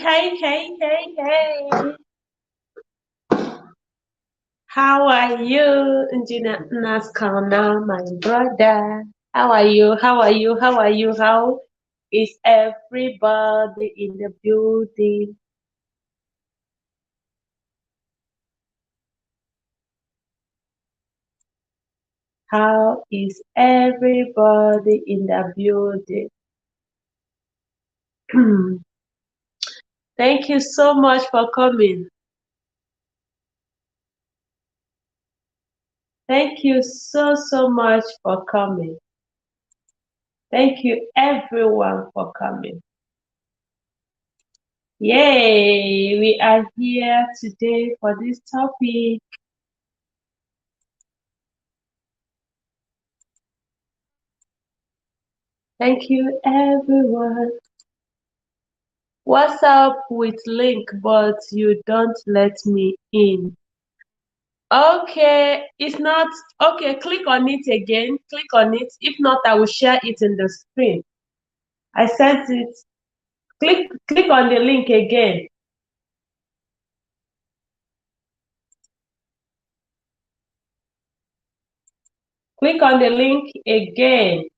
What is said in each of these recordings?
Hey. How are you, Engineer Naskana, my brother? How are you? How is everybody in the building? How is everybody in the building? Thank you so much for coming. Thank you so much for coming. Thank you everyone for coming. Yay! We are here today for this topic. Thank you everyone. What's up with link but you don't let me in? Okay, it's not okay. Click on it again. Click on it. If not, I will share it in the screen. I sent it. Click on the link again. Click on the link again.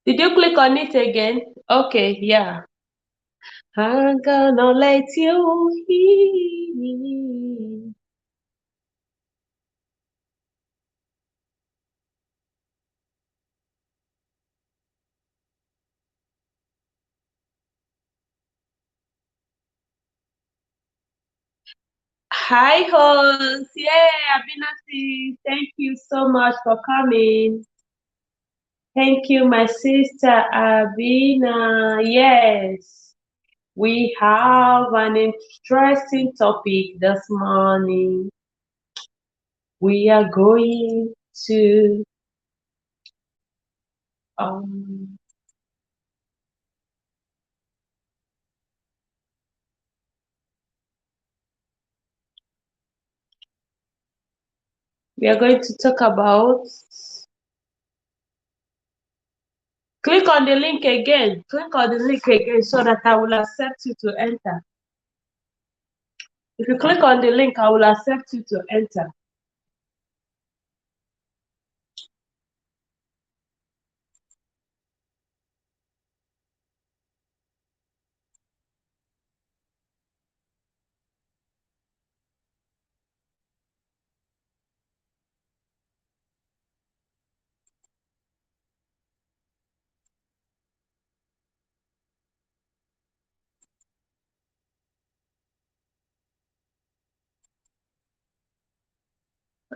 Did you click on it again? Okay, yeah. I'm gonna let you in. Hi, host. Yeah, Abinati. Thank you so much for coming. Thank you, my sister Abina. Yes, we have an interesting topic this morning. We are going to talk about. Click on the link again. Click on the link again so that I will accept you to enter. If you click on the link, I will accept you to enter.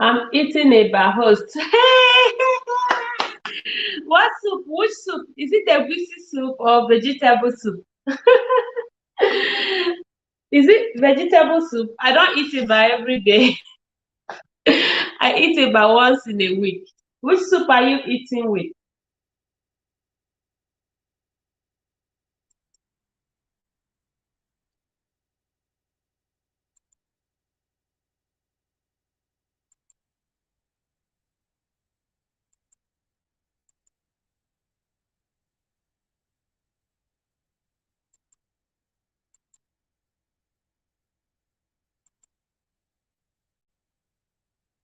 I'm eating a host. What soup? Which soup? Is it a egusi soup or vegetable soup? Is it vegetable soup? I don't eat it by every day. I eat it by once in a week. Which soup are you eating with?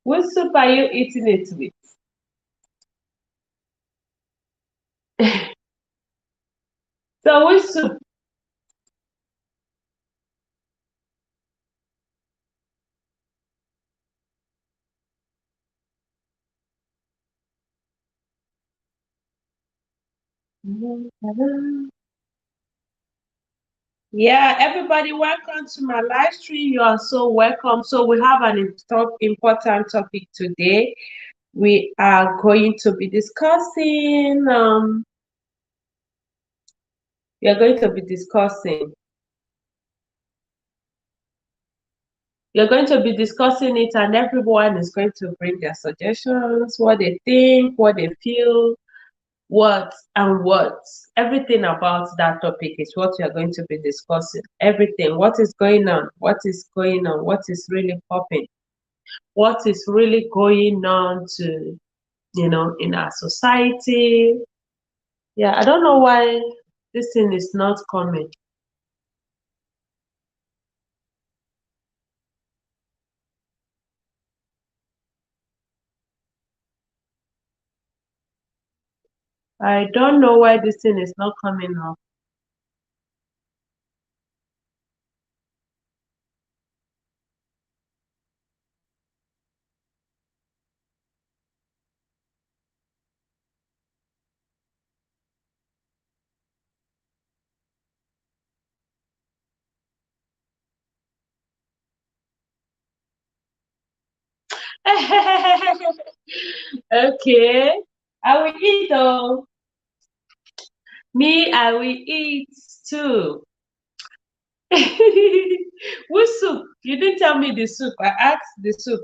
Which soup are you eating it with? So which soup? Yeah, everybody, welcome to my live stream. You are so welcome. So we have an important topic today. We are going to be discussing. We are going to be discussing. You're going to be discussing it, and everyone is going to bring their suggestions, what they think, what they feel, what and what. Everything about that topic is what we are going to be discussing. Everything. What is going on? What is going on? What is really popping? What is really going on to, in our society? Yeah, I don't know why this thing is not coming. I don't know why this thing is not coming up. Okay, I will eat though. Me, I will eat too. Which soup? You didn't tell me the soup. I asked the soup.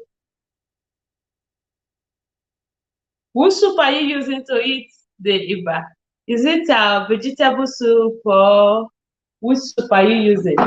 Which soup are you using to eat the iba? Is it a vegetable soup or which soup are you using?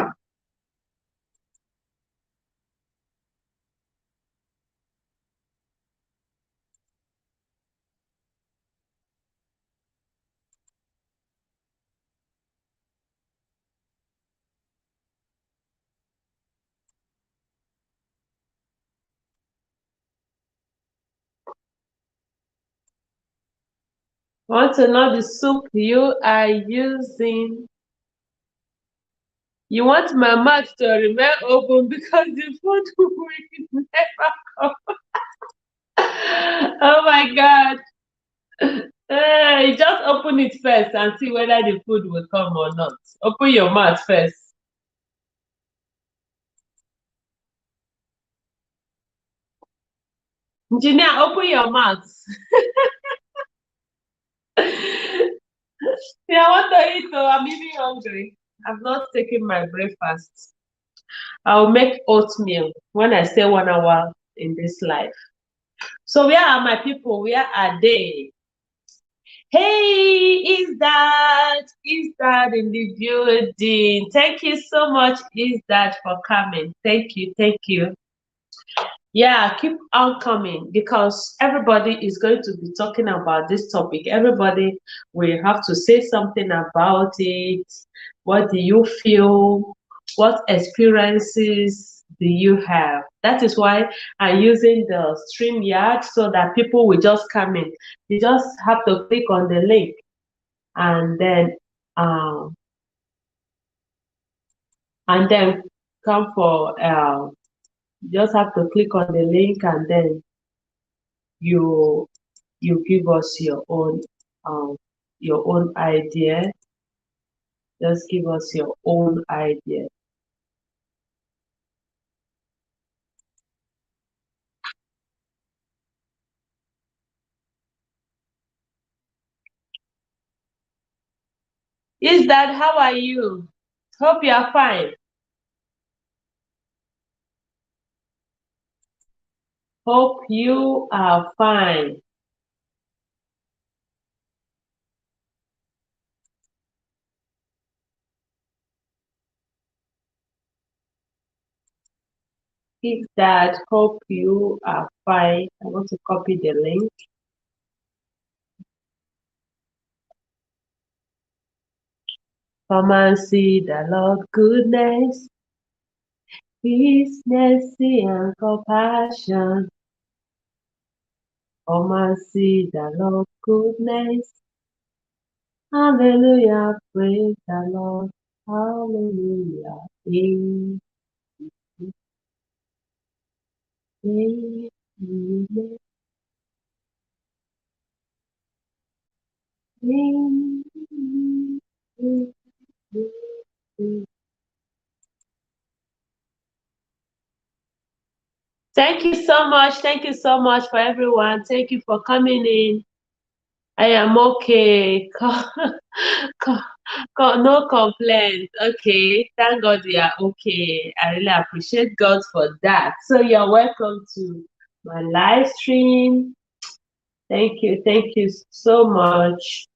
I want to know the soup you are using. You want my mouth to remain open because the food will never come. Oh my God. You just open it first and see whether the food will come or not. Open your mouth first. Engineer, open your mouth. Yeah, I want to eat though. I'm even hungry. I've not taken my breakfast. I'll make oatmeal when I stay 1 hour in this life. So where are my people? Where are they? Hey, is that in the building? Thank you so much, is that for coming. Thank you, thank you. Yeah, keep on coming because everybody is going to be talking about this topic. Everybody will have to say something about it. What do you feel? What experiences do you have? That is why I'm using the StreamYard so that people will just come in. You just have to click on the link and then um and then come for you just have to click on the link and then you you give us um your own idea. Just give us your own idea. Is that how are you? Hope you are fine. Hope you are fine. Is that hope you are fine. I want to copy the link. Come and see the Lord goodness, His mercy and compassion. Come and see the Lord goodness. Hallelujah, praise the Lord. Hallelujah. Amen. Amen. Amen. Thank you so much. Thank you so much for everyone. Thank you for coming in. I am okay. No complaints. Okay. Thank God we are okay. I really appreciate God for that. So you're welcome to my live stream. Thank you. Thank you so much.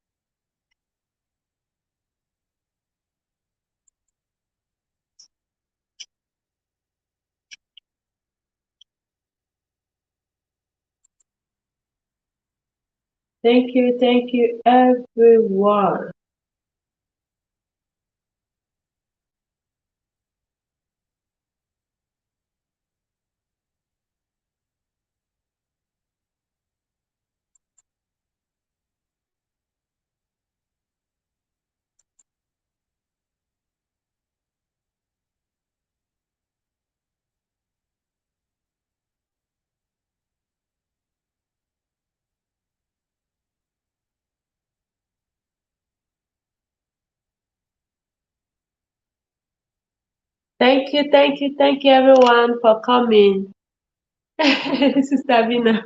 Thank you, everyone. Thank you, everyone, for coming. Sister Vina.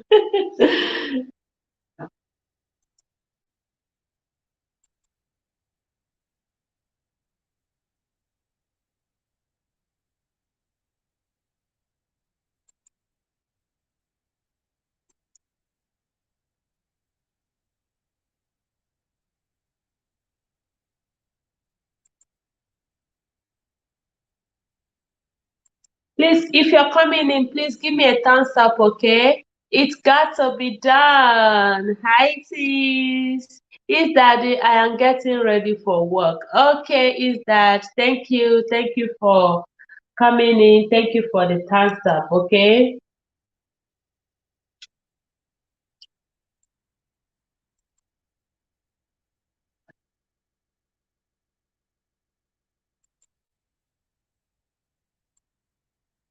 Please, if you're coming in, please give me a thumbs up, okay? It's got to be done. Hi, sis. Is that I am getting ready for work. Okay, is that thank you. Thank you for coming in. Thank you for the thumbs up, okay?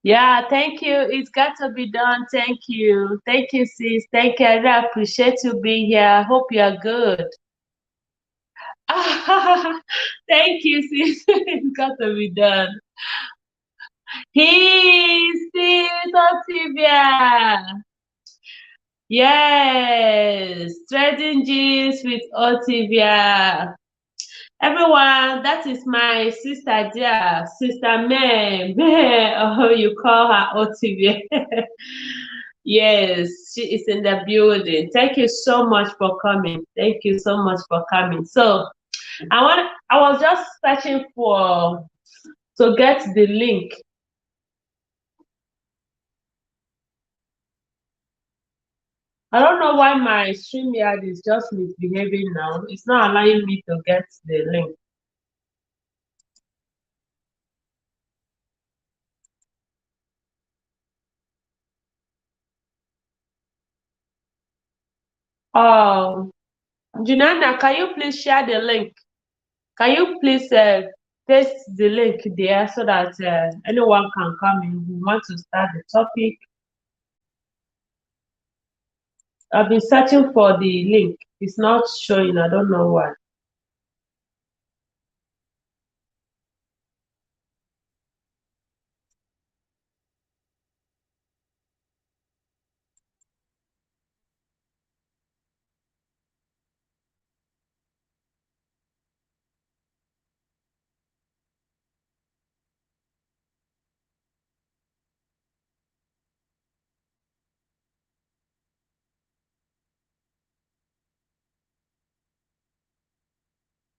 Yeah, thank you. It's got to be done. Thank you. Thank you, sis. Thank you. I really appreciate you being here. Hope you are good. Thank you, sis. It's got to be done. He's sis Otivia. Yes, trading gist with Otivia. Everyone, that is my sister dear, Sister May. May, oh, you call her Otivia. Yes, she is in the building. Thank you so much for coming. Thank you so much for coming. So I was just searching for to get the link. I don't know why my StreamYard is just misbehaving now. It's not allowing me to get the link. Oh, Junana, can you please share the link? Can you please paste the link there so that anyone can come in who want to start the topic? I've been searching for the link. It's not showing. I don't know why.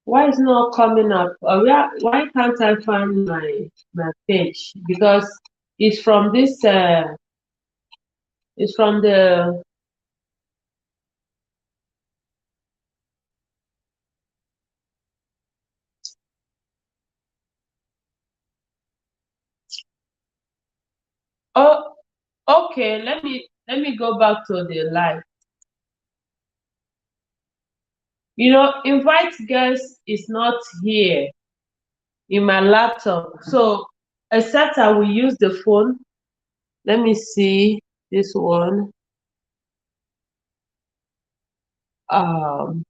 Why is it not coming up? Why can't I find my page? Because it's from this. It's from the. Oh, okay. Let me go back to the live. Invite guests is not here in my laptop. So except I will use the phone. Let me see this one. Um,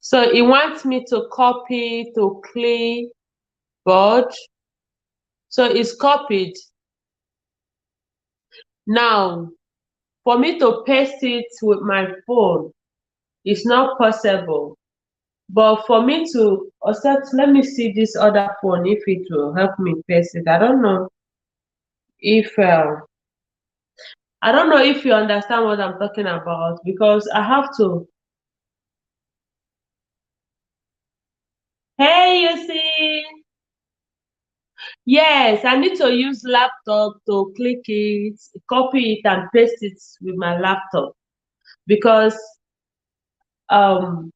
so it wants me to copy to clipboard. So it's copied. Now, for me to paste it with my phone, it's not possible. But for me to accept, let me see this other phone if it will help me paste it. I don't know if I don't know if you understand what I'm talking about because I have to. Hey, you see? Yes, I need to use laptop to click it, copy it, and paste it with my laptop because um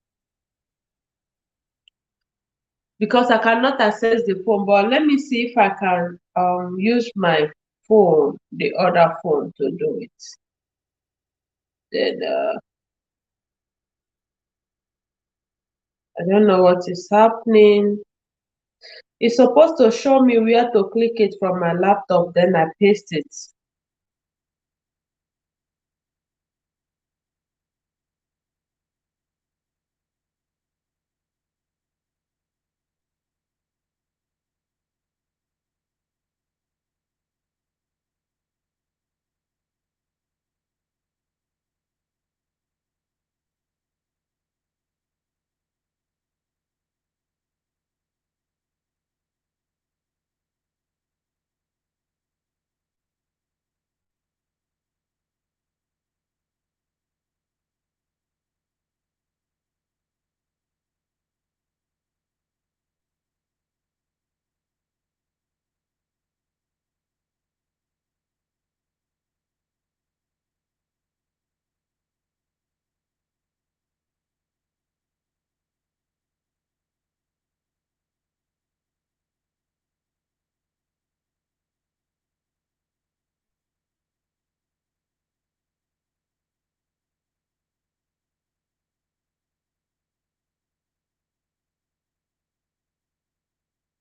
I cannot access the phone. But let me see if I can use my phone, the other phone, to do it. Then I don't know what is happening. It's supposed to show me where to click it from my laptop, then I paste it.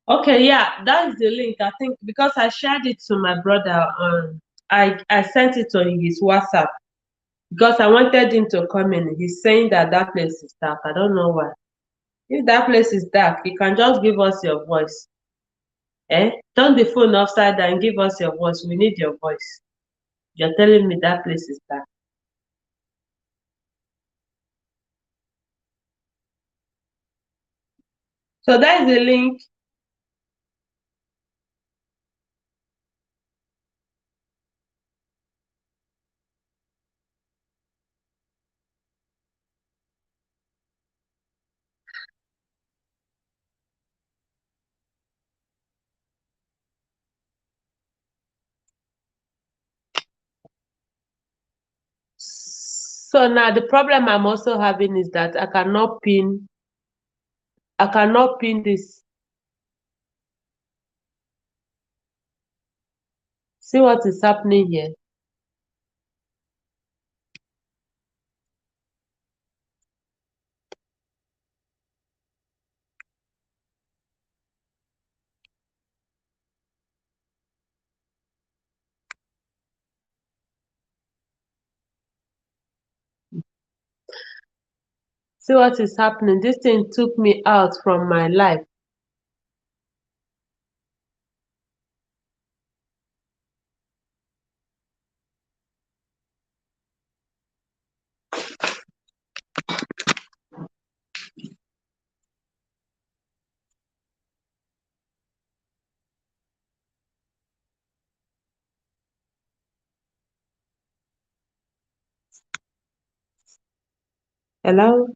Okay, yeah, that's the link. I think because I shared it to my brother, I sent it on his WhatsApp because I wanted him to come in. He's saying that that place is dark. I don't know why. If that place is dark, you can just give us your voice. Eh? Turn the phone upside down and give us your voice. We need your voice. You're telling me that place is dark. So that is the link. So now the problem I'm also having is that I cannot pin this. See what is happening here. See what is happening. This thing took me out from my life. Hello?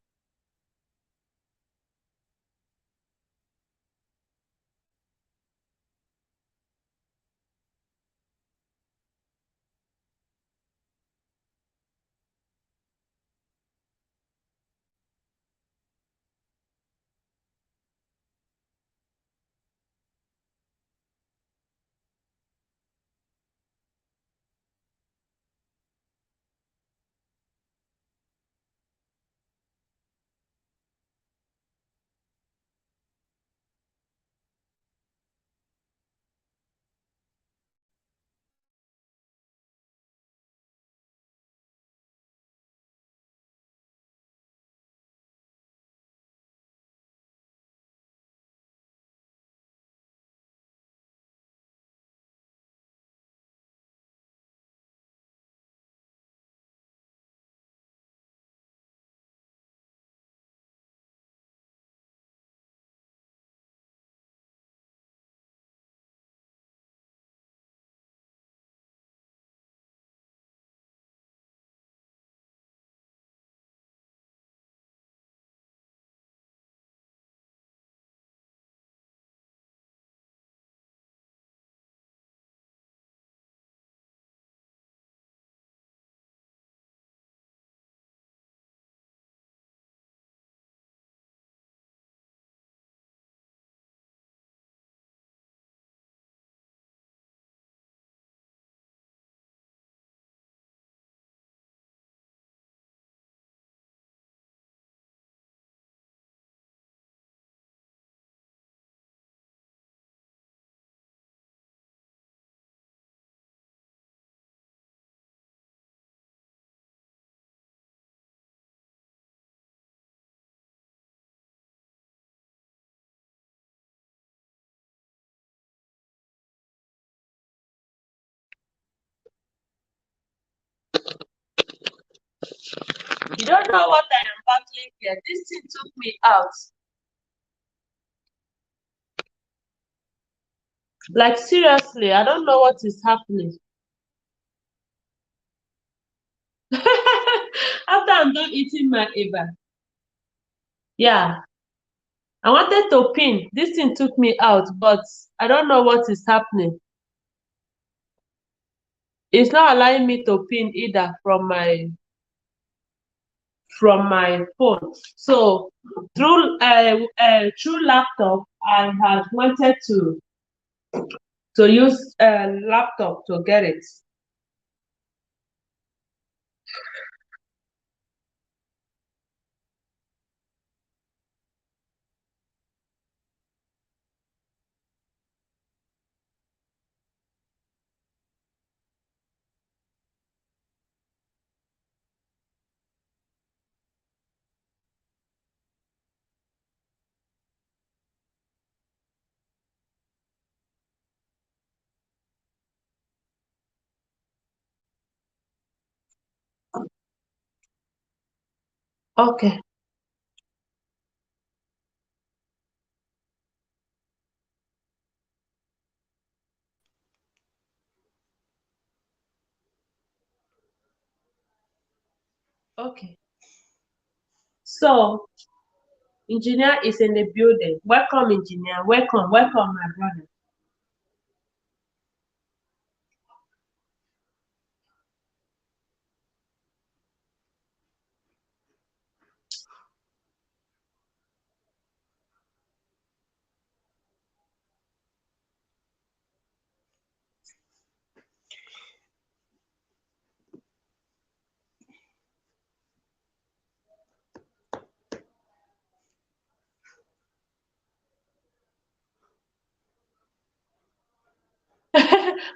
You don't know what I am battling here. This thing took me out. Like, seriously, I don't know what is happening. After I'm done eating my Eva. Yeah. I wanted to pin. This thing took me out, but I don't know what is happening. It's not allowing me to pin either from my phone. So through laptop, I had wanted to use a laptop to get it. Okay. Okay. So engineer is in the building. Welcome, engineer. Welcome, welcome, my brother.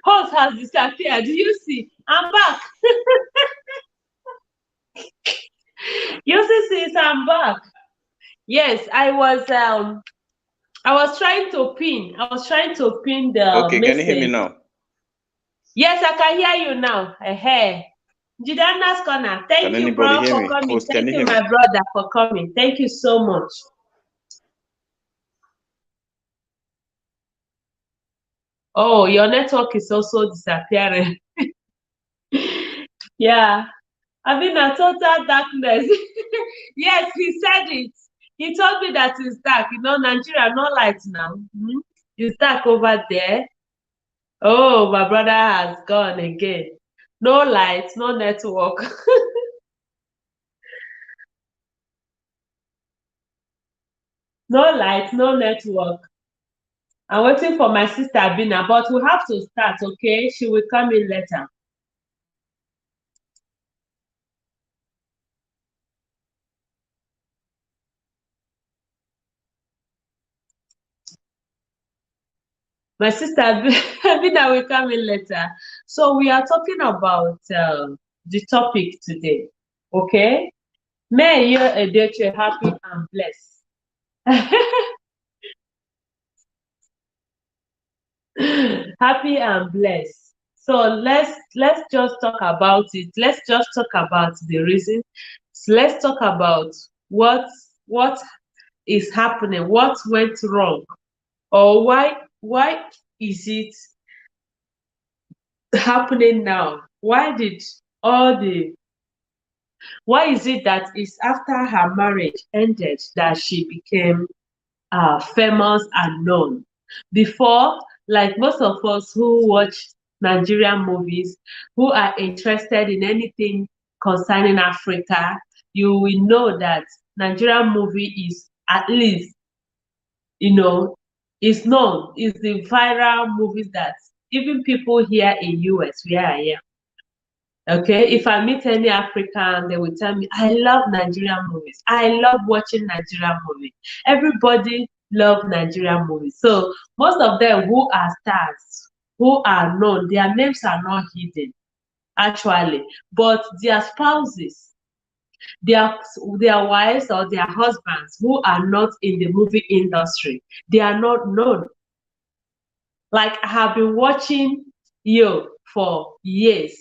Host has disappeared. Do you see? I'm back. You see, I'm back. Yes, I was trying to pin. I was trying to pin the Okay, message. can you hear me now? Yes, I can hear you now. Hey, Jidana's corner. Thank you, bro, for coming. Host, Thank you, my brother, for coming. Thank you so much. Oh, your network is also disappearing. Yeah, I'm in a total darkness. Yes, he said it. He told me that it's dark. You know, Nigeria, no light now. It's dark over there. Oh, my brother has gone again. No light, no network. No light, no network. I'm waiting for my sister Bina, but we have to start, okay? She will come in later. My sister Bina will come in later. So we are talking about the topic today, okay? May Edochie happy and blessed. Happy and blessed. So let's just talk about it. Let's just talk about the reason. So let's talk about what is happening, what went wrong, or why is it happening now? Why is it that it's after her marriage ended that she became famous and known? Before, like most of us who watch Nigerian movies, who are interested in anything concerning Africa, you will know that Nigerian movie is at least, is known, is the viral movies that even people here in US, where I am. Okay, if I meet any African, they will tell me, I love Nigerian movies. I love watching Nigerian movies. Everybody love Nigerian movies. So most of them who are stars, who are known, their names are not hidden, actually. But their spouses, their wives or their husbands who are not in the movie industry, they are not known. Like, I have been watching you for years.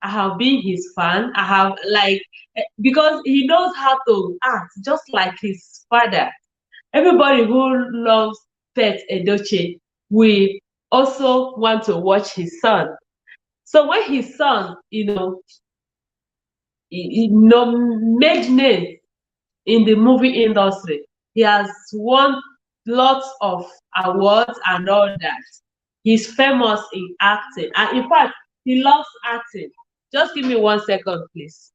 I have been his fan. I have because he knows how to act just like his father. Everybody who loves Pet Edochie will also want to watch his son. So when his son, made name in the movie industry, he has won lots of awards and all that. He's famous in acting, and in fact, he loves acting. Just give me 1 second, please.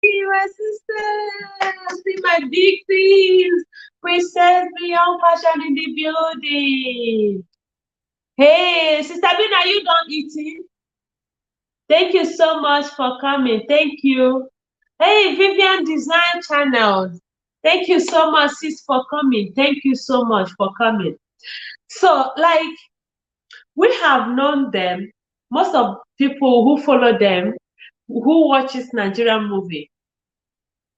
My sisters, see my big things. Princess Beyond Fashion in the building. Hey, Sister Bin, are you done eating? Thank you so much for coming. Thank you. Hey, Vivian Design Channels. Thank you so much, sis, for coming. Thank you so much for coming. So, we have known them. Most of people who follow them, who watches Nigerian movie,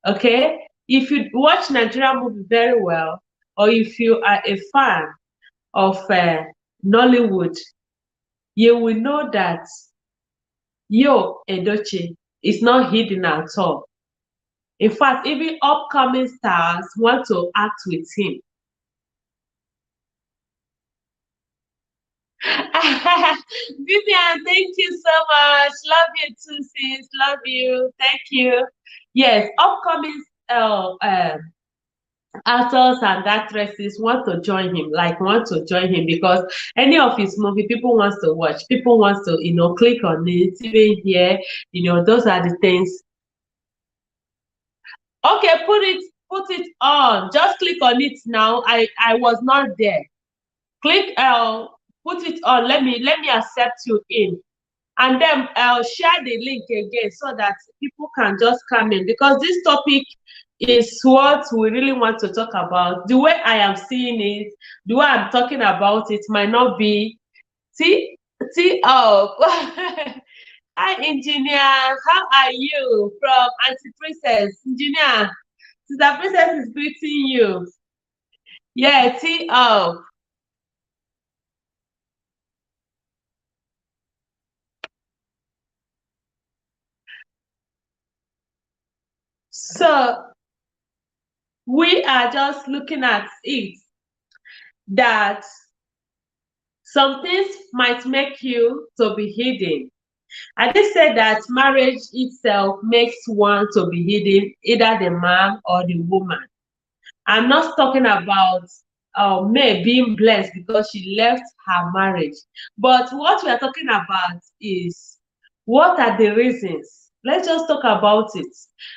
okay? If you watch Nigerian movie very well, or if you are a fan of Nollywood, you will know that Yul Edochie is not hidden at all. In fact, even upcoming stars want to act with him. Vivian, thank you so much. Love you too, sis. Love you. Thank you. Yes, upcoming actors and actresses want to join him, because any of his movie, people wants to watch. People wants to, click on it, even here. Those are the things. Okay, put it on. Just click on it now. I was not there. Click put it on. Let me accept you in. And then share the link again so that people can just come in, because this topic is what we really want to talk about. The way I am seeing it, the way I'm talking about it might not be. See, oh, hi engineer, how are you? From Auntie Princess, engineer. Sister Princess is greeting you. Yeah, oh. So we are just looking at it, that some things might make you to be hidden. I did say that marriage itself makes one to be hidden, either the man or the woman. I'm not talking about May being blessed because she left her marriage. But what we are talking about is, what are the reasons? Let's just talk about it.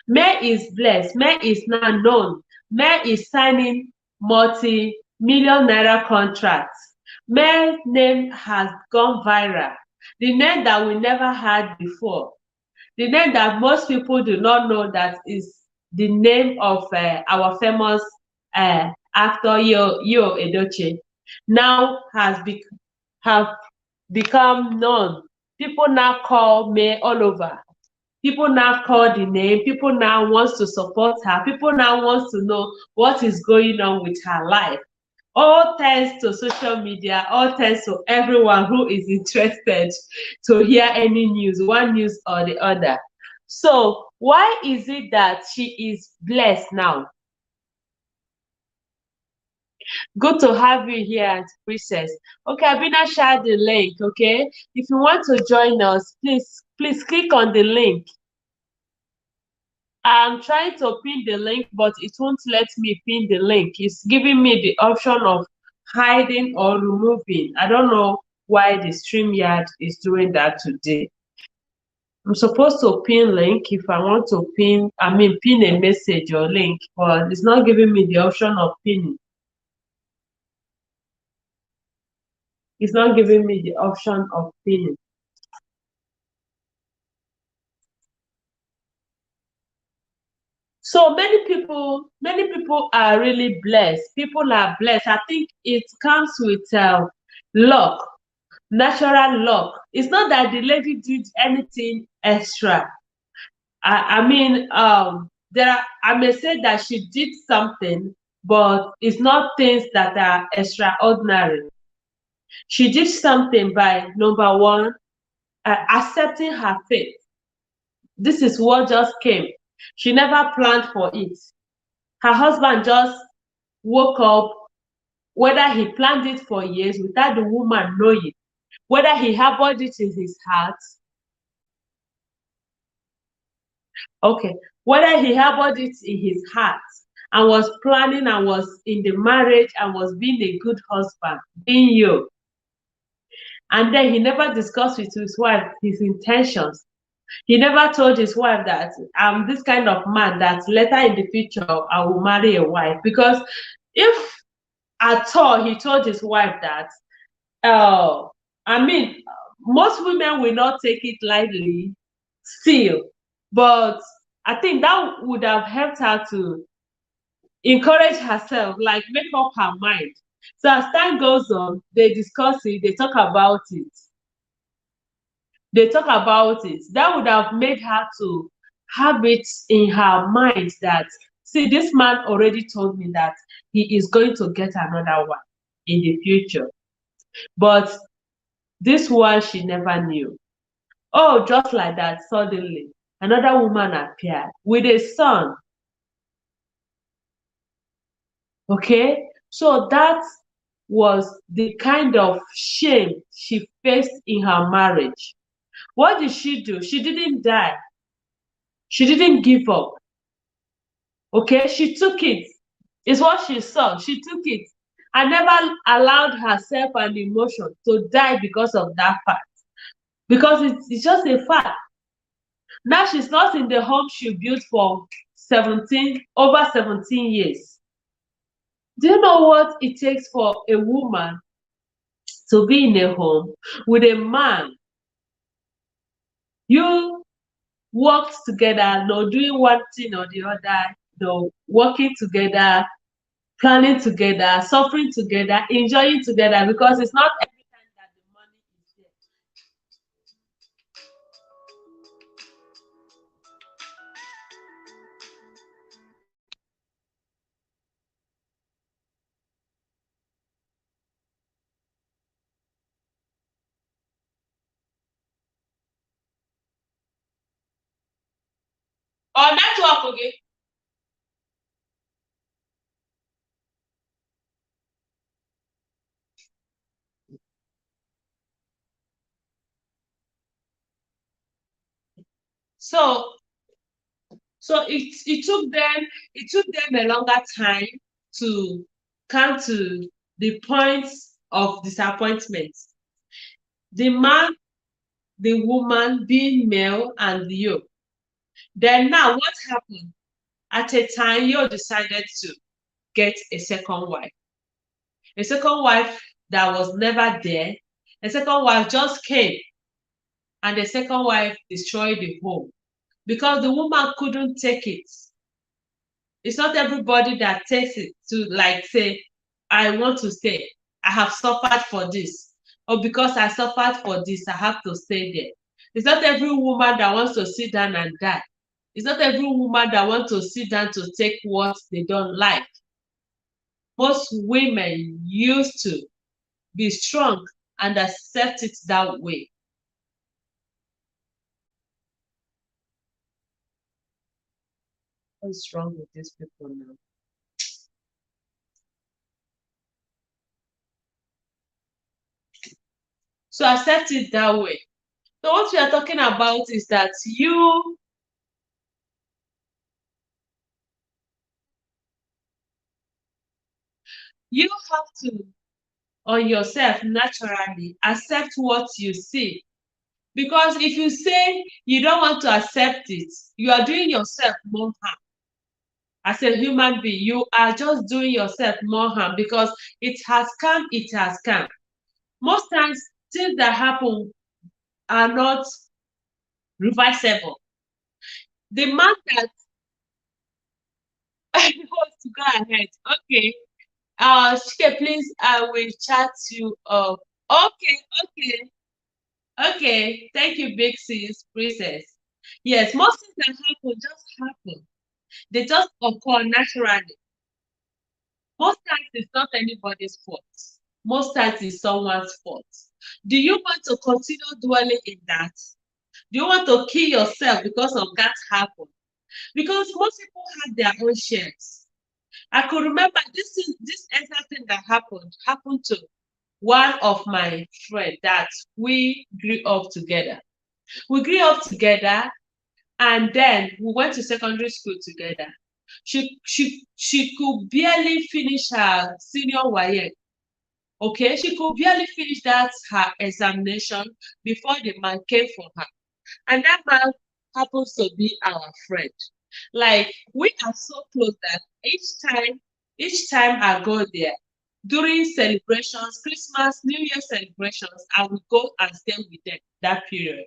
May is blessed. May is now known. May is signing multi-million naira contracts. May's name has gone viral. The name that we never had before. The name that most people do not know that is the name of our famous actor Yul Edochie now have become known. People now call May all over. People now call the name. People now wants to support her. People now wants to know what is going on with her life. All thanks to social media, all thanks to everyone who is interested to hear any news, one news or the other. So why is it that she is blessed now? Good to have you here, Auntie Princess. Okay, Abina shared the link, okay? If you want to join us, please click on the link. I'm trying to pin the link, but it won't let me pin the link. It's giving me the option of hiding or removing. I don't know why the StreamYard is doing that today. I'm supposed to pin link if I want to pin a message or link, but it's not giving me the option of pinning. It's not giving me the option of pinning. So many people are really blessed. People are blessed. I think it comes with luck, natural luck. It's not that the lady did anything extra. I mean, I may say that she did something, but it's not things that are extraordinary. She did something by, number one, accepting her fate. This is what just came. She never planned for it. Her husband just woke up, whether he planned it for years without the woman knowing, whether he harbored it in his heart. Okay, whether he harbored it in his heart and was planning and was in the marriage and was being a good husband, being you. And then he never discussed with his wife his intentions. He never told his wife that I'm this kind of man that later in the future I will marry a wife. Because if at all he told his wife that, most women will not take it lightly still, but I think that would have helped her to encourage herself, like make up her mind. So as time goes on, they discuss it, they talk about it. That would have made her to have it in her mind that, see, this man already told me that he is going to get another one in the future. But this one she never knew. Oh, just like that, suddenly, another woman appeared with a son. Okay? So that was the kind of shame she faced in her marriage. What did she do? She didn't die. She didn't give up. Okay? She took it. It's what she saw. She took it and never allowed herself an emotion to die because of that fact. Because it's just a fact. Now she's not in the home she built for over 17 years. Do you know what it takes for a woman to be in a home with a man? You worked together, doing one thing or the other, working together, planning together, suffering together, enjoying together, because it's not every time that the money is there. Oh, network, okay. So it took them a longer time to come to the point of disappointment. The man, the woman being male, and you. Then now what happened? At a time you decided to get a second wife. A second wife that was never there. A second wife just came, and the second wife destroyed the home because the woman couldn't take it. It's not everybody that takes it to like say, I want to stay. I have suffered for this. Or because I suffered for this, I have to stay there. It's not every woman that wants to sit down and die. It's not every woman that wants to sit down to take what they don't like. Most women used to be strong and accept it that way. What's wrong with these people now? So accept it that way. So what we are talking about is that you have to on yourself naturally accept what you see. Because if you say you don't want to accept it, you are doing yourself more harm. As a human being, you are just doing yourself more harm because it has come, it has come. Most times, things that happen are not reversible. The man that wants to go ahead, okay. Chike, please, I will chat you up. Okay, okay, okay. Thank you, big sis, princess. Yes, most things that happen just happen. They just occur naturally. Most times it's not anybody's fault. Most times it's someone's fault. Do you want to continue dwelling in that? Do you want to kill yourself because of that happen? Because most people have their own shares. I could remember this exact thing that happened to one of my friends that we grew up together. We grew up together and then we went to secondary school together. She could barely finish her senior YN. Okay, she could barely finish that her examination before the man came for her. And that man happens to be our friend. Like we are so close that each time I go there, during celebrations, Christmas, New Year celebrations, I will go and stay with them that period.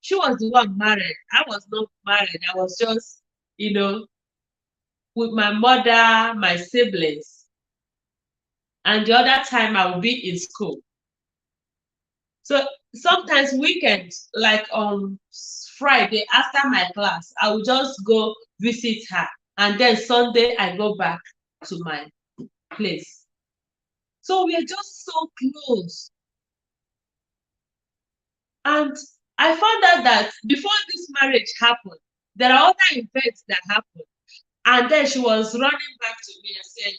She was the one married. I was not married. I was just, with my mother, my siblings. And the other time I will be in school. So sometimes weekends, like on Friday after my class, I will just go visit her. And then Sunday, I go back to my place. So we are just so close. And I found out that before this marriage happened, there are other events that happened. And then she was running back to me and said,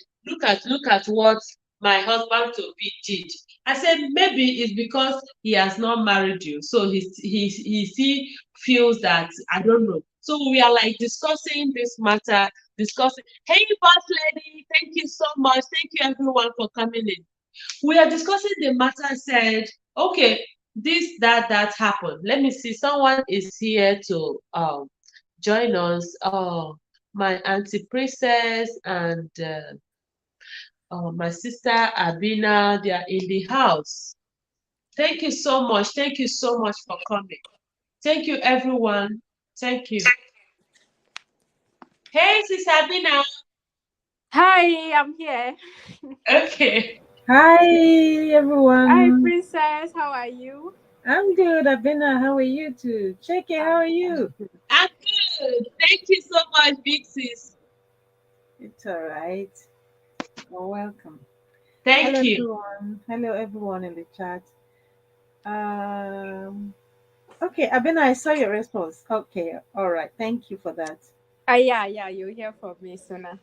look at what my husband to be did. I said, maybe it's because he has not married you. So he feels that, I don't know. So we are like discussing this matter, discussing, hey, boss lady, thank you so much. Thank you everyone for coming in. We are discussing the matter, said, okay, that happened. Let me see. Someone is here to join us. My auntie princess and my sister Abina, they are in the house. Thank you so much. Thank you so much for coming. Thank you, everyone. Thank you. Hey, Sister Abina. Hi, I'm here. Okay. Hi everyone. Hi, princess. How are you? I'm good. Abena, how are you too? Chiekehtv, how are you? I'm good. Thank you so much, big sis. It's all right. You're welcome. Hello Thank you. everyone. Hello everyone in the chat. Okay, Abena, I saw your response. Okay, all right. Thank you for that. Yeah, you'll hear from me sooner.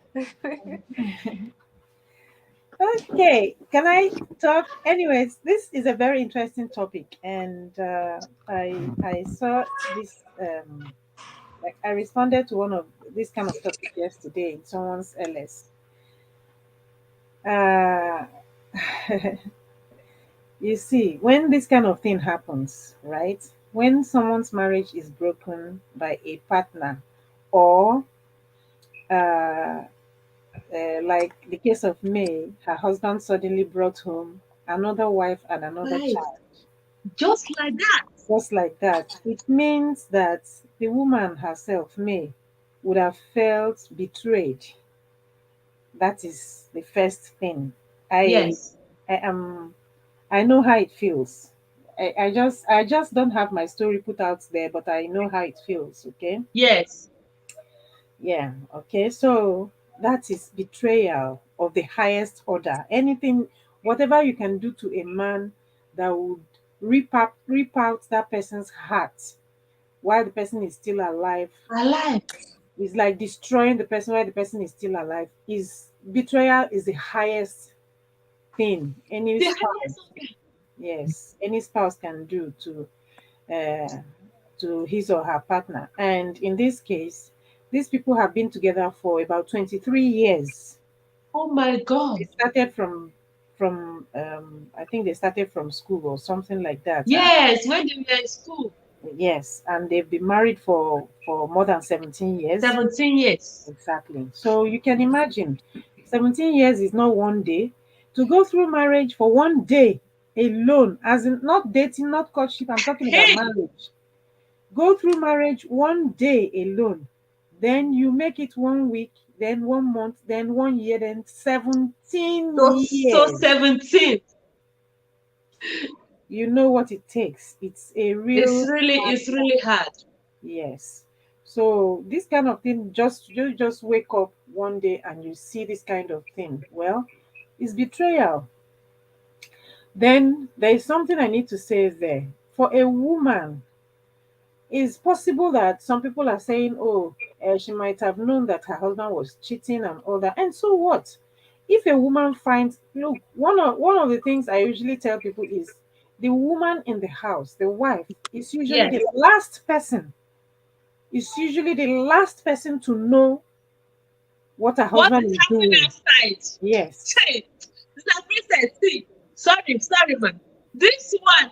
Okay, can I talk? Anyways, this is a very interesting topic, and I saw this like I responded to one of this kind of topic yesterday in someone's LS. Uh, you see, when this kind of thing happens, right? When someone's marriage is broken by a partner, or uh, like the case of May, her husband suddenly brought home another wife and another Right. child, Just like that. just like that, it means that the woman herself, May, would have felt betrayed. That is the first thing. I Yes. I am I know how it feels. I just don't have my story put out there, but I know how it feels, okay? Yes. Yeah, okay. So that is betrayal of the highest order. Anything, whatever you can do to a man that would rip out that person's heart while the person is still alive, Alive. is like destroying the person while the person is still alive. Is betrayal is the highest thing any The spouse, highest order. yes, any spouse can do uh, to his or her partner. And in this case, these people have been together for about 23 years. Oh my They God. started from I think they started from school or something like that. And Yes, when they were in school. yes, and they've been married for more than 17 years. 17 years. Exactly. So you can imagine 17 years is not one day. To go through marriage for one day alone, as in not dating, not courtship, I'm talking about Hey, marriage. Go through marriage one day alone. Then you make it 1 week, then 1 month, then 1 year, then 17 so years. 17. You know what it takes. It's a real hard It's work. really hard. Yes. So this kind of thing, just you just wake up one day and you see this kind of thing. Well, it's betrayal. Then there is something I need to say there. For a woman, it's possible that some people are saying, oh, she might have known that her husband was cheating and all that. And so what? If a woman finds, look, one of the things I usually tell people is the woman in the house, the wife, Yes. is usually the last person to know what her What husband is is happening doing. outside? Yes. Hey, Mr. Princess, see. Sorry, man. This one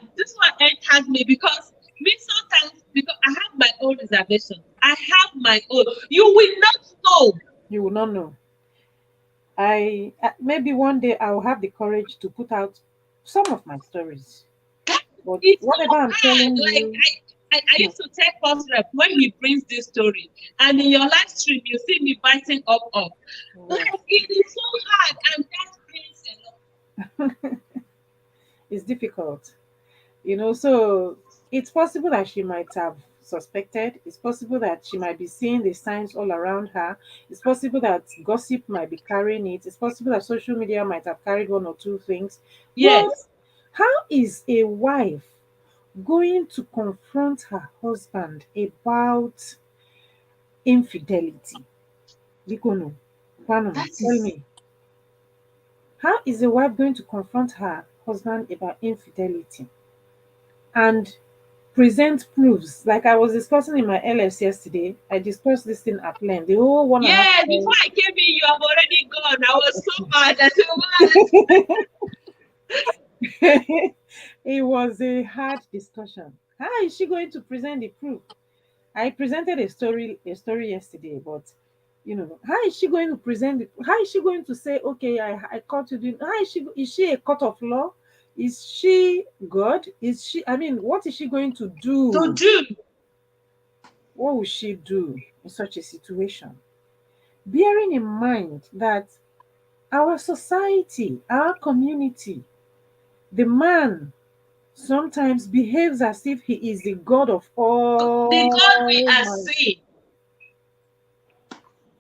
enters me because me sometimes because I have my own reservations. I have my own. You will not know. You will not know. I maybe one day I will have the courage to put out some of my stories. That But it's so whatever I'm hard. telling Like you, I used to tell first rep when he brings this story, and in your live stream you see me biting up. Like yes, it is so hard, and that pains a lot. it's difficult. So it's possible that she might have suspected. It's possible that she might be seeing the signs all around her. It's possible that gossip might be carrying it. It's possible that social media might have carried one or two things. But Yes. how is a wife going to confront her husband about infidelity? Bikono, Kwanum, That tell is me, how is a wife going to confront her husband about infidelity and present proofs? Like I was discussing in my LS yesterday, I discussed this thing at length. The whole 1.5 yeah. Before hours. I came in, you have already gone. I was so mad. I said, "What?" It was a hard discussion. How is she going to present the proof? I presented a story yesterday, but how is she going to present it? How is she going to say, okay, I caught you doing? How is she a court of law? Is she God? Is she? I mean, what is she going to To do? do. What will she do in such a situation? Bearing in mind that our society, our community, the man sometimes behaves as if he is the God of The God we all are man. seeing.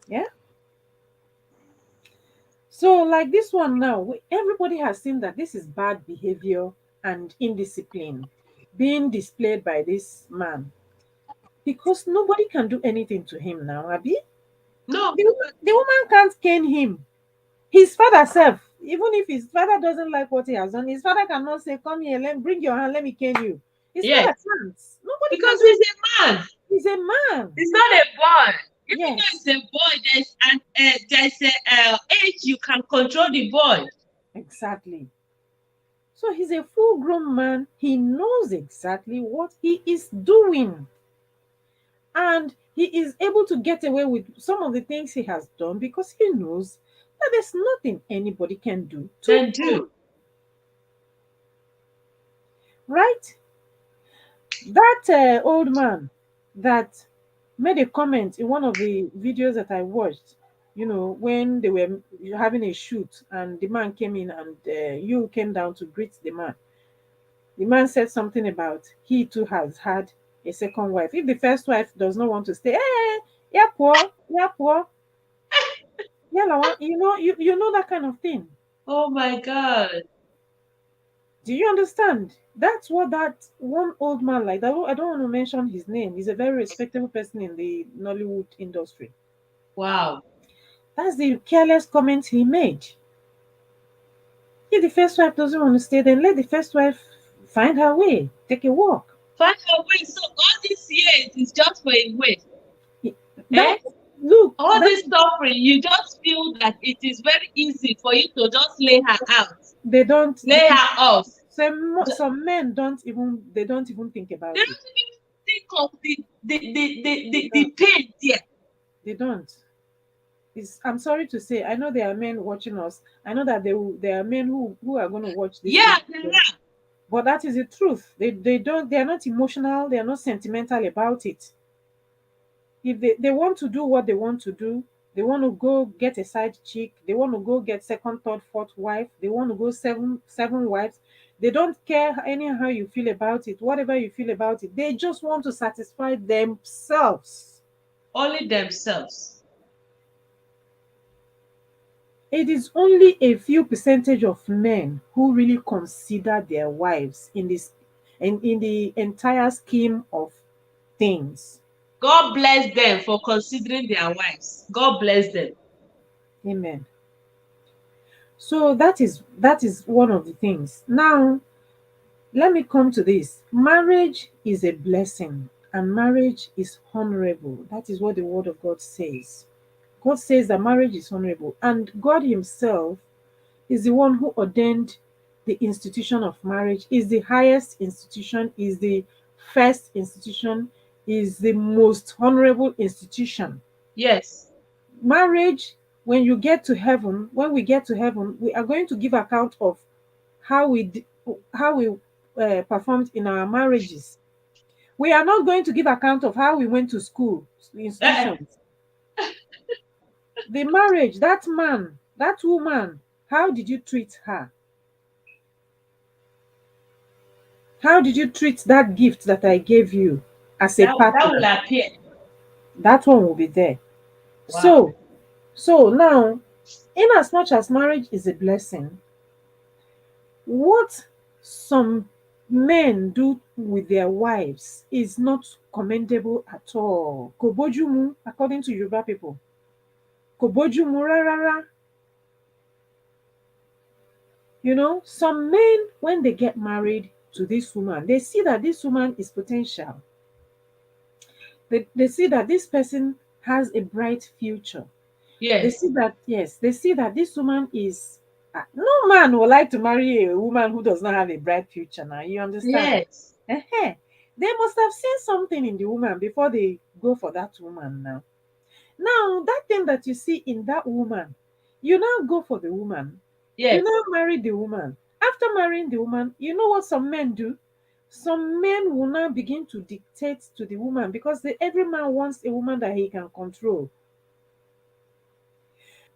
Yeah. So, like this one now, everybody has seen that this is bad behavior and indiscipline being displayed by this man because nobody can do anything to him now, Abby. No. The woman can't cane him. His father self, even if his father doesn't like what he has done, his father cannot say, come here, bring your hand, let me cane you. His father Yes. can't. Nobody can Because do he's it. a man. He's a man. He's not a boy. Even though Yes, it's a boy, there's a age you can control the boy. exactly. So he's a full grown man. He knows exactly what he is doing. And he is able to get away with some of the things he has done because he knows that there's nothing anybody can do to Can him, do. right? That old man that made a comment in one of the videos that I watched. When they were having a shoot, and the man came in, and you came down to greet the man. The man said something about he too has had a second wife. If the first wife does not want to stay, yeah, poor, yeah, poor, yeah, you know that kind of thing. Oh my God. Do you understand? That's what that one old man, like that. I don't want to mention his name. He's a very respectable person in the Nollywood industry. Wow. That's the careless comment he made. If the first wife doesn't want to stay, then let the first wife find her way, take a walk. Find a way. So all these years is just for a way. That Eh? look, All that this suffering, you just feel that it is very easy for you to just lay her out, they don't. lay her off. Ju- Some men don't even think They about it. don't even think of They the don't. pain there. They don't. I'm sorry to say, I know there are men watching us. I know that there are men who are going to watch this Yeah, thing. there are. But that is the truth. They are not emotional, they are not sentimental about it. If they want to do what they want to do, they want to go get a side chick, they want to go get second, third, fourth wife, they want to go seven wives. They don't care anyhow you feel about it, whatever you feel about it. They just want to satisfy themselves. Only themselves. It is only a few percentage of men who really consider their wives in this and in the entire scheme of things. God bless them for considering their wives. God bless them. Amen. So that is one of the things. Now, let me come to this. Marriage is a blessing and marriage is honorable. That is what the word of God says. God says that marriage is honorable, and God himself is the one who ordained the institution of marriage, is the highest institution, is the first institution, is the most honorable institution. Yes. Marriage, when we get to heaven, we are going to give account of how we performed in our marriages. We are not going to give account of how we went to school, Uh-uh. institutions. The marriage, that man, that woman, how did you treat her? How did you treat that gift that I gave you as a That will partner? appear. That one will be there. Wow. So now, in as much as marriage is a blessing, what some men do with their wives is not commendable at all. Kobojumu, according to Yoruba people. Kobojumu rarara. Some men, when they get married to this woman, they see that this woman is potential. They see that this person has a bright future. They Yes. see that, yes, they see that this woman is. No man would like to marry a woman who does not have a bright future. Now, you understand? Yes. Ehen. They must have seen something in the woman before they go for that woman now. Now, that thing that you see in that woman, you now go for the woman. You Yes. now marry the woman. After marrying the woman, you know what some men do? Some men will now begin to dictate to the woman because every man wants a woman that he can control.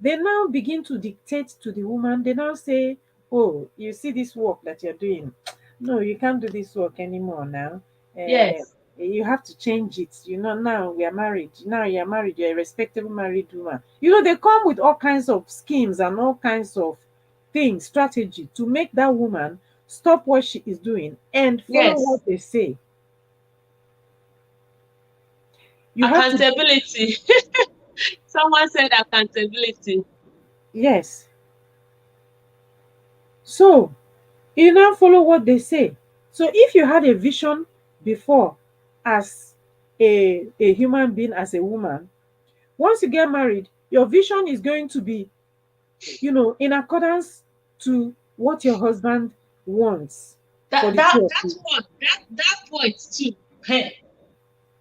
They now begin to dictate to the woman. They now say, "Oh, you see this work that you're doing? No, you can't do this work anymore now. Uh, Yes. you have to change it. Now we are married. Now you're married. You're a respectable married woman. They come with all kinds of schemes and all kinds of things, strategy to make that woman stop what she is doing and follow Yes. what they say. You have to, Accountability. Someone said accountability. yes. So you now follow what they say. So if you had a vision before as a human being, as a woman, once you get married, your vision is going to be, in accordance to what your husband wants for That the that two of that you. one, that point too. Hey,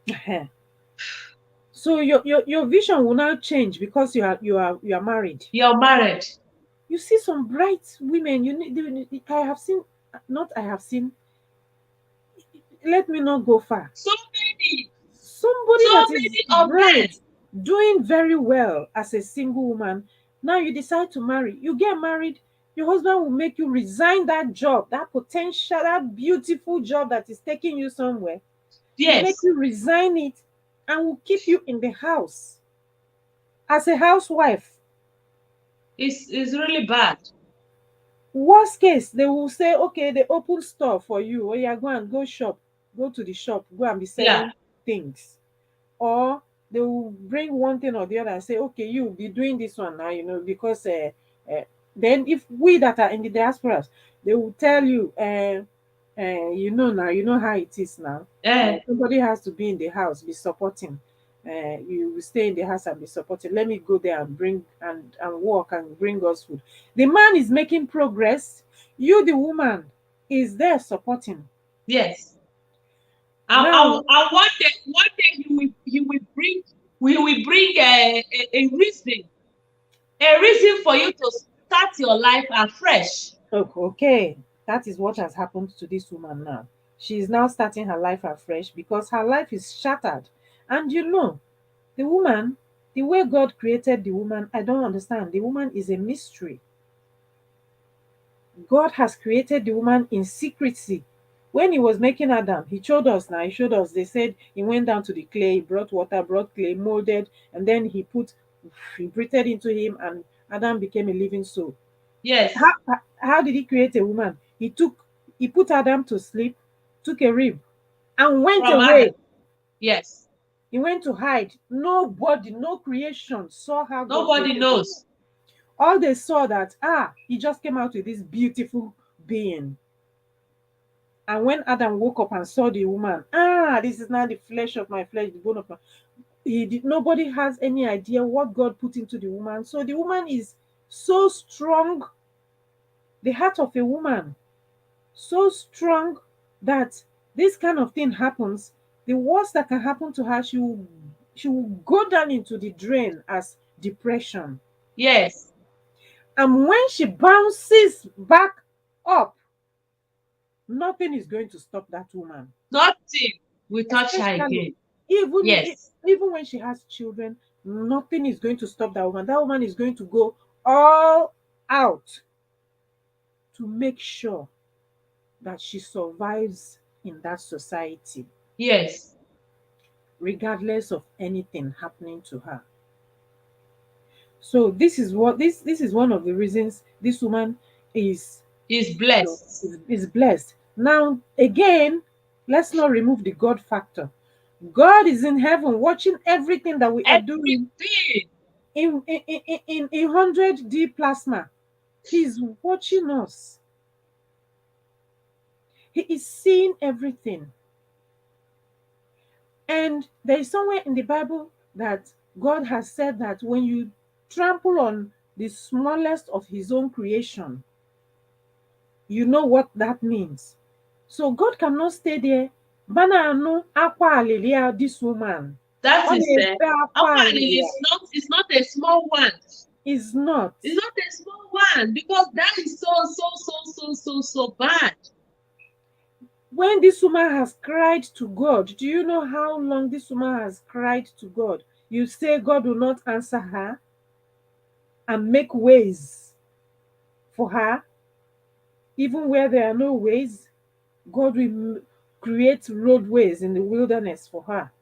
Ehen. So your vision will now change because you are married. you're married. You see some bright women. I have seen, not I have seen. Let me not go far. So many. Somebody So that is many of them. right, doing very well as a single woman, now you decide to marry. You get married, your husband will make you resign that job, that potential, that beautiful job that is taking you somewhere. Will make Yes, you resign it and will keep you in the house as a housewife. it's really bad. Worst case, they will say, okay, they open store for you. Oh, yeah, go and go shop. Go to the shop. Go and be Yeah, selling things. Or they will bring one thing or the other and say, okay, you be doing this one now, because uh, then if we that are in the diasporas, they will tell you, now, you know how it is now. Somebody has to be in the house, be supporting. You will stay in the house and be supporting. Let me go there and bring and work and bring us food. The man is making progress. You, the woman, is there supporting. yes. Now, And one day he will bring a reason for you to start your life afresh. oh, okay, that is what has happened to this woman now. She is now starting her life afresh because her life is shattered. And the woman, the way God created the woman, I don't understand. The woman is a mystery. God has created the woman in secrecy. When he was making Adam, he showed us now, he showed us, they said he went down to the clay, he brought water, brought clay, molded, and then he breathed into him, and Adam became a living soul. Yes, How did he create a woman? He put Adam to sleep, took a rib, and went from Adam. away. Yes, He went to hide. Nobody, no creation saw how God nobody created him. knows. All they saw that he just came out with this beautiful being. And when Adam woke up and saw the woman, this is now the flesh of my flesh, the bone of my, nobody has any idea what God put into the woman. So the woman is so strong, the heart of a woman so strong that this kind of thing happens. The worst that can happen to her, she will go down into the drain as depression. Yes, And when she bounces back up, nothing is going to stop that woman. nothing will touch her Especially again. even Yes, even when she has children, nothing is going to stop that woman. That woman is going to go all out to make sure that she survives in that society, yes, regardless of anything happening to her. So this is one of the reasons this woman is is blessed. is blessed. Now again, let's not remove the God factor. God is in heaven watching everything that we are doing Everything. in 100D plasma. He's watching us. He is seeing everything. And there is somewhere in the Bible that God has said that when you trample on the smallest of his own creation, you know what that means. So God cannot stay there. Bana anu akwa alilia this woman. That Ọ is na-ebe akwa apparently alilia. it's not a small one. Is not. It's not a small one because that is so bad. When this woman has cried to God, do you know how long this woman has cried to God? You say God will not answer her and make ways for her, even where there are no ways. God will create roadways in the wilderness for her.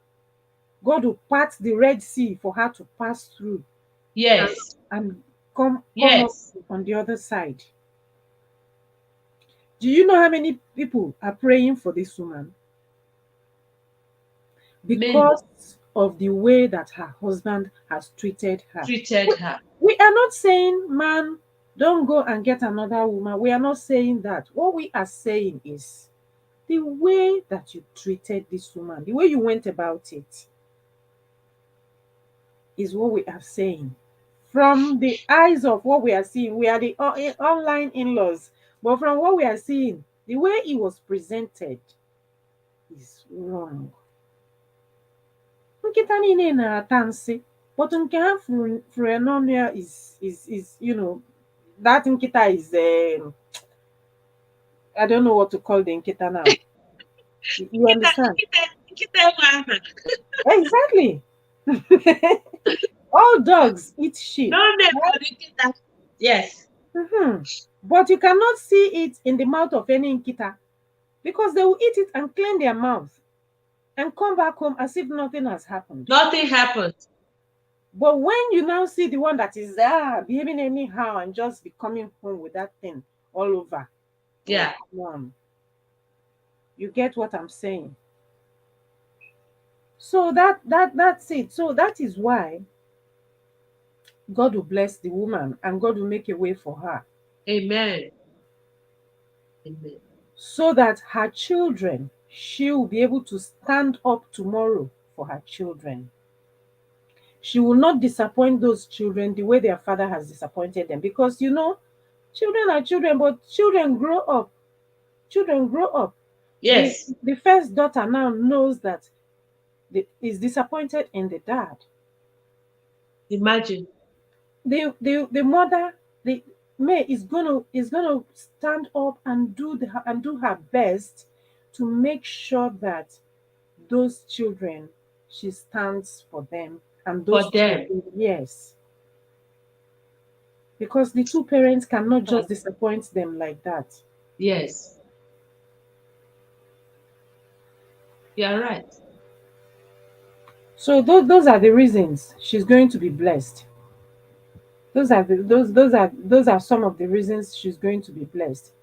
God will part the Red Sea for her to pass through and, Yes, and come up yes, on the other side. Do you know how many people are praying for this woman? many Because of the way that her husband has treated her. treated her. We are not saying, man, don't go and get another woman. We are not saying that. What we are saying is the way that you treated this woman, the way you went about it, is what we are saying. From the eyes of what we are seeing, we are the online in laws. But from what we are seeing, the way it was presented is wrong. Nkịta niile na-ata nsị, but nke ha furu n'ọnụ ya is that nkịta is I don't know what to call the nkịta now. You understand? Exactly. All dogs eat shit. No name Right? for the kita. Yes. Mhm. But you cannot see it in the mouth of any Nkita because they will eat it and clean their mouth and come back home as if nothing has happened. Nothing happened. But when you now see the one that is behaving anyhow and just be coming home with that thing all over, oh Yeah. come on, you get what I'm saying. So that's it. So that is why God will bless the woman and God will make a way for her Amen. Amen. so that her children, she will be able to stand up tomorrow for her children. She will not disappoint those children the way their father has disappointed them because children are children, but children grow up. Children grow up. The Yes. the first daughter now knows that is disappointed in the dad. Imagine. The mother, the May is gonna stand up and do her best to make sure that those children, she stands for them, and For those them. children, yes, because the two parents cannot just disappoint them like that. Yes. You're right. So those are the reasons she's going to be blessed. Those are some of the reasons she's going to be blessed.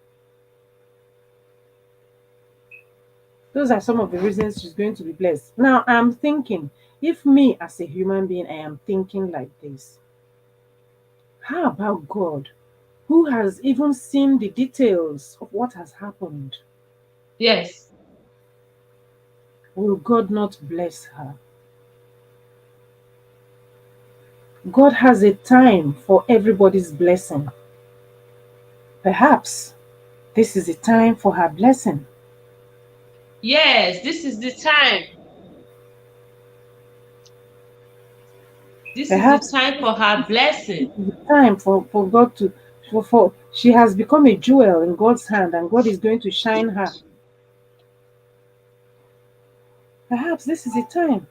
Those are some of the reasons she's going to be blessed. Now I'm thinking, if me as a human being I am thinking like this, how about God, who has even seen the details of what has happened? Yes. Will God not bless her? God has a time for everybody's blessing. Perhaps this is a time for her blessing. Yes. This is the time. This is the Perhaps time for her blessing. the time for God to for she has become a jewel in God's hand and God is going to shine her. Perhaps this is a time.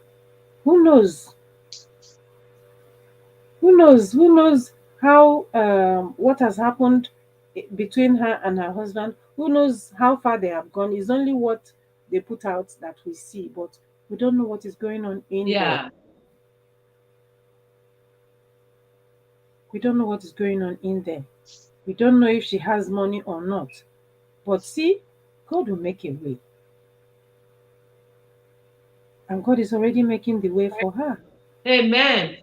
Who knows? Who knows? Who knows how what has happened between her and her husband? Who knows how far they have gone? It's only what they put out that we see, but we don't know what is going on in there. Yeah. We don't know what is going on in there. We don't know if she has money or not. But see, God will make a way. And God is already making the way for her. Amen.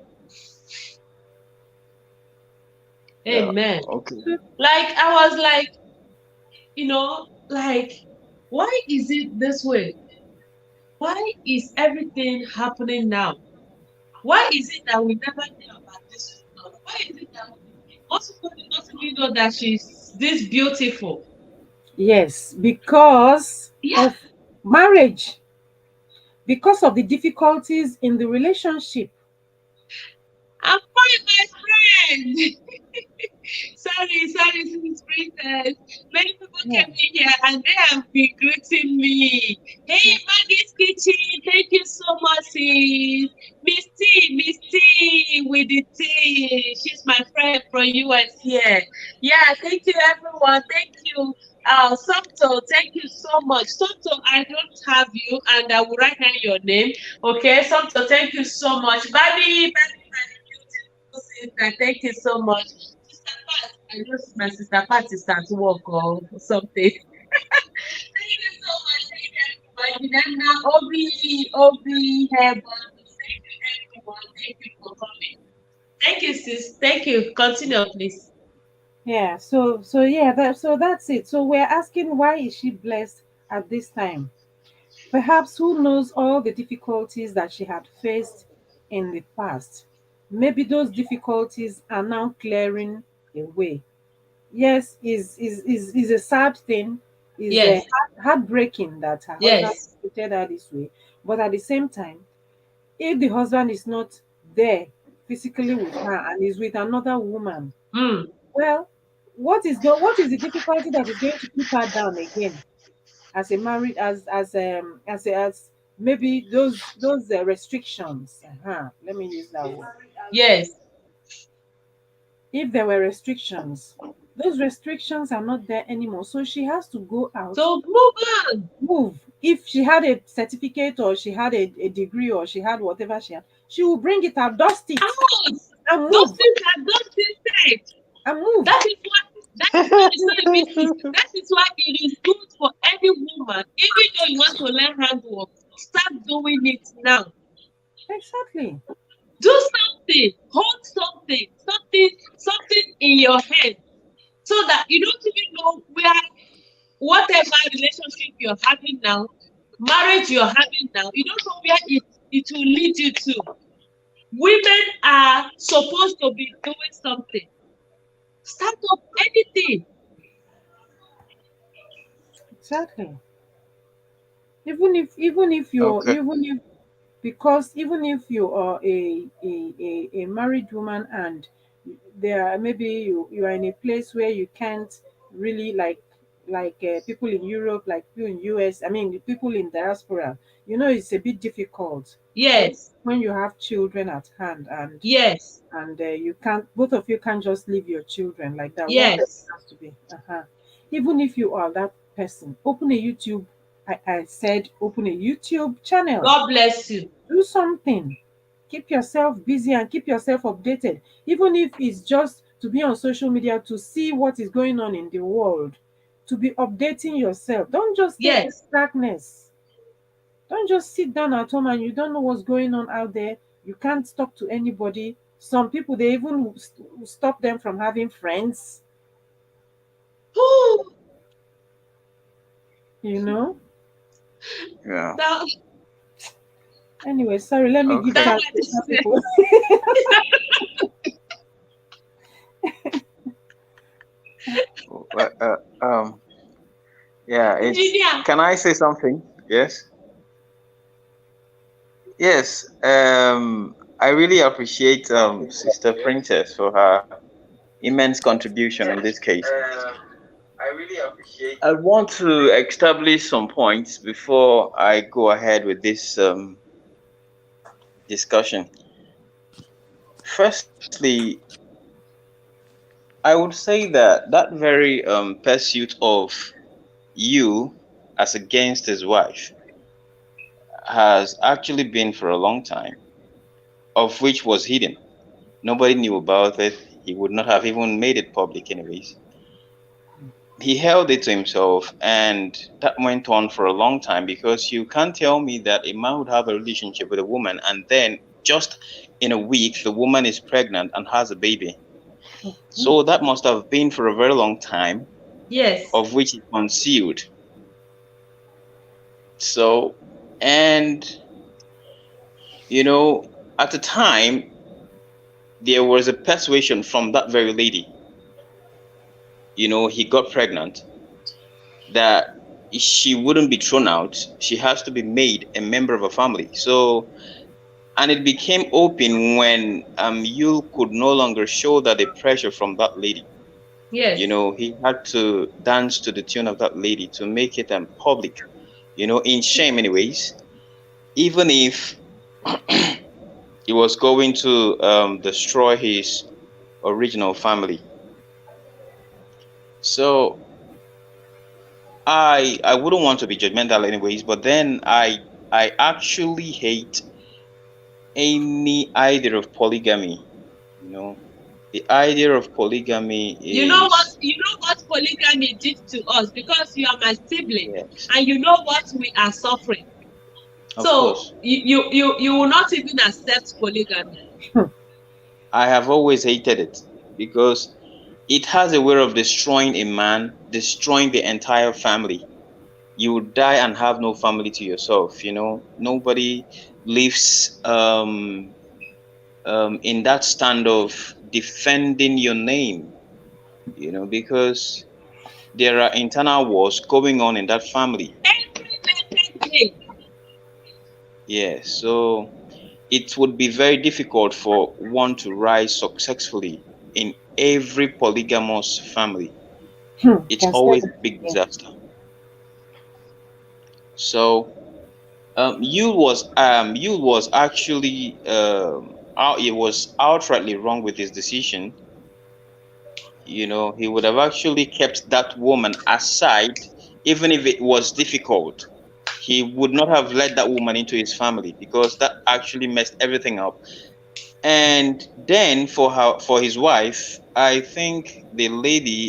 Yeah. Amen. Okay. Like I was like, like, why is it this way? Why is everything happening now? Why is it that we never knew about this before? Why is it that most people do not even know that she's this beautiful? Yes, because Yeah, of marriage, because of the difficulties in the relationship. I'm fine, my friend. Sorry, Mrs. Princess. Many people Yeah. came in here and they have been greeting me. Hey, Maggie's Kitchen, thank you so much, sis. Miss T with the T. She's my friend from US here. Yeah, thank you, everyone. Thank you. Somto, thank you so much. Somto, I don't have you, and I will write down your name. Okay, Somto, thank you so much. Baby, sister, thank you so much. Sister Pat, I know my sister Pat is at work or something. Thank you so much. Thank you, everybody. Then now, Obi, Herbert, thank you, everyone. Thank you for coming. Thank you, sis. Thank you. Continue, please. Yeah, so that's it. So we're asking, why is she blessed at this time? Perhaps who knows all the difficulties that she had faced in the past? Maybe those difficulties are now clearing away. Yes, is a sad thing, is Yes, heartbreaking that her husband yes. treated her this way. But at the same time, if the husband is not there physically with her and is with another woman, Mm. well, what is the difficulty that is going to keep her down again as a married as maybe those restrictions. Let me use that word. Yes. If there were restrictions, those restrictions are not there anymore. So she has to go out, So move on. move. If she had a certificate or she had a degree or she had whatever she will bring it out, dust it, Out. and Those move, things are not said. and move. That is why it's not a business. That is why it is good for any woman, even though you want to learn handwork, start doing it now. Exactly. Do something, hold something in your hand, so that you don't even know where whatever relationship you're having now, marriage you're having now, you don't know where it will lead you to. Women are supposed to be doing something. Start up anything. Exactly. Even if you're Okay. even if because even if you are a married woman and there are, maybe you are in a place where you can't really like people in Europe, like people in US, I mean the people in diaspora, it's a bit difficult Yes, when you have children at hand, yes, and you can't, both of you can't just leave your children like that. One person yes. has to be. Even if you are that person, open a YouTube. I said open a YouTube channel. God bless you. Do something. Keep yourself busy and keep yourself updated. Even if it's just to be on social media to see what is going on in the world, to be updating yourself. Don't just stay in Yes. darkness. Don't just sit down at home and you don't know what's going on out there. You can't talk to anybody. Some people, they even stop them from having friends, Ooh, you know. Yeah. that, Anyway, sorry, let me give Okay. that chance what to is other people. Well, yeah. It's. engineer. Can I say something? Yes. Yes. I really appreciate Sister Princess for her immense contribution in this case. I really appreciate. I want to establish some points before I go ahead with this discussion. Firstly, I would say that that very pursuit of you as against his wife has actually been for a long time, of which was hidden. Nobody knew about it. He would not have even made it public, anyways. He held it to himself, and that went on for a long time because you can't tell me that a man would have a relationship with a woman and then just in a week the woman is pregnant and has a baby. So that must have been for a very long time, Yes. of which he concealed. So, and at the time, there was a persuasion from that very lady. He got pregnant, that she wouldn't be thrown out. She has to be made a member of a family. So, and it became open when Yul could no longer shoulder the pressure from that lady. Yes. He had to dance to the tune of that lady to make it public, in shame, anyways. Even if he was going to destroy his original family. So I wouldn't want to be judgmental anyways, but then I actually hate any idea of polygamy. You know, the idea of polygamy is, You know what polygamy did to us, because you are my sibling, yes, and you know what we are suffering. of So course. you will not even accept polygamy. I have always hated it because it has a way of destroying a man, destroying the entire family. You would die and have no family to yourself. Nobody lives in that stand of defending your name, because there are internal wars going on in that family. Every naked day. Yeah, so it would be very difficult for one to rise successfully in every polygamous family. It's Can say always a that big again. disaster. So Yul was actually it was outrightly wrong with his decision. You know, he would have actually kept that woman aside, even if it was difficult. He would not have let that woman into his family because that actually messed everything up. And then for his wife, I think the lady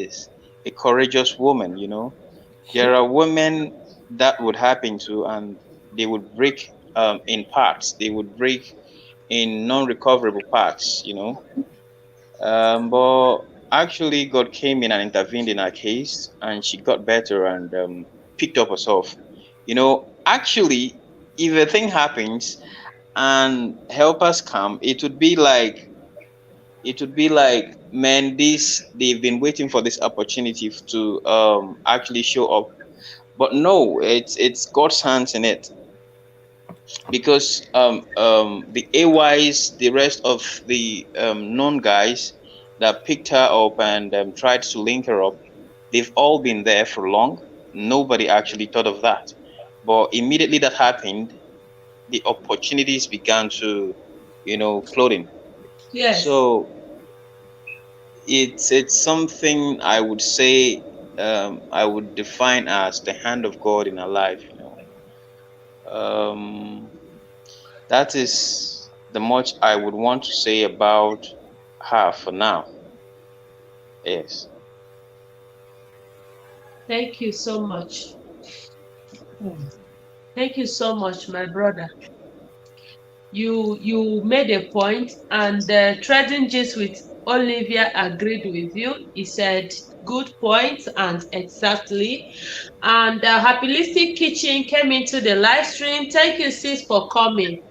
is a courageous woman. You know, there are women that would happen to, and they would break in parts. They would break in non-recoverable parts. You know, but actually, God came in and intervened in her case, and she got better and picked up herself. You know, actually, if a thing happens and helpers come, it would be like, man, this they've been waiting for this opportunity to actually show up. But no, it's God's hands in it because the AYs, the rest of the known guys that picked her up and tried to link her up, they've all been there for long. Nobody actually thought of that. But immediately that happened, the opportunities began to, floating. Yes. So it's something I would say, I would define as the hand of God in our life. Um, that is the much I would want to say about her for now. Yes. Thank you so much. Hmm. Thank you so much, my brother. You made a point, and Trading Gist with Olivia agreed with you. He said good point and exactly. And Happylistic Kitchen came into the live stream. Thank you, sis, for coming.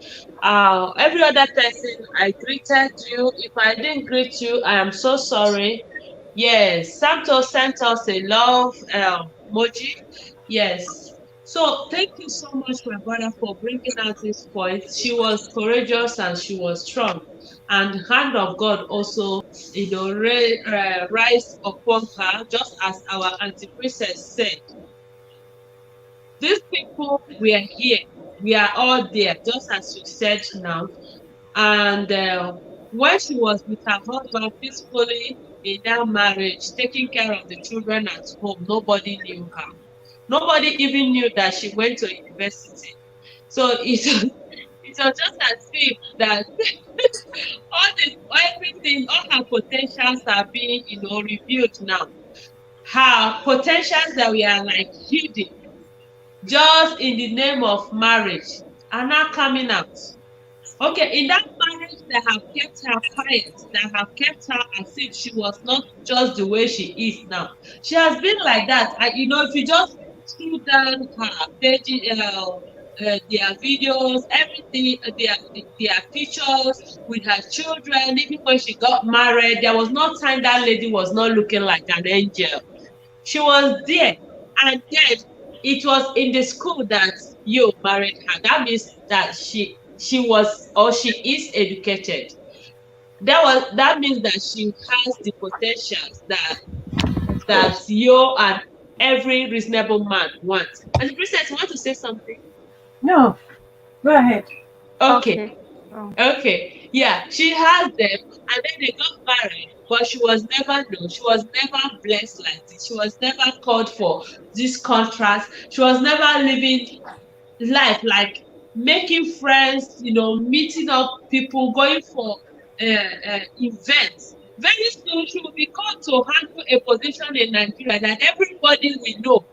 Every other person, I greeted you. If I didn't greet you, I am so sorry. Yes, Santos sent us a love emoji. Yes. So thank you so much, my brother, for bringing out this point. She was courageous and she was strong, and the hand of God also, rise upon her, just as our auntie princess said. These people were here. We are all there, just as you said now. And when she was with her husband peacefully in that marriage, taking care of the children at home, nobody knew her. Nobody even knew that she went to university. So it was just as if that everything, all her potentials are being, revealed now. Her potentials that we are like hidden just in the name of marriage are now coming out. Okay, in that marriage that have kept her quiet, that have kept her as if she was not just the way she is now. She has been like that. If you just scroll down her page, their videos, everything, their pictures with her children, even when she got married, there was no time that lady was not looking like an angel. She was there. And then it was in the school that you married her. That means that she was, or she is educated. That means that she has the potentials Of that course. you and every reasonable man wants. And the princess, you want to say something? No, go ahead. Okay. Okay. Oh. Okay, yeah, she has them, and then they got married, but she was never known. She was never blessed like this. She was never called for this contrast. She was never living life like making friends, meeting up people, going for events. Very soon, she will be called to handle a position in Nigeria that everybody will know.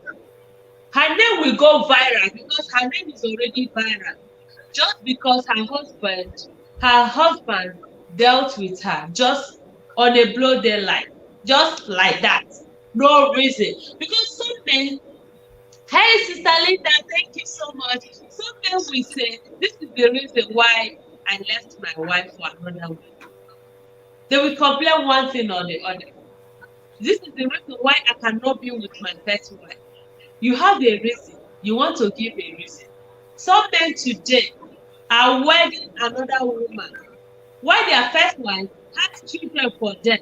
Her name will go viral because her name is already viral, just because her husband dealt with her just on a blow daylight, just like that, no reason. Because some men, hey sister Linda, thank you so much. Some men will say this is the reason why I left my wife for another one. They will complain one thing or the other. This is the reason why I cannot be with my first wife. You have a reason, you want to give a reason. Some men today are wedding another woman while their first wife had children for them.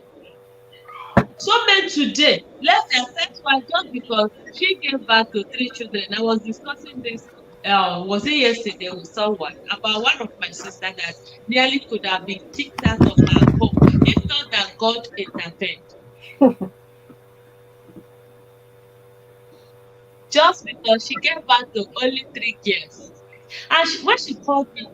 Some men today left their first wife just because she gave birth to 3 children. I was discussing this was it yesterday with someone about one of my sister that nearly could have been kicked out of her home if not that God intervened. Just because she gave birth to only 3 girls. And when she told me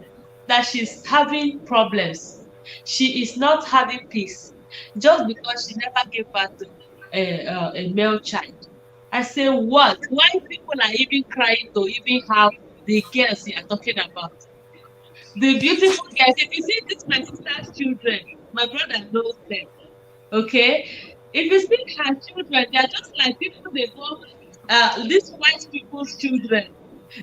that she's having problems, she is not having peace just because she never gave birth to a male child. I say, what? Why people are even crying to even have the girls you are talking about? The beautiful girls. If you see this, my sister's children, my brother knows them. Okay? If you see her children, they are just like people they call these white people's children.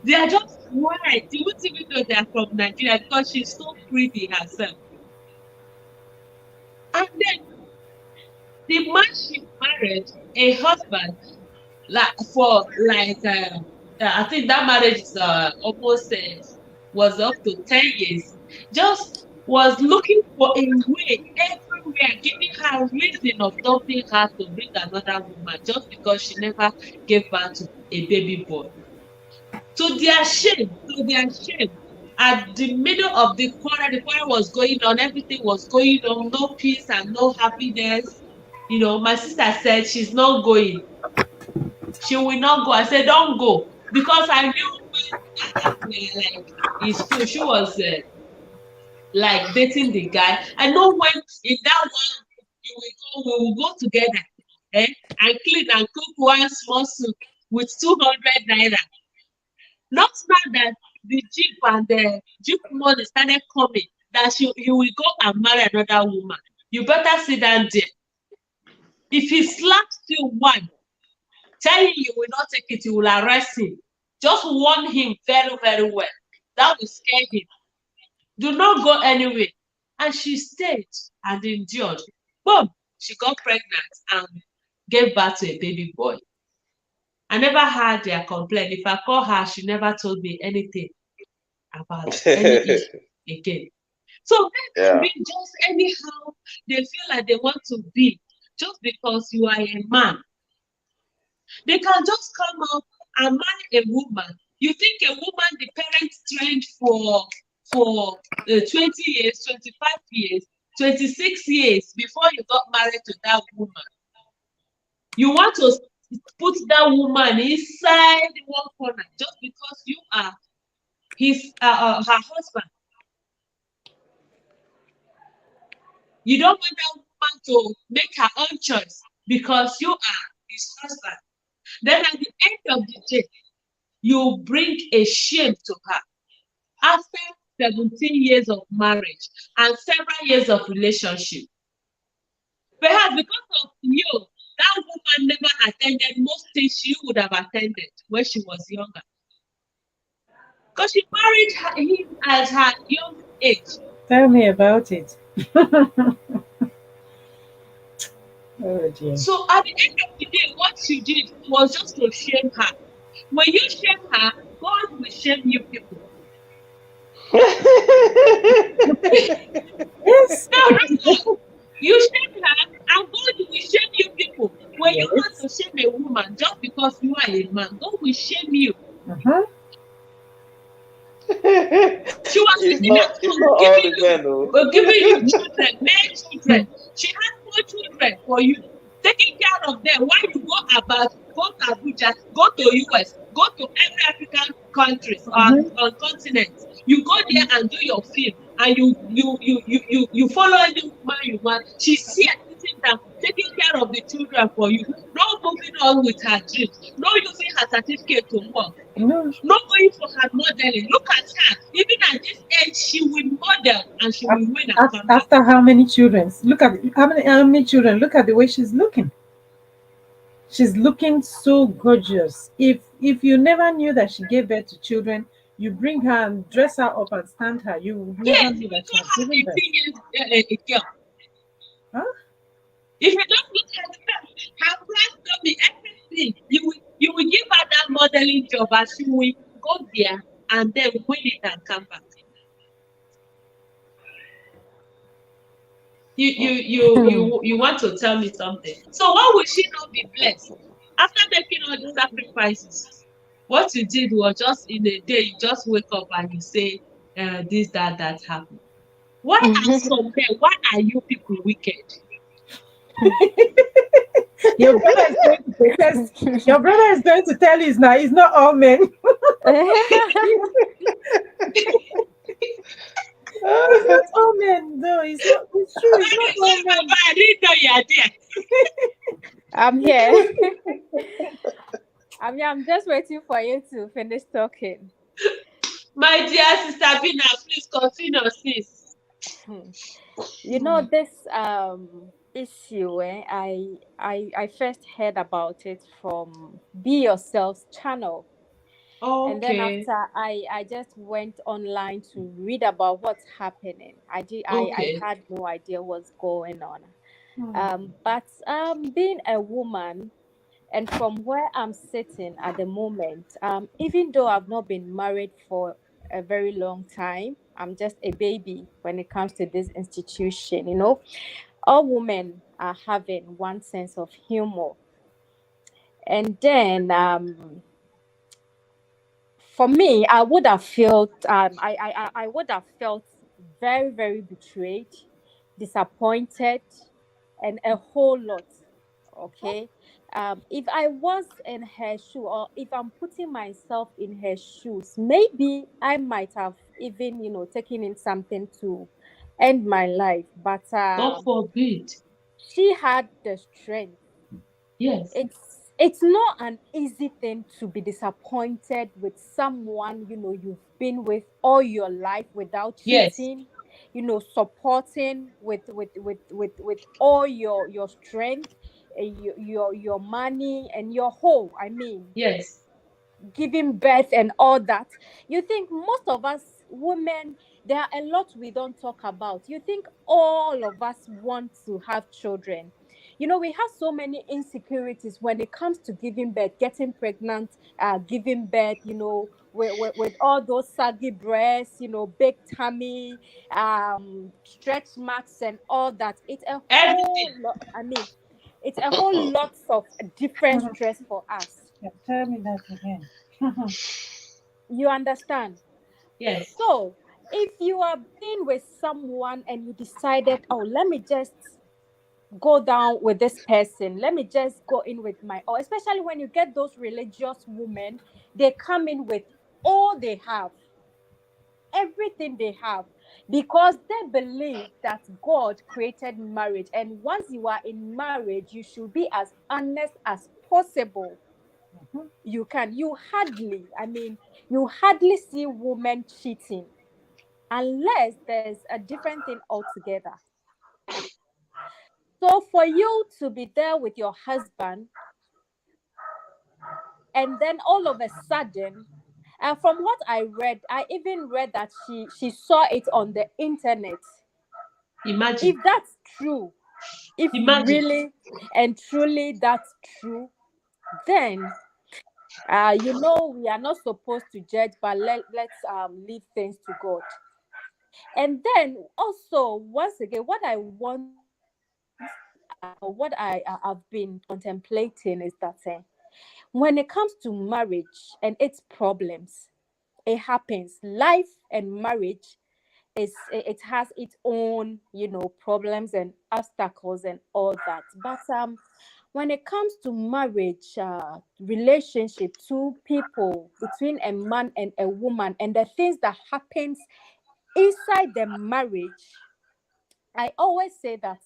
They are just white. You won't even know they are from Nigeria because she's so pretty herself. And then the man she married, a husband, like for like I think that marriage is almost was up to 10 years. Just was looking for a way everywhere, giving her reason of dumping her to bring another woman just because she never gave birth to a baby boy. To their shame, at the middle of the quarrel was going on, everything was going on, no peace and no happiness. My sister said she's not going. She will not go. I said, don't go. Because I knew when that time like she was like dating the guy. I know when in that one we will go together, and clean and cook one small soup with 200 naira. Not now that the jeep and the jeep money started coming, that he will go and marry another woman. You better sit down there. If he slaps you one, tell him you will not take it, you will arrest him. Just warn him very, very well. That will scare him. Do not go anywhere. And she stayed and endured. Boom, she got pregnant and gave birth to a baby boy. I never heard their complaint. If I call her, she never told me anything about any issue again. So they can Yeah. be just anyhow they feel like they want to be, just because you are a man. They can just come up and marry a woman. You think a woman the parents trained for 20 years, 25 years, 26 years before you got married to that woman. You want to put that woman inside one corner just because you are her husband. You don't want that woman to make her own choice because you are his husband. Then at the end of the day, you bring a shame to her. After 17 years of marriage and several years of relationship, perhaps because of you, that woman never attended most things she would have attended when she was younger. Because she married him at her young age. Tell me about it. Oh dear. So at the end of the day, what she did was just to shame her. When you shame her, God will shame you people. Yes. No. You shame her, and God will shame you people. When you want to Yes. shame a woman just because you are a man, God will shame you. Uh-huh. She was it's sitting not at it's home not all the men though. giving you children, male children. She had 4 children for you, taking care of them. Why you go about, go to Abuja, go to US, go to every African countries on continents. You go there and do your film, and you follow any woman you want. She's here sitting down, taking care of the children for you. Not moving on with her dreams. Not using her certificate to work. No. Not going for her modeling. Look at her. Even at this age, she will model and she will win and come back. After how many children? Look at how many children. Look at the way she's looking. She's looking so gorgeous. If you never knew that she gave birth to children, you bring her and dress her up and stand her, you would never Yes, know you will that she call has her given birth. 18 years a girl. Huh? If you don't look at her plastic, everything, you will give her that modeling job and she will go there and then win it and come back. You want to tell me something. So why would she not be blessed after making all the sacrifices? What you did was just in a day, you just wake up and you say, this, that happened. Why are some men, why are you people wicked? Your brother is going to protest. Your brother is going to tell you it's not all men. It's not all men, though. It's not. It's true. It's not all Sorry, men. Mama, I didn't know you are there. I'm here. I'm just waiting for you to finish talking. My dear sister Bina, please continue, sis. You know this issue. I first heard about it from Be Yourself's channel, and then Okay, after I just went online to read about what's happening. I okay, had no idea what's going on. Hmm. But being a woman, and from where I'm sitting at the moment, even though I've not been married for a very long time, I'm just a baby when it comes to this institution. All women are having one sense of humor. And then for me, I would have felt I would have felt very, very betrayed, disappointed, and a whole lot. Okay. If I was in her shoe, or if I'm putting myself in her shoes, maybe I might have even, taken in something to end my life. But God forbid. she had the strength. Yes, It's not an easy thing to be disappointed with someone you've been with all your life without yes, cheating, supporting with all your strength, your money and your whole, I mean, yes, giving birth and all that. You think most of us women, there are a lot we don't talk about. You think all of us want to have children. We have so many insecurities when it comes to giving birth, getting pregnant, giving birth, with all those saggy breasts, big tummy, stretch marks and all that. It's a whole everything. lot. I mean, it's a whole lot of different Mhm. stress for us. Yeah, tell me that again. You understand? Yes, So, if you are being with someone and you decided, oh, let me just go down with this person, let me just go in with or especially when you get those religious women, they come in with all they have, everything they have, because they believe that God created marriage. And once you are in marriage, you should be as honest as possible. Mhm. You hardly see women cheating unless there's a different thing altogether. So for you to be there with your husband, and then all of a sudden, from what I read, I even read that she saw it on the internet. imagine, If that's true, if imagine. really and truly that's true, then we are not supposed to judge, but let's leave things to God. And then also, once again, what I want what I've been contemplating is that when it comes to marriage and its problems, it happens. Life and marriage it has its own problems and obstacles and all that. But when it comes to marriage, relationship, two people, between a man and a woman, and the things that happens inside the marriage, I always say that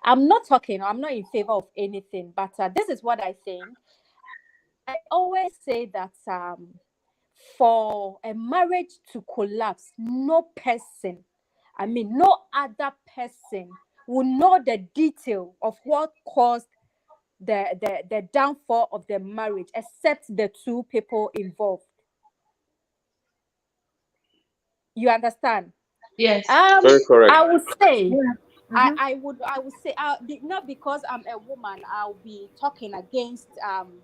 I'm not in favor of anything, but this is what I think. I always say that for a marriage to collapse, no other person will know the detail of what caused the downfall of the marriage except the two people involved. You understand? Yes, Very correct. I would say Yeah. Mhm. I would say not because I'm a woman I'll be talking against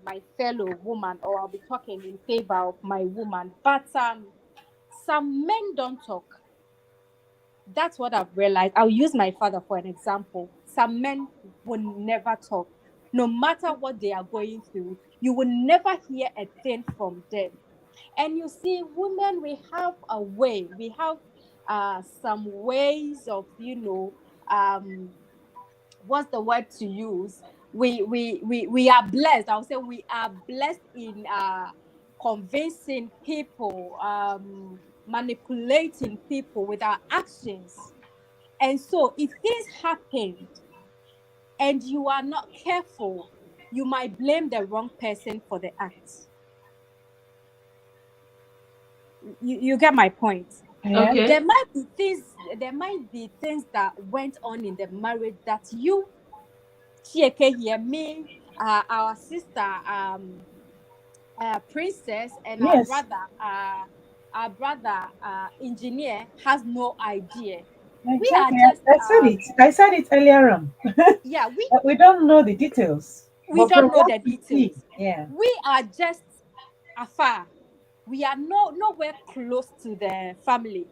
my fellow woman, or I'll be talking in favor of my woman, but some men don't talk. That's what I've realized. I'll use my father for an example. Some men will never talk. No matter what they are going through, you will never hear a thing from them. And you see, women, we have a way, we have some ways of, what's the word to use? We are blessed. I would say we are blessed in convincing people, manipulating people with our actions. And so, if things happened and you are not careful, you might blame the wrong person for the act. You get my point. Yeah. Okay. There might be things that went on in the marriage that you, Chiekehtv, me, our sister, Princess, and Yes. our brother, engineer, has no idea. We are Exactly. just, I said it. I said it earlier on. yeah, But we don't know the details. we But from don't know what the we see, details. yeah. We are just afar. We are nowhere close to the family.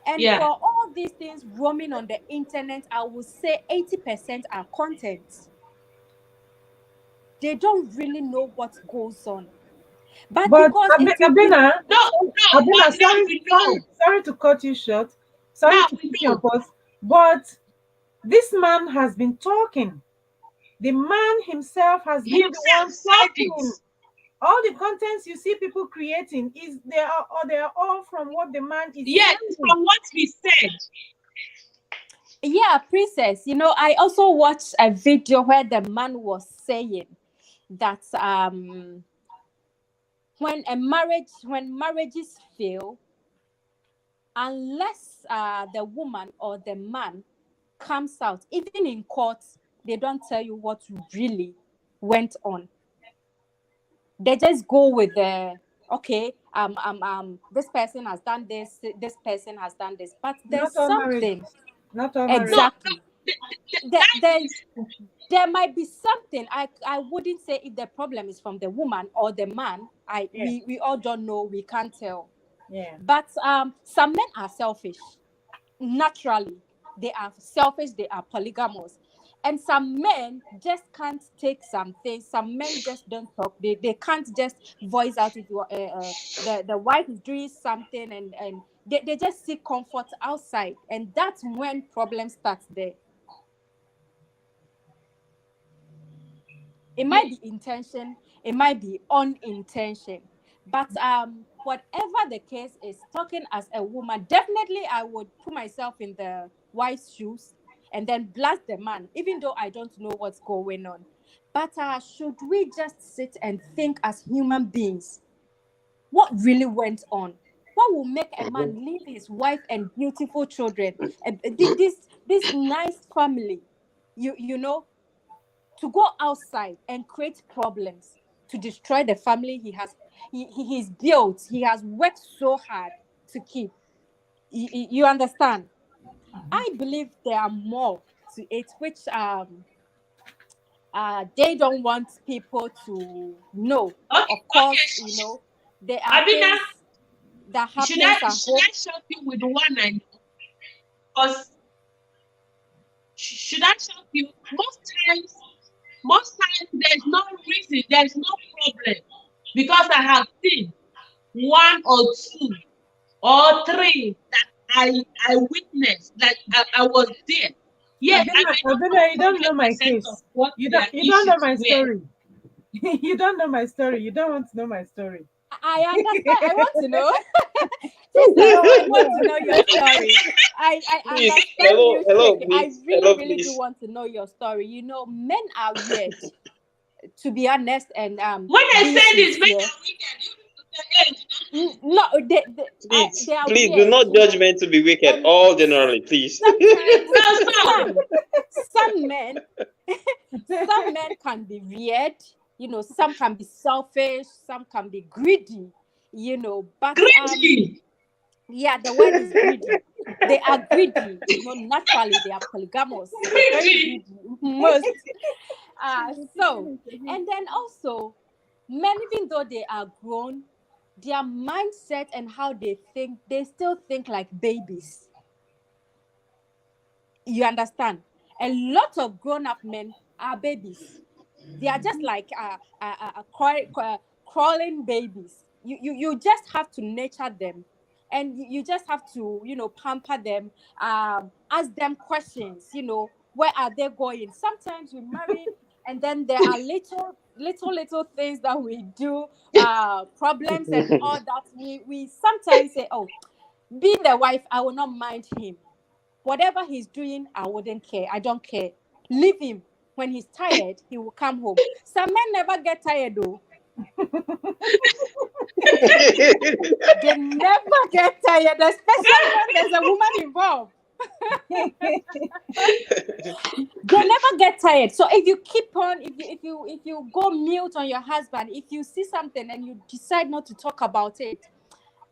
And Yeah. for all these things roaming on the internet, I would say 80% are content. They don't really know what goes on. But But because it Abena, No, no, but Abena, now sorry, we sorry, know. sorry to cut you short. Sorry Now to we put you on know. pause. But this man has been talking. The man himself has been the Himself one said it. talking. All the contents you see people creating is they are all from what the man is Yes, saying. from what he said. Yeah, Princess, I also watched a video where the man was saying that when marriages fail, unless the woman or the man comes out, even in court, they don't tell you what really went on. They just go with the, okay, this person has done this person has done this, but there's Not all something. marriages. Not all No, marriages. no. Exactly. there, That there, is there might be something. I wouldn't say if the problem is from the woman or the man. Yeah. We all don't know, we can't tell. Yeah. But some men are selfish naturally. They are selfish, they are polygamous. And some men just can't take something. Some men just don't talk. They can't just voice out if the wife is doing something, and they just seek comfort outside. And that's when problem starts there. It might be intention, it might be unintention, but whatever the case is, talking as a woman, definitely I would put myself in the wife's shoes and then blast the man, even though I don't know what's going on. But should we just sit and think as human beings what really went on? What will make a man leave his wife and beautiful children, this nice family, you know, to go outside and create problems, to destroy the family he's built, he has worked so hard to keep? You understand? I believe there are more to it, which they don't want people to know. okay. Of course, Okay. there are Abina, things that should happens at I home. shock you with one I know? Because should I shock you? Most times there's no reason, there's no problem, because I have seen one or two or three that I witnessed, like I was there. Yes, I may not know Abena, you don't know my 100% of case. what their You don't know issues my were. story. You don't know my story. You don't want to know my story. I understand. I want to know. You Sister, don't I want to want to know. know your story. I Please, understand you, hello, Shake. I please, really, hello, really do please. want to know your story. Men are weird, to be honest, and When I being say this, make sincere. a wicked, you people say, hey, No, Please, they are please do weird, not judge men to be wicked. and All generally, please. sometimes no, so some men some men can be weird. Some can be selfish, some can be greedy. But greedy. yeah, the word is greedy. They are greedy. Naturally, they are polygamous. Very Greedy. greedy. Most. So, and then also, men, even though they are grown, their mindset and how they think, they still think like babies. You understand? A lot of grown up men are babies. They are just like crawling babies. You just have to nurture them, and you just have to, pamper them, ask them questions, where are they going. Sometimes we marry, and then there are little things that we do, problems and all that. We sometimes say, oh, being the wife, I will not mind him. Whatever he's doing, I wouldn't care. I don't care. Leave him. When he's tired, he will come home. Some men never get tired though. They never get tired, especially when there's a woman involved. They never get tired. So if you keep on, if you go mute on your husband, if you see something and you decide not to talk about it,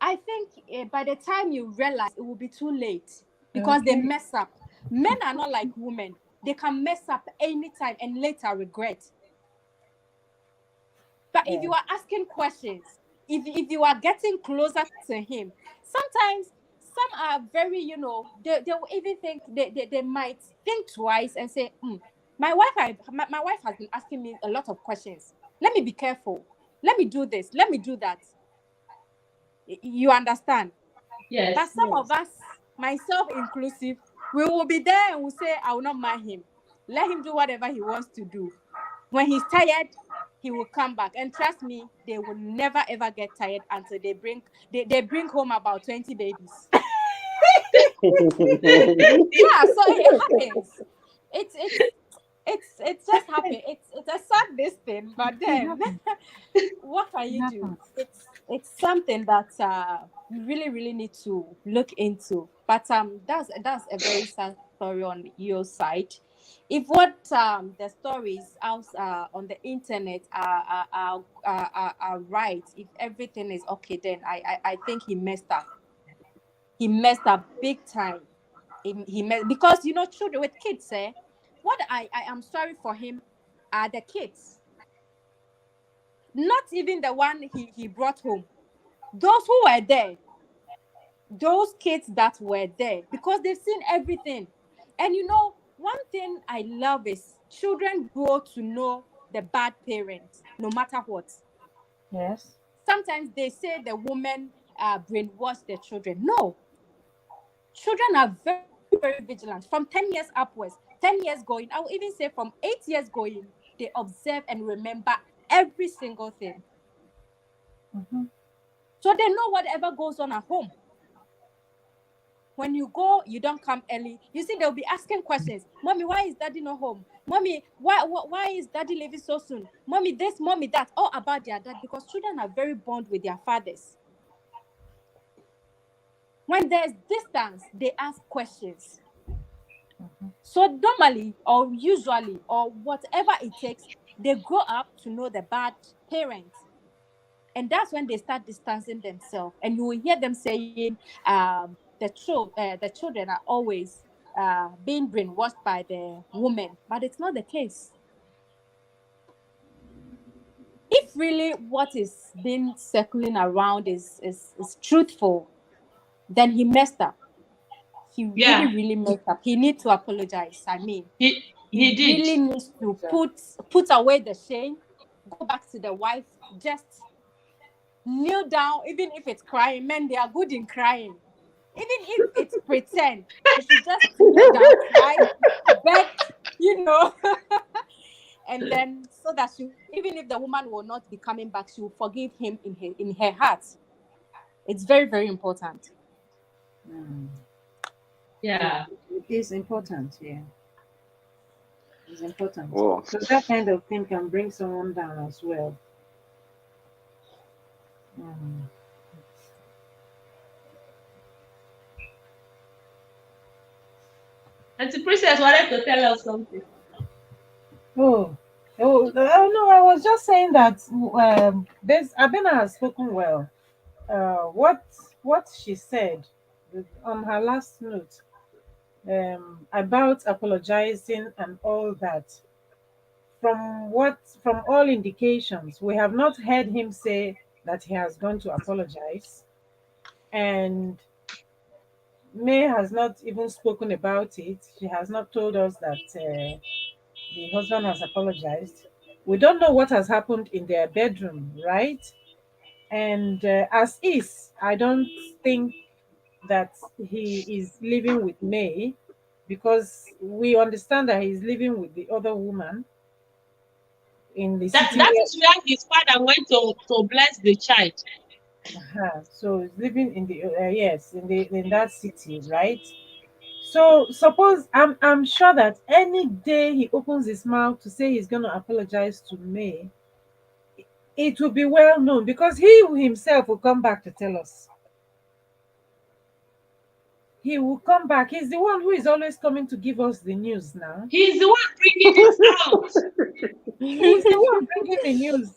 I think by the time you realize, it will be too late, because they mess up. Men are not like women. They can mess up anytime and later regret. But if you are asking questions, if you are getting closer to him, sometimes some are very, they will even think, they might think twice and say, my wife has been asking me a lot of questions. Let me be careful. Let me do this. Let me do that. You understand? Yes. But some of us, myself inclusive, we will be there and we'll say, I will not mind him. Let him do whatever he wants to do. When he's tired, he will come back. And trust me, they will never ever get tired until they bring home about 20 babies. Yeah, so it happens. It's just happen. It's a sad this thing, but then what can you do? It's something that we really need to look into. But that's a very sad story on your side. If what the stories out on the internet are right, if everything is okay, then I think he messed up. He messed up big time. Because children with kids, what I am sorry for him are the kids, not even the one he brought home. Those who were there, those kids that were there, because they've seen everything. And one thing I love is children grow to know the bad parents, no matter what. Yes. Sometimes they say the women brainwash their children. No, children are very, very vigilant from 10 years upwards, 10 years going. I will even say from 8 years going, they observe and remember every single thing. Mm-hmm. So they know whatever goes on at home. When you go, you don't come early. You see, they'll be asking questions. Mommy, why is daddy not home? Mommy, why is daddy leaving so soon? Mommy, this, mommy, that. All about their dad, because children are very bond with their fathers. When there's distance, they ask questions. Mm-hmm. So normally, or usually, or whatever it takes, they grow up to know the bad parents. And that's when they start distancing themselves. And you will hear them saying, the children are always being brainwashed by the woman. But it's not the case. If really what is being circling around is truthful, then he messed up. He really messed up. He needs to apologize. I mean, he did. really needs to put away the shame, go back to the wife, just kneel down, even if it's crying. Men, they are good in crying. Even if it's pretend, you should just kneel down, cry, beg, and then so that even if the woman will not be coming back, she will forgive him in her heart. It's very, very important. Yeah. It is important, yeah. It's important. Well, So that kind of thing can bring someone down as well. Mm. Auntie Princess wanted to tell us something. No, I was just saying that this Abena has spoken well. What she said on her last note about apologizing and all that. From all indications, we have not heard him say that he has gone to apologize, and May has not even spoken about it. She has not told us that the husband has apologized. We don't know what has happened in their bedroom, right? And as is, I don't think that he is living with May, because we understand that he's living with the other woman in the city That where. is where his father went to bless the child. So he's living in the yes, in that city, right? So suppose I'm sure that any day he opens his mouth to say he's going to apologize to May, it will be well known, because he himself will come back to tell us. He will come back. He's the one who is always coming to give us the news now. He's the one bringing it out. He's the one bringing the news.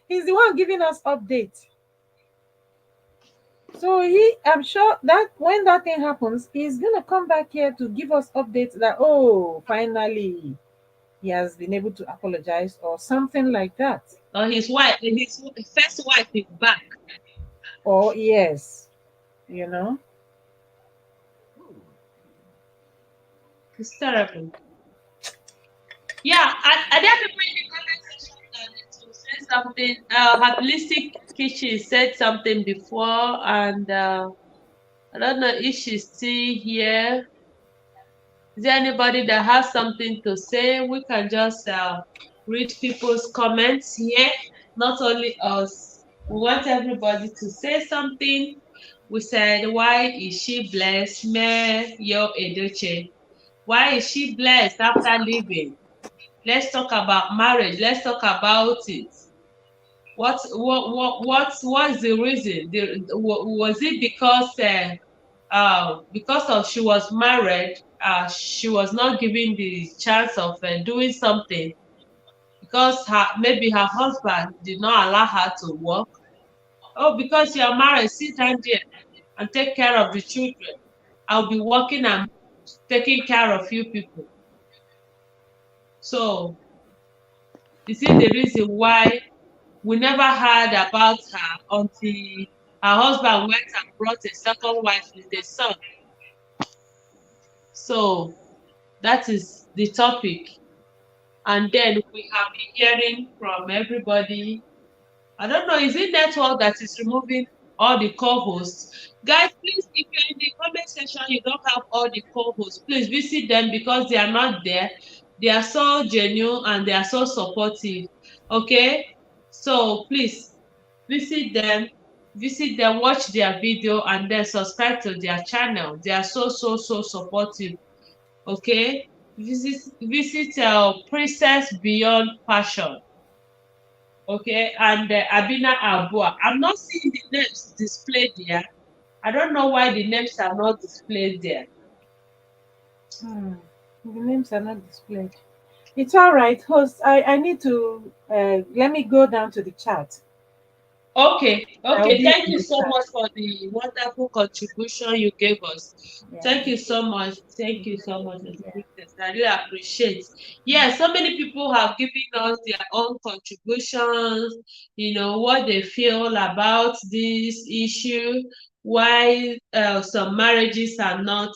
He's the one giving us updates. So I'm sure that when that thing happens, he's gonna come back here to give us updates that, oh, finally he has been able to apologize or something like that. Or his first wife is back. Or yes, you know. It's terrible. Yeah, are there people in the comment section that need to say something? Holistic Kitchen said something before, and I don't know if she's still here. Is there anybody that has something to say? We can just read people's comments here, not only us. We want everybody to say something. We said, why is she blessed? May Edochie. Why is she blessed after leaving? Let's talk about marriage. Let's talk about it. What's the reason? Was it because of she was married, she was not given the chance of doing something, because maybe her husband did not allow her to work? Oh, because you are married, sit down there and take care of the children. I'll be working and taking care of you people. So is it the reason why we never heard about her until her husband went and brought a second wife with a son? So that is the topic. And then we have been hearing from everybody. I don't know, is it network that is removing all the co-hosts? Guys, please, if you're in the comment section, you don't have all the co-hosts, please visit them, because they are not there. They are so genuine and they are so supportive. Okay? So please visit them, watch their video, and then subscribe to their channel. They are so supportive. Okay? Visit Princess Beyond Passion. Okay, and Abina Abua. I'm not seeing the names displayed there. I don't know why the names are not displayed there. The names are not displayed. It's all right, host. I need to let me go down to the chat. Okay. I'll be Thank in you the so chat. much for the wonderful contribution you gave us. Yeah. Thank you so much. Thank you so much, Princess. I really appreciate. Yeah, so many people have given us their own contributions, what they feel about this issue, why some marriages are not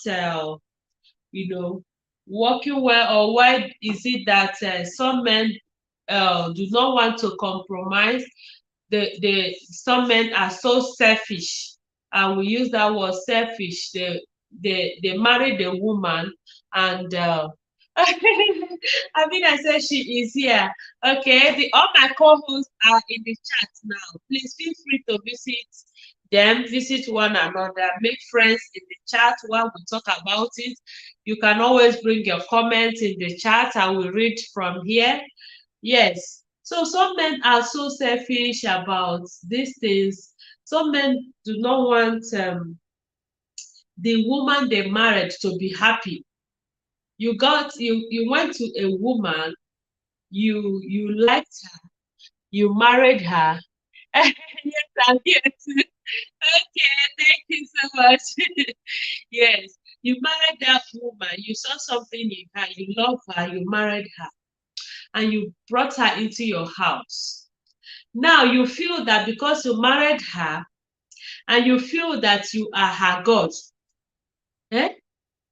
working well, or why is it that some men do not want to compromise. Some men are so selfish, and we use that word selfish. They marry the woman, and I mean, I said she is here. Okay, all my co-hosts are in the chat now. Please feel free to visit one another, make friends in the chat while we talk about it. You can always bring your comments in the chat. I will read from here. Yes. So some men are so selfish about these things. Some men do not want the woman they married to be happy. You went to a woman, you liked her, you married her. Yes, I'm here too. Okay, thank you so much. Yes, you married that woman, you saw something in her, you love her, you married her, and you brought her into your house. Now you feel that because you married her, and you feel that you are her God. Eh?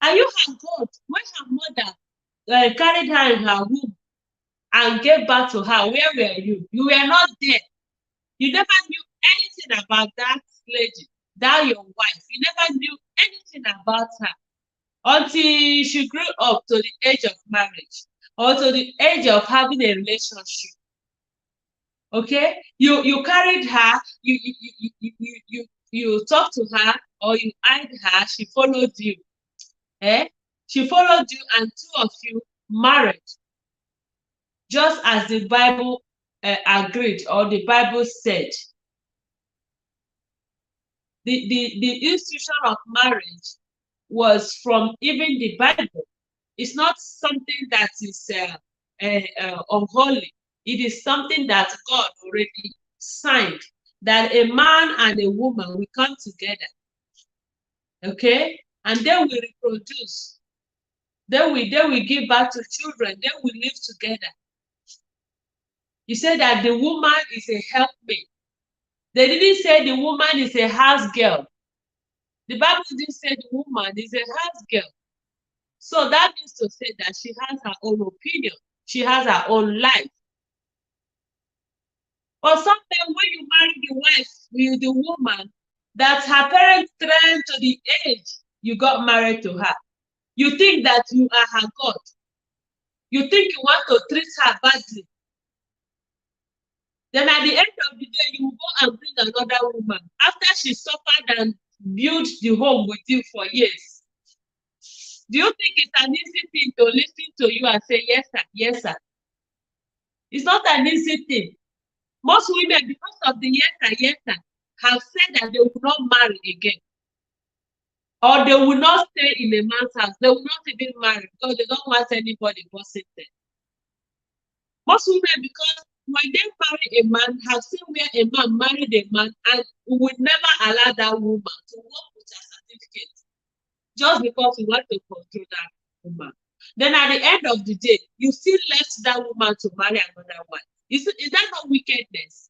Are you her God? When her mother carried her in her womb, and gave birth to her, where were you? You were not there. You never knew anything about that lady, that your wife. You never knew anything about her until she grew up to the age of marriage or to the age of having a relationship. Okay, you carried her, you talked to her, or you eyed her. She followed you. She followed you, and two of you married, just as the Bible agreed, or the Bible said. The institution of marriage was from even the Bible. It's not something that is unholy. It is something that God already signed, that a man and a woman will come together, okay, and they will reproduce. They will give birth to children. They will live together. He said that the woman is a helpmate. They didn't say the woman is a house girl. The Bible didn't say the woman is a house girl. So that means to say that she has her own opinion. She has her own life. Or sometimes when you marry the wife with the woman, that her parents trained to the age you got married to her, you think that you are her God. You think you want to treat her badly. Then at the end of the day, you will go and bring another woman after she suffered and built the home with you for years. Do you think it's an easy thing to listen to you and say, yes, sir, yes, sir? It's not an easy thing. Most women, because of the yes, sir, have said that they will not marry again. Or they will not stay in a man's house. They will not even marry because they don't want anybody bossing them. Most women, because when they marry a man, have seen where a man married a man and would never allow that woman to work with her certificate just because you want to control that woman. Then at the end of the day, you still left that woman to marry another one. Is that not wickedness?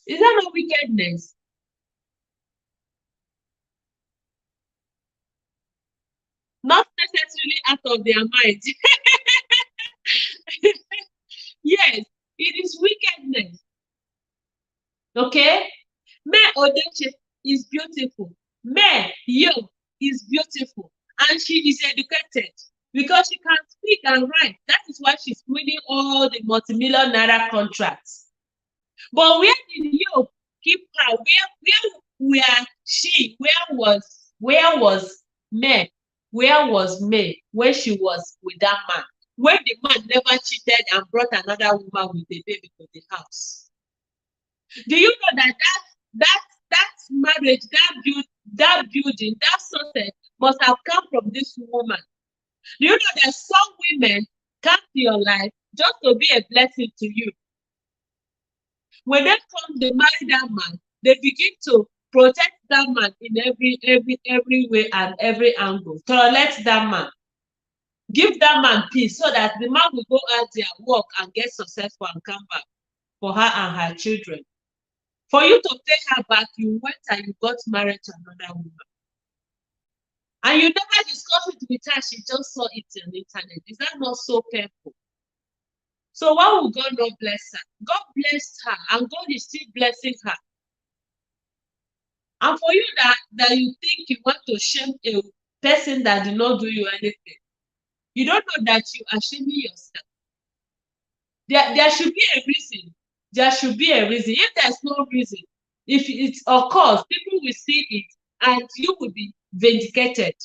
Is that not wickedness? Not necessarily out of their mind. Yes, it is wickedness. Okay? May Edochie is beautiful. May Yul is beautiful. And she is educated because she can speak and write. That is why she's winning all the multi-million naira contracts. But where did Yul keep her? Where was May? Where was May when she was with that man? When the man never cheated and brought another woman with a baby to the house? Do you know that marriage, that building, that success must have come from this woman? Do you know that some women come to your life just to be a blessing to you? When they come, they marry that man, they begin to protect that man in every way and every angle. Tolerate that man. Give that man peace so that the man will go out there, work, and get successful and come back for her and her children. For you to pay her back, you went and you got married to another woman. And you never discussed it with her, she just saw it on the internet. Is that not so painful? So why would God not bless her? God blessed her, and God is still blessing her. And for you that you think you want to shame a person that did not do you anything, you don't know that you are shaming yourself. There should be a reason. There should be a reason. If there's no reason, if it occurs, people will see it and you will be vindicated.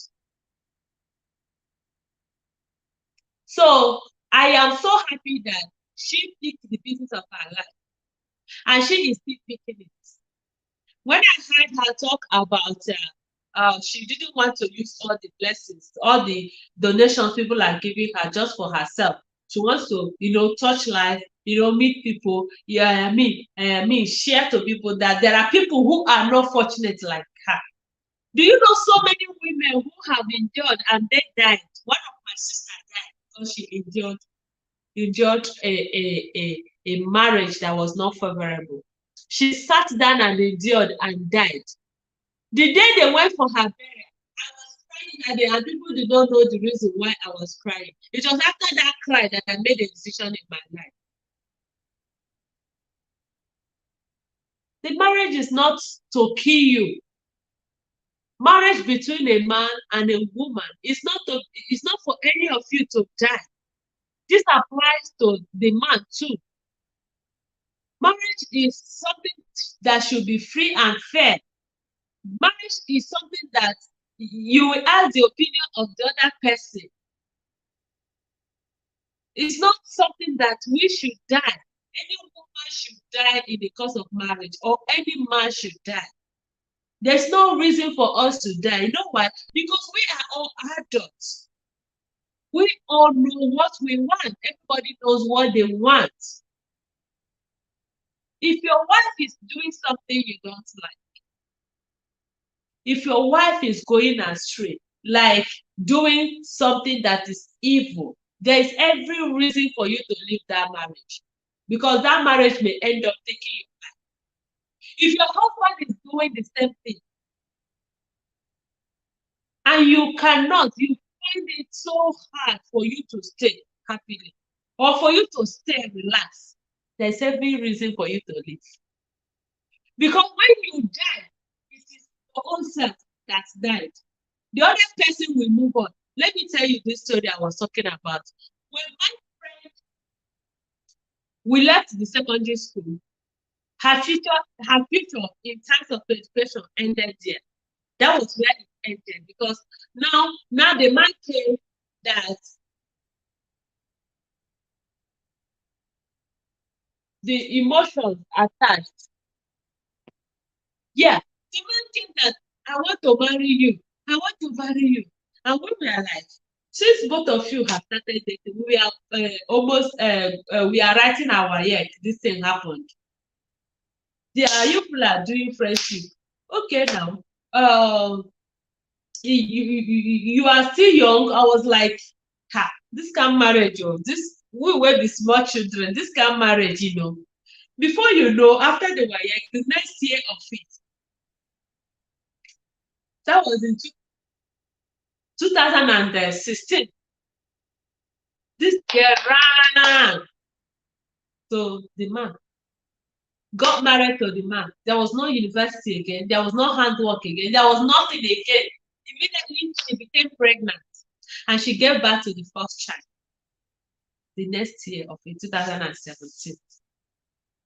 So I am so happy that she picked the business of her life and she is still picking it. When I heard her talk about she didn't want to use all the blessings, all the donations people are giving her just for herself. She wants to, touch life, meet people. Yeah, share to people that there are people who are not fortunate like her. Do you know so many women who have endured and they died? One of my sisters died because she endured a marriage that was not favorable. She sat down and endured and died. The day they went for her burial, I was crying that day, and people did not know the reason why I was crying. It was after that cry that I made a decision in my life. The marriage is not to kill you. Marriage between a man and a woman is not for any of you to die. This applies to the man too. Marriage is something that should be free and fair. Marriage is something that you will ask the opinion of the other person. It's not something that we should die. Any woman should die in the course of marriage, or any man should die. There's no reason for us to die. You know why? Because we are all adults. We all know what we want. Everybody knows what they want. If your wife is doing something you don't like, if your wife is going astray, like doing something that is evil, there is every reason for you to leave that marriage, because that marriage may end up taking your life. If your husband is doing the same thing and you find it so hard for you to stay happily or for you to stay relaxed, there's every reason for you to leave. Because when you die, it is your own self that's died. The other person will move on. Let me tell you this story I was talking about. When my friend, we left the secondary school, her future in terms of education ended there. That was where it ended, because now the man came that the emotions attached. Yeah, the man came that I want to marry you. I want to marry you. And when we are like, since both of you have started dating, we are we are writing our yet. This thing happened. You people are doing friendship. Okay, now, you are still young. I was like, ha, this kind of marriage, we were the small children. This kind of marriage, Before you know, after the WAEC, the next year of it, that was in 2016. This girl ran to the man, got married to the man. There was no university again. There was no handwork again. There was nothing again. Immediately, she became pregnant and she gave birth to the first child the next year of it, 2017.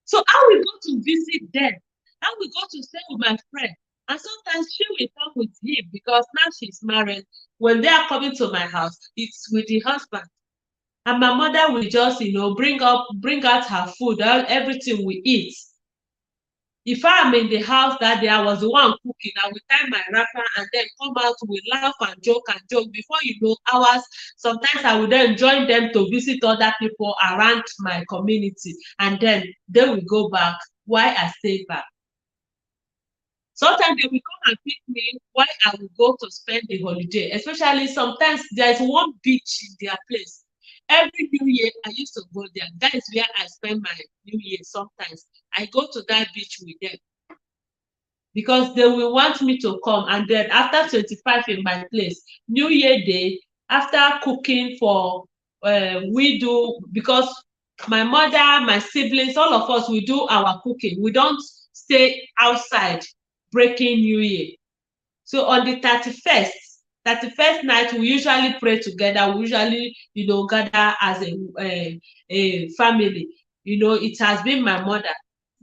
So I will go to visit them. I will go to stay with my friend. And sometimes she will come with him, because now she's married. When they are coming to my house, it's with the husband. And my mother will just, bring out her food, everything we eat. If I'm in the house that day, I was the one cooking. I will tie my wrapper and then come out, we laugh and joke. Before you know, hours, sometimes I will then join them to visit other people around my community. And then they will go back while I stay back. Sometimes they will come and pick me while I will go to spend the holiday. Especially sometimes there's one beach in their place. Every New Year, I used to go there. That is where I spend my New Year sometimes. I go to that beach with them, because they will want me to come. And then after 25 in my place, New Year Day, after cooking for, we do, because my mother, my siblings, all of us, we do our cooking. We don't stay outside breaking New Year. So on the 31st night, we usually pray together. We usually, gather as a family. It has been my mother.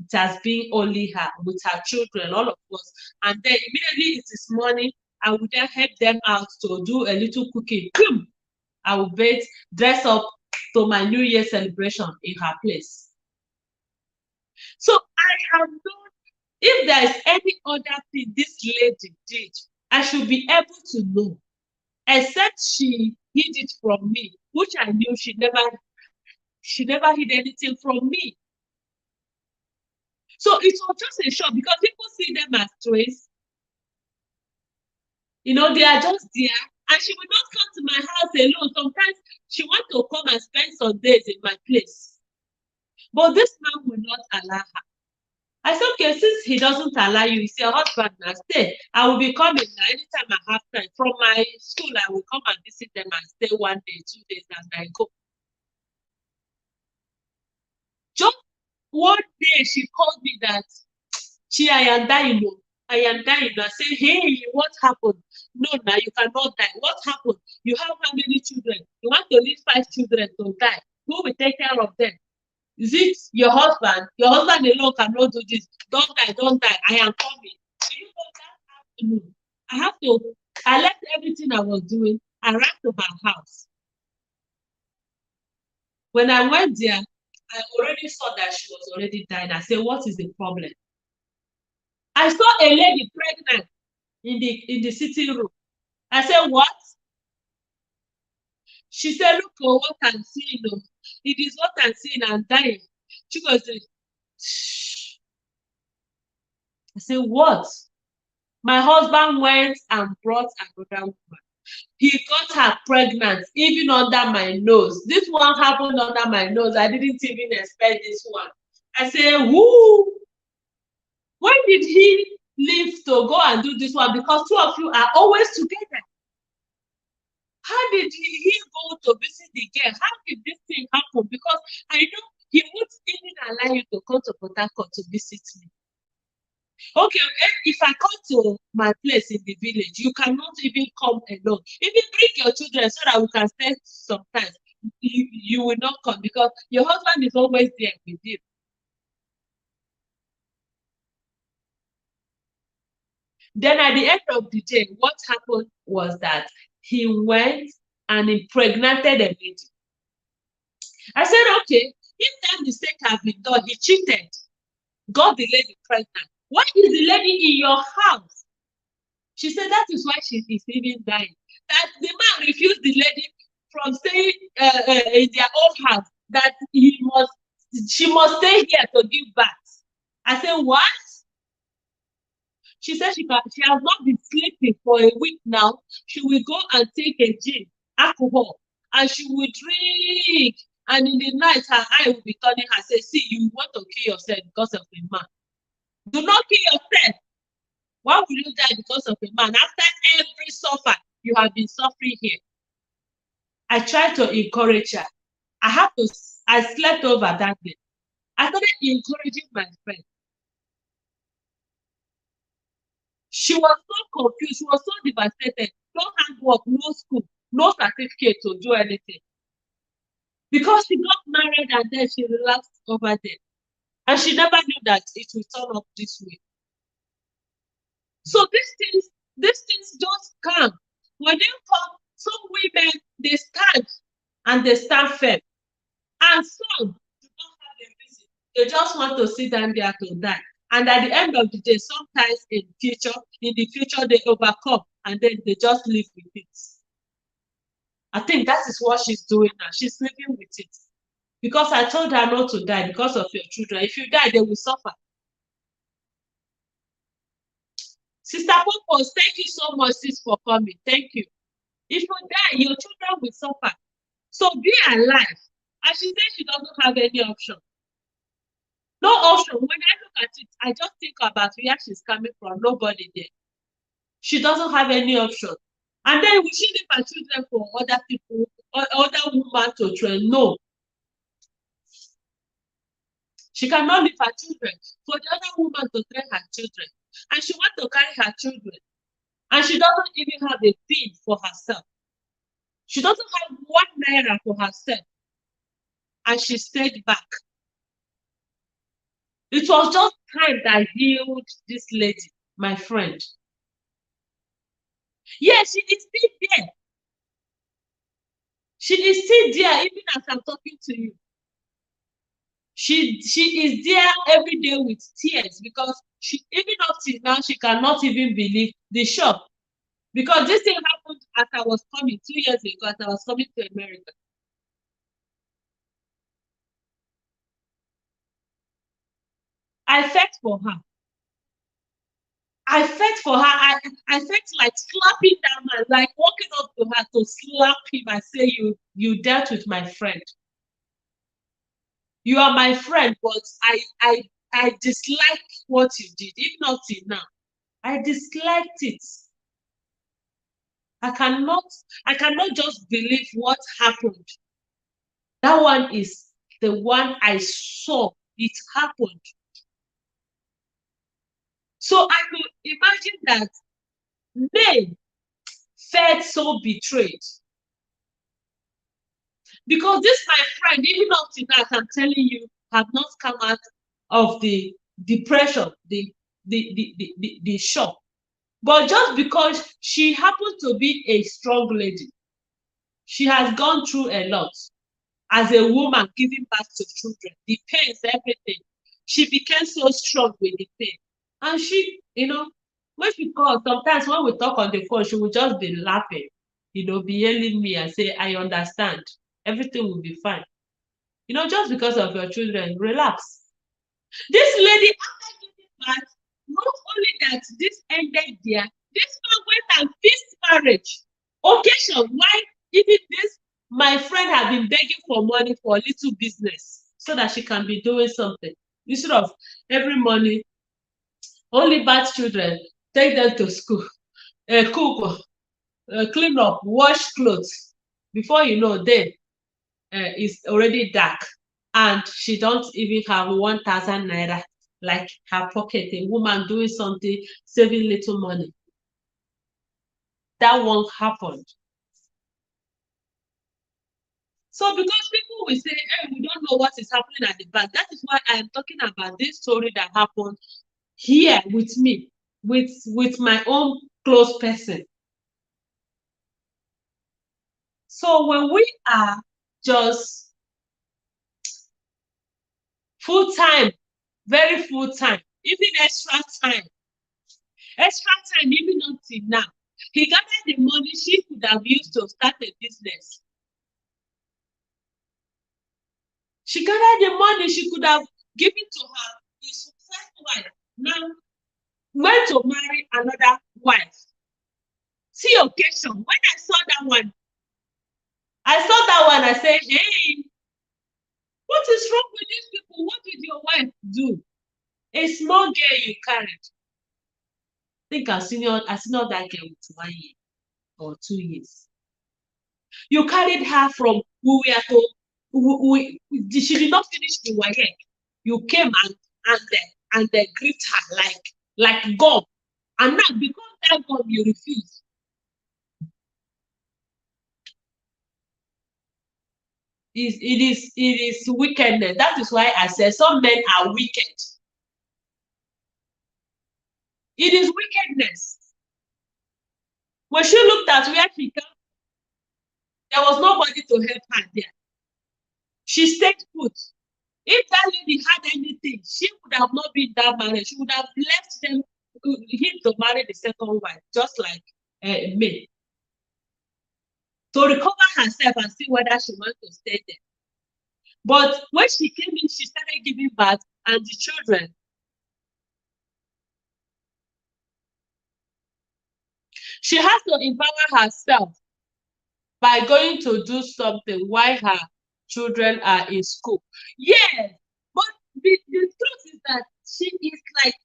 It has been only her with her children, all of us. And then immediately it is morning, I would then help them out to do a little cooking. I will dress up to my New Year celebration in her place. So I have known, if there is any other thing this lady did, I should be able to know. Except she hid it from me, which I knew she never hid anything from me. So it was just a shock, because people see them as twins. They are just there. And she will not come to my house alone. Sometimes she wants to come and spend some days in my place. But this man will not allow her. I said, okay, since he doesn't allow you, he's your husband now, stay. I will be coming now anytime I have time. From my school, I will come and visit them and stay 1 day, 2 days, and I go. Just one day, she called me that, Chi, I am dying. I am dying. I say, hey, what happened? No, now you cannot die. What happened? You have how many children? You want to leave 5 children to die. Who will take care of them? Is it your husband? Your husband alone cannot do this. Don't die, don't die. I am coming. So you know that afternoon, I left everything I was doing. I ran to her house. When I went there, I already saw that she was already dying. I said, what is the problem? I saw a lady pregnant in the sitting room. I said, what? She said, look for what I'm seeing. It is what I'm seeing. I'm dying. She goes, shh. I said, what? My husband went and brought another woman. He got her pregnant, even under my nose. This one happened under my nose. I didn't even expect this one. I said, who? When did he leave to go and do this one? Because two of you are always together. How did he go to visit the girl? How did this thing happen? Because I know he won't even allow you to come to Port Harcourt to visit me. Okay, if I come to my place in the village, you cannot even come alone. Even bring your children so that we can spend sometimes. You will not come because your husband is always there with you. Then at the end of the day, what happened was that he went and impregnated a lady. I said, okay, if that mistake has been done, he cheated, got the lady pregnant. Why is the lady in your house? She said that is why she is even dying. That the man refused the lady from staying in their own house, that she must stay here to give birth. I said, what? She said she has not been sleeping for a week now. She will go and take a gin, alcohol, and she will drink. And in the night, her eye will be turning her. Say, see, you want to kill yourself because of a man. Do not kill yourself. Why will you die because of a man? After every suffer you have been suffering here. I tried to encourage her. I slept over that day. I started encouraging my friend. She was so confused. She was so devastated. No handwork, no school, no certificate to do anything. Because she got married and then she relaxed over there. And she never knew that it would turn up this way. So these things just come. When they come, some women, they stand and they stand firm. And some do not have a reason. They just want to sit down there to die. And at the end of the day, sometimes in the future, they overcome and then they just live with it. I think that is what she's doing now. She's living with it. Because I told her not to die because of your children. If you die, they will suffer. Sister Popos, thank you so much, sis, for coming. Thank you. If you die, your children will suffer. So be alive. And she said she doesn't have any option. No option. When I look at it, I just think about where she's coming from. Nobody there. She doesn't have any option. And then we should leave her children for other people, or other women to train. No. She cannot leave her children for the other woman to train her children. And she wants to carry her children. And she doesn't even have a thing for herself. She doesn't have 1 naira for herself. And she stayed back. It was just time that healed this lady, my friend. Yes, she is still there. She is still there even as I'm talking to you. She is there every day with tears because even up till now, she cannot even believe the shock. Because this thing happened as I was coming 2 years ago, as I was coming to America. I felt for her. I felt for her. I felt like slapping that man, like walking up to her to slap him and say, you dealt with my friend. You are my friend, but I disliked what you did, if not till now. I disliked it. I cannot just believe what happened. That one is the one I saw. It happened. So I could imagine that May felt so betrayed. Because this, my friend, even up to now, I'm telling you, have not come out of the depression, the shock. But just because she happened to be a strong lady, she has gone through a lot. As a woman giving birth to children, the pains, everything. She became so strong with the pain. And she, when she calls, sometimes when we talk on the phone, she will just be laughing, be hailing me and say, I understand. Everything will be fine. Just because of your children, relax. This lady, after giving birth, not only that this ended there, this man went and fixed marriage. Occasion why even this, my friend had been begging for money for a little business so that she can be doing something. Instead of every morning, only birth children, take them to school, cook, clean up, wash clothes. Before you know, then it's already dark. And she don't even have 1,000 naira, like her pocket, a woman doing something, saving little money. That won't happen. So because people will say, hey, we don't know what is happening at the back. That is why I am talking about this story that happened here with me, with my own close person. So when we are just full time, very full time, even extra time, even until now, he gathered the money she could have used to start a business. She gathered the money she could have given to her his first wife. Now went to marry another wife. See occasion. When I saw that one, I said, hey, what is wrong with these people? What did your wife do? A small girl you carried. I think I seen that girl with 1 year or 2 years. You carried her from she did not finish the work. You came and they greet her like God. And now because that God you refuse. It is wickedness. That is why I said some men are wicked. It is wickedness. When she looked at where she came, there was nobody to help her there. She stayed put. If that lady had anything, she would have not been that married. She would have left him to marry the second wife, just like May. To recover herself and see whether she wants to stay there. But when she came in, she started giving birth, and the children. She has to empower herself by going to do something while her children are in school. Yes, but the truth is that she is like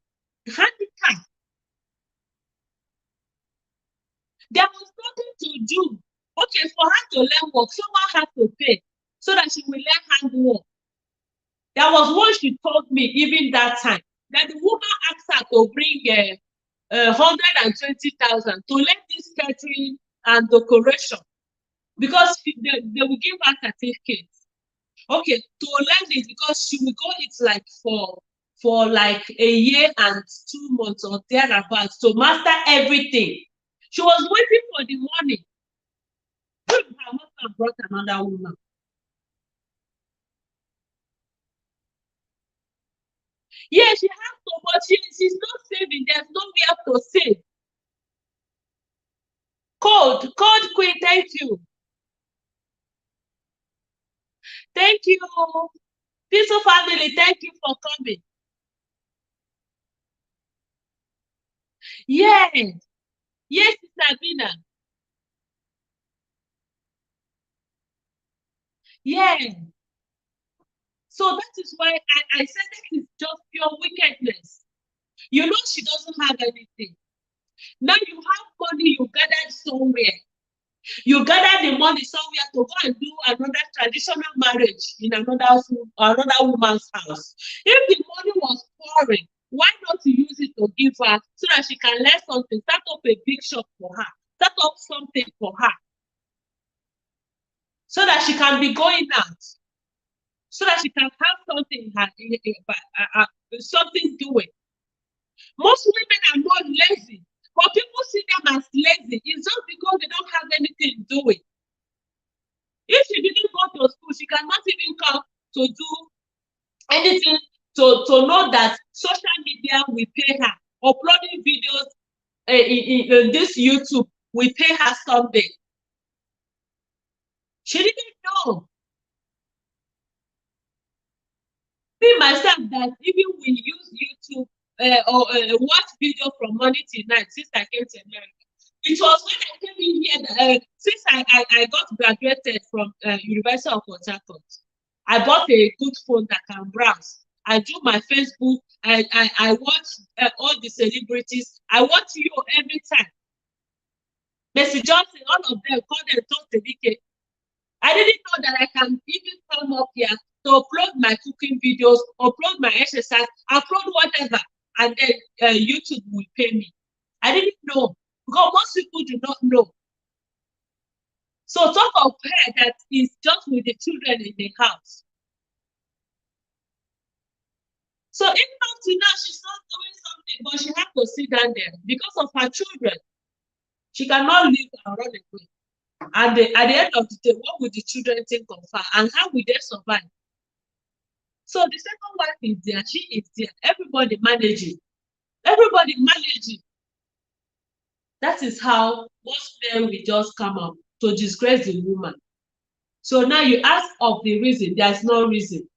handicapped. There was nothing to do. Okay, for her to learn work, someone had to pay so that she will learn handwork. There was one she told me even that time that the woman asked her to bring 120,000 to learn this catering and decoration because they will give her certificates. Okay, to learn it because she will go it like for like a year and 2 months or thereabouts to master everything. She was waiting for the money. Her husband brought another woman. Yeah, she has to, but she's not saving. There's nowhere to save. Code Queen, thank you. Thank you. Peaceful family, thank you for coming. Yes, yes, Sabina. Yes. So that is why I said that is just pure wickedness. You know she doesn't have anything. Now you have money you gathered somewhere. You gather the money somewhere to go and do another traditional marriage in another woman's house. If the money was pouring, why not use it to give her so that she can learn something, start up a big shop for her, start up something for her, so that she can be going out, so that she can have something, something doing. Most women are not lazy, but people see them as lazy. It's just because they don't have anything doing. If she didn't go to school, she cannot even come to do anything to know that social media will pay her. Uploading videos in this YouTube will pay her someday. She didn't know. Me myself, that even we use YouTube or watch video from morning till night since I came to America. It was when I came in here, since I got graduated from University of Port Harcourt, I bought a good phone that can browse. I do my Facebook. I watch all the celebrities. I watch you every time. Mercy Johnson, all of them, call them talk to DK. I didn't know that I can even come up here to upload my cooking videos, upload my exercise, upload whatever, and then YouTube will pay me. I didn't know, because most people do not know. So talk of her that is just with the children in the house. So even up to now, she's not doing something, but she has to sit down there because of her children. She cannot leave and run away. And at the end of the day, what will the children think of her, and how will they survive? So the second wife is there, she is there. Everybody managing. Everybody managing. That is how most men will just come up to disgrace the woman. So now you ask of the reason, there's no reason.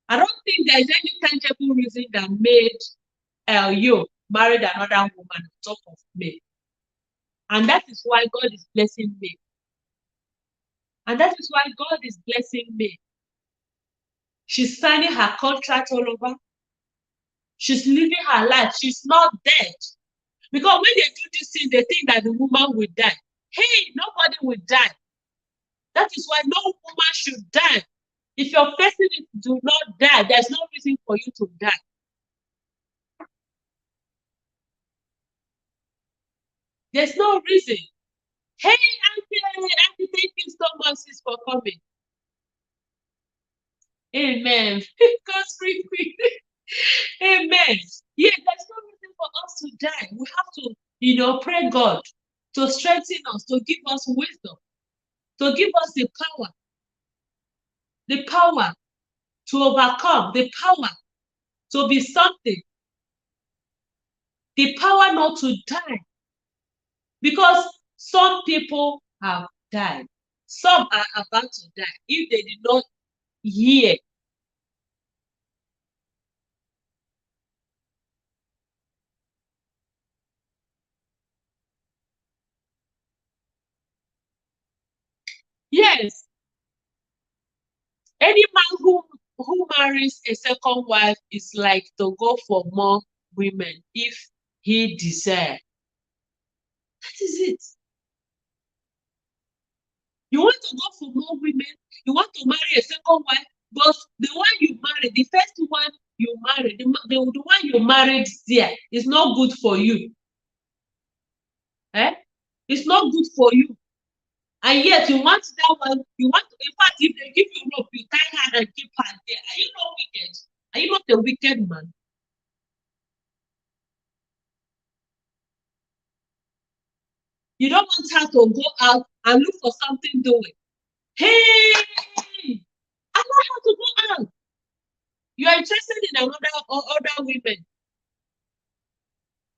I don't think there's any tangible reason that made you married another woman on top of me. And that is why God is blessing me. And that is why God is blessing me. She's signing her contract all over. She's living her life. She's not dead. Because when they do this thing, they think that the woman will die. Hey, nobody will die. That is why no woman should die. If you're facing it, do not die. There's no reason for you to die. There's no reason. Hey, Auntie, thank you so much, sis, for coming. Amen. God's free. Amen. Yeah, there's no reason for us to die. We have to, pray God to strengthen us, to give us wisdom, to give us the power to overcome, the power to be something, the power not to die. Because some people have died. Some are about to die if they did not hear. Yes. Any man who marries a second wife is like to go for more women if he desires. That is it. You want to go for more women, you want to marry a second wife, but the one you married, the first one you married, the one you married there is not good for you. It's not good for you. And yet you want that one, in fact, if they give you rope, you tie her and keep her there. Are you not wicked? Are you not a wicked man? You don't want her to go out and look for something doing. Hey, allow her to go out. You are interested in other women.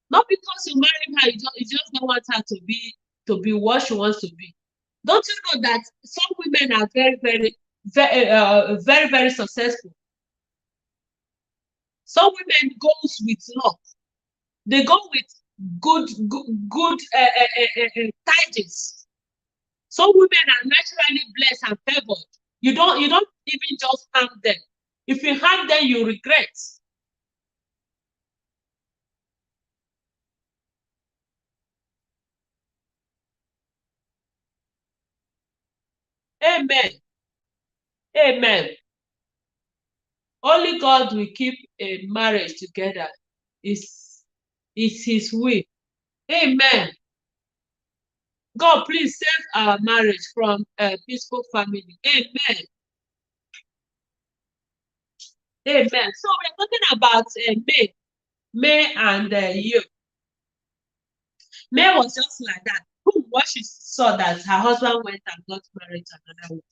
Not because you married her, you just don't want her to be what she wants to be. Don't you know that some women are very, very, very, very successful? Some women goes with luck. They go with good tidings. Some women are naturally blessed and favored. You don't even just harm them. If you harm them, you regret. Amen. Amen. Only God will keep a marriage together. Is his will. Amen. God, please save our marriage from a peaceful family. Amen. Amen. So we're talking about May and you. May was just like that. What she saw that her husband went and got married to another woman.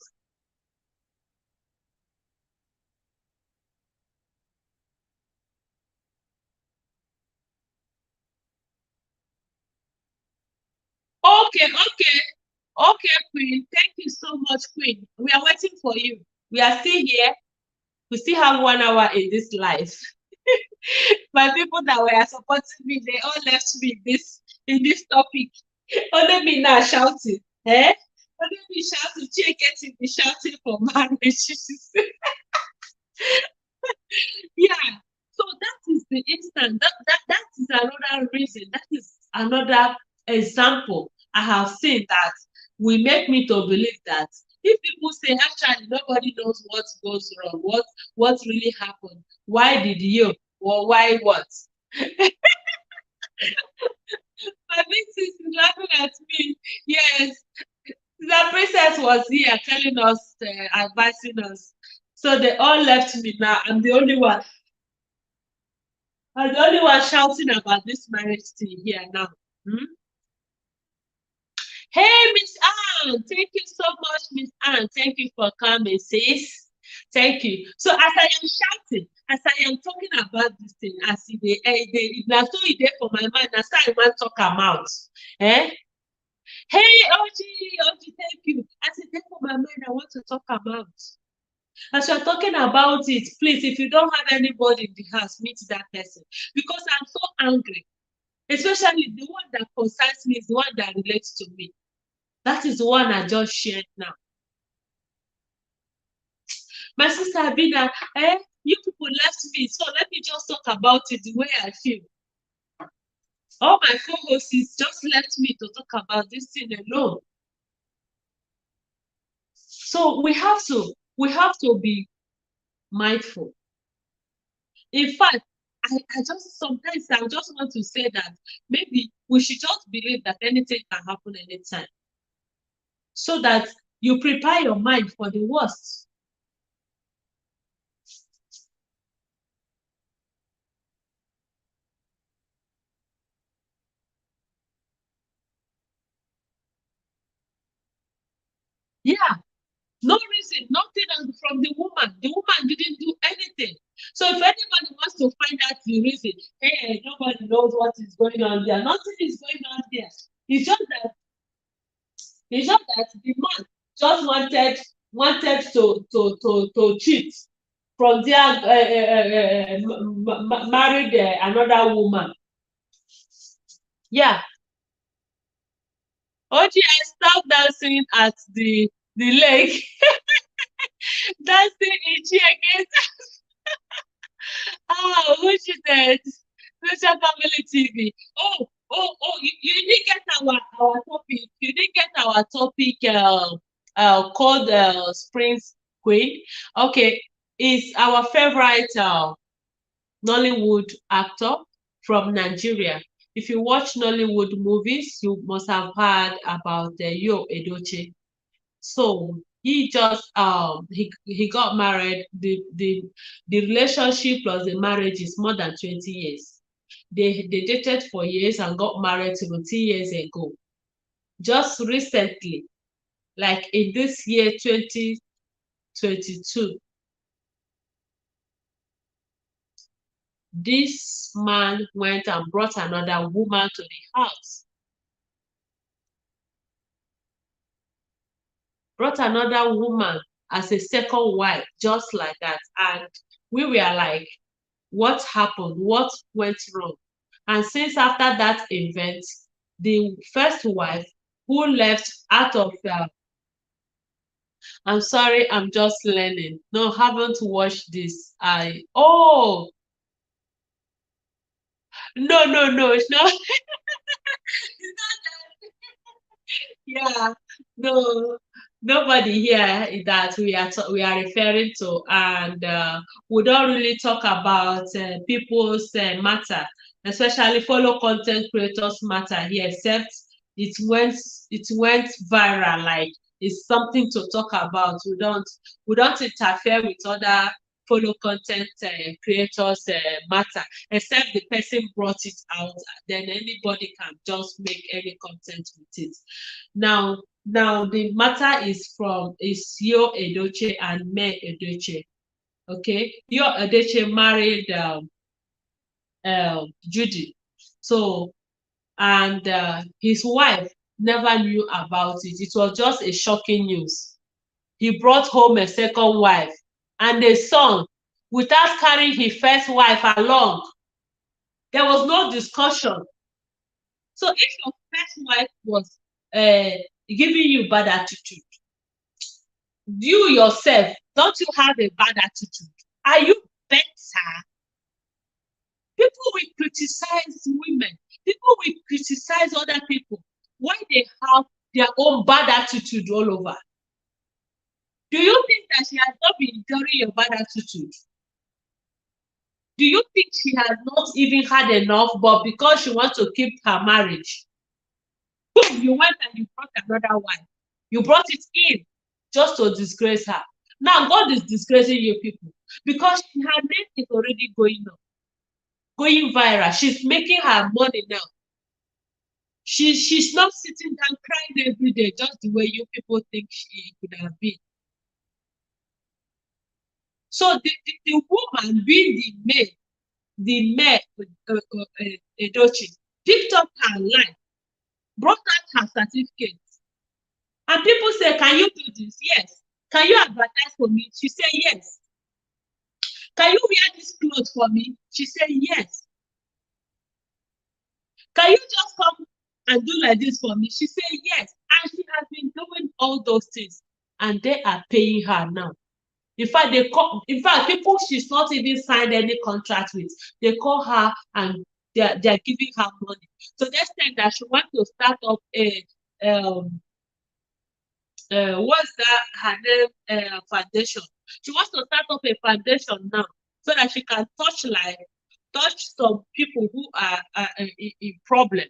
Okay, okay, okay, Queen. Thank you so much, Queen. We are waiting for you. We are still here. We still have 1 hour in this life. My people that were supporting me, they all left me in this topic. Only me now shouting. Eh? Only me shouting, Chiekehtv be shouting for marriage. Yeah. So that is the instant. That is another reason. That is another example I have seen that will make me to believe that if people say actually nobody knows what goes wrong, what really happened, why did you or why what? My big sis is laughing at me. Yes, the princess was here telling us, advising us. So they all left me now. I'm the only one. I'm the only one shouting about this marriage thing here now. Hmm? Hey, Miss Anne, thank you so much, Miss Anne. Thank you for coming, sis. Thank you. So as I am shouting, as I am talking about this thing, as they now so it there for my mind, as I want to talk about. Eh? Hey, Oji, thank you. As it there for my mind, I want to talk about. As you're talking about it, please, if you don't have anybody in the house, meet that person. Because I'm so angry. Especially the one that concerns me is the one that relates to me. That is the one I just shared now. My sister Abina, you people left me, so let me just talk about it the way I feel. All my co-hosts just left me to talk about this thing alone. So we have to be mindful. In fact, I just sometimes I just want to say that maybe we should just believe that anything can happen anytime. So that you prepare your mind for the worst. Yeah, no reason, nothing from the woman. The woman didn't do anything. So if anybody wants to find out the reason, hey, nobody knows what is going on there. Nothing is going on there. It's just that the man just wanted to cheat from there, married another woman. Yeah. Oji, I stopped dancing at the lake. Dancing in Chiekehtv. Ah, who she said? Social Family TV. You didn't get our topic. You didn't get our topic called Springs Queen. Okay, is our favorite Nollywood actor from Nigeria. If you watch Nollywood movies, you must have heard about Yul Edochie. So he just he got married. The relationship plus the marriage is more than 20 years. They dated for years and got married 17 years ago. Just recently, like in this year 2022, this man went and brought another woman to the house. Brought another woman as a second wife, just like that. And we were like, what happened? What went wrong? And since after that event, the first wife who left out of I'm sorry, I'm just learning. No, haven't watched this. No, it's not. Yeah, no, nobody here that we are referring to, and we don't really talk about people's matter, especially follow content creators matter here, except it went it went viral, like it's something to talk about. We don't interfere with other follow content creators matter, except the person brought it out, then anybody can just make any content with it. Now the matter is Yul Edochie and May Edochie. Okay, Yul Edochie married Judy. So, and his wife never knew about it. It was just a shocking news. He brought home a second wife and a son without carrying his first wife along. There was no discussion. So if your first wife was giving you bad attitude, you yourself, don't you have a bad attitude? Are you better? People will criticize women. People will criticize other people when they have their own bad attitude all over. Do you think that she has not been enduring your bad attitude? Do you think she has not even had enough, but because she wants to keep her marriage, boom, you went and you brought another wife. You brought it in just to disgrace her. Now God is disgracing you people because her name is already going up, going viral. She's making her money now. She's not sitting down crying every day just the way you people think she could have been. So the woman being the May Edochie, picked up her life, brought out her certificate. And people say, can you do this? Yes. Can you advertise for me? She said, yes. Can you wear this clothes for me? She said, yes. Can you just come and do like this for me? She said, yes. And she has been doing all those things. And they are paying her now. In fact, people she's not even signed any contract with, they call her and they're giving her money. So they said that she wants to start up a what's that her name foundation. She wants to start up a foundation now so that she can touch some people who are in problem.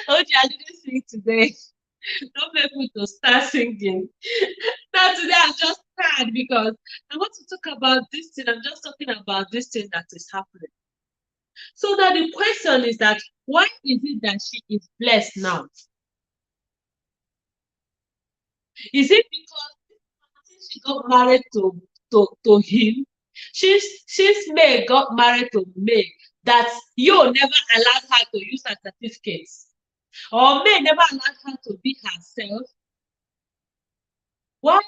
Oji, I didn't sing today. Don't make me to start singing. Now today I'm just sad because I want to talk about this thing. I'm just talking about this thing that is happening. So that the question is that why is it that she is blessed now? Is it because she got married to him? She's May got married to May that you never allowed her to use her certificates. Or May never allowed her to be herself. Why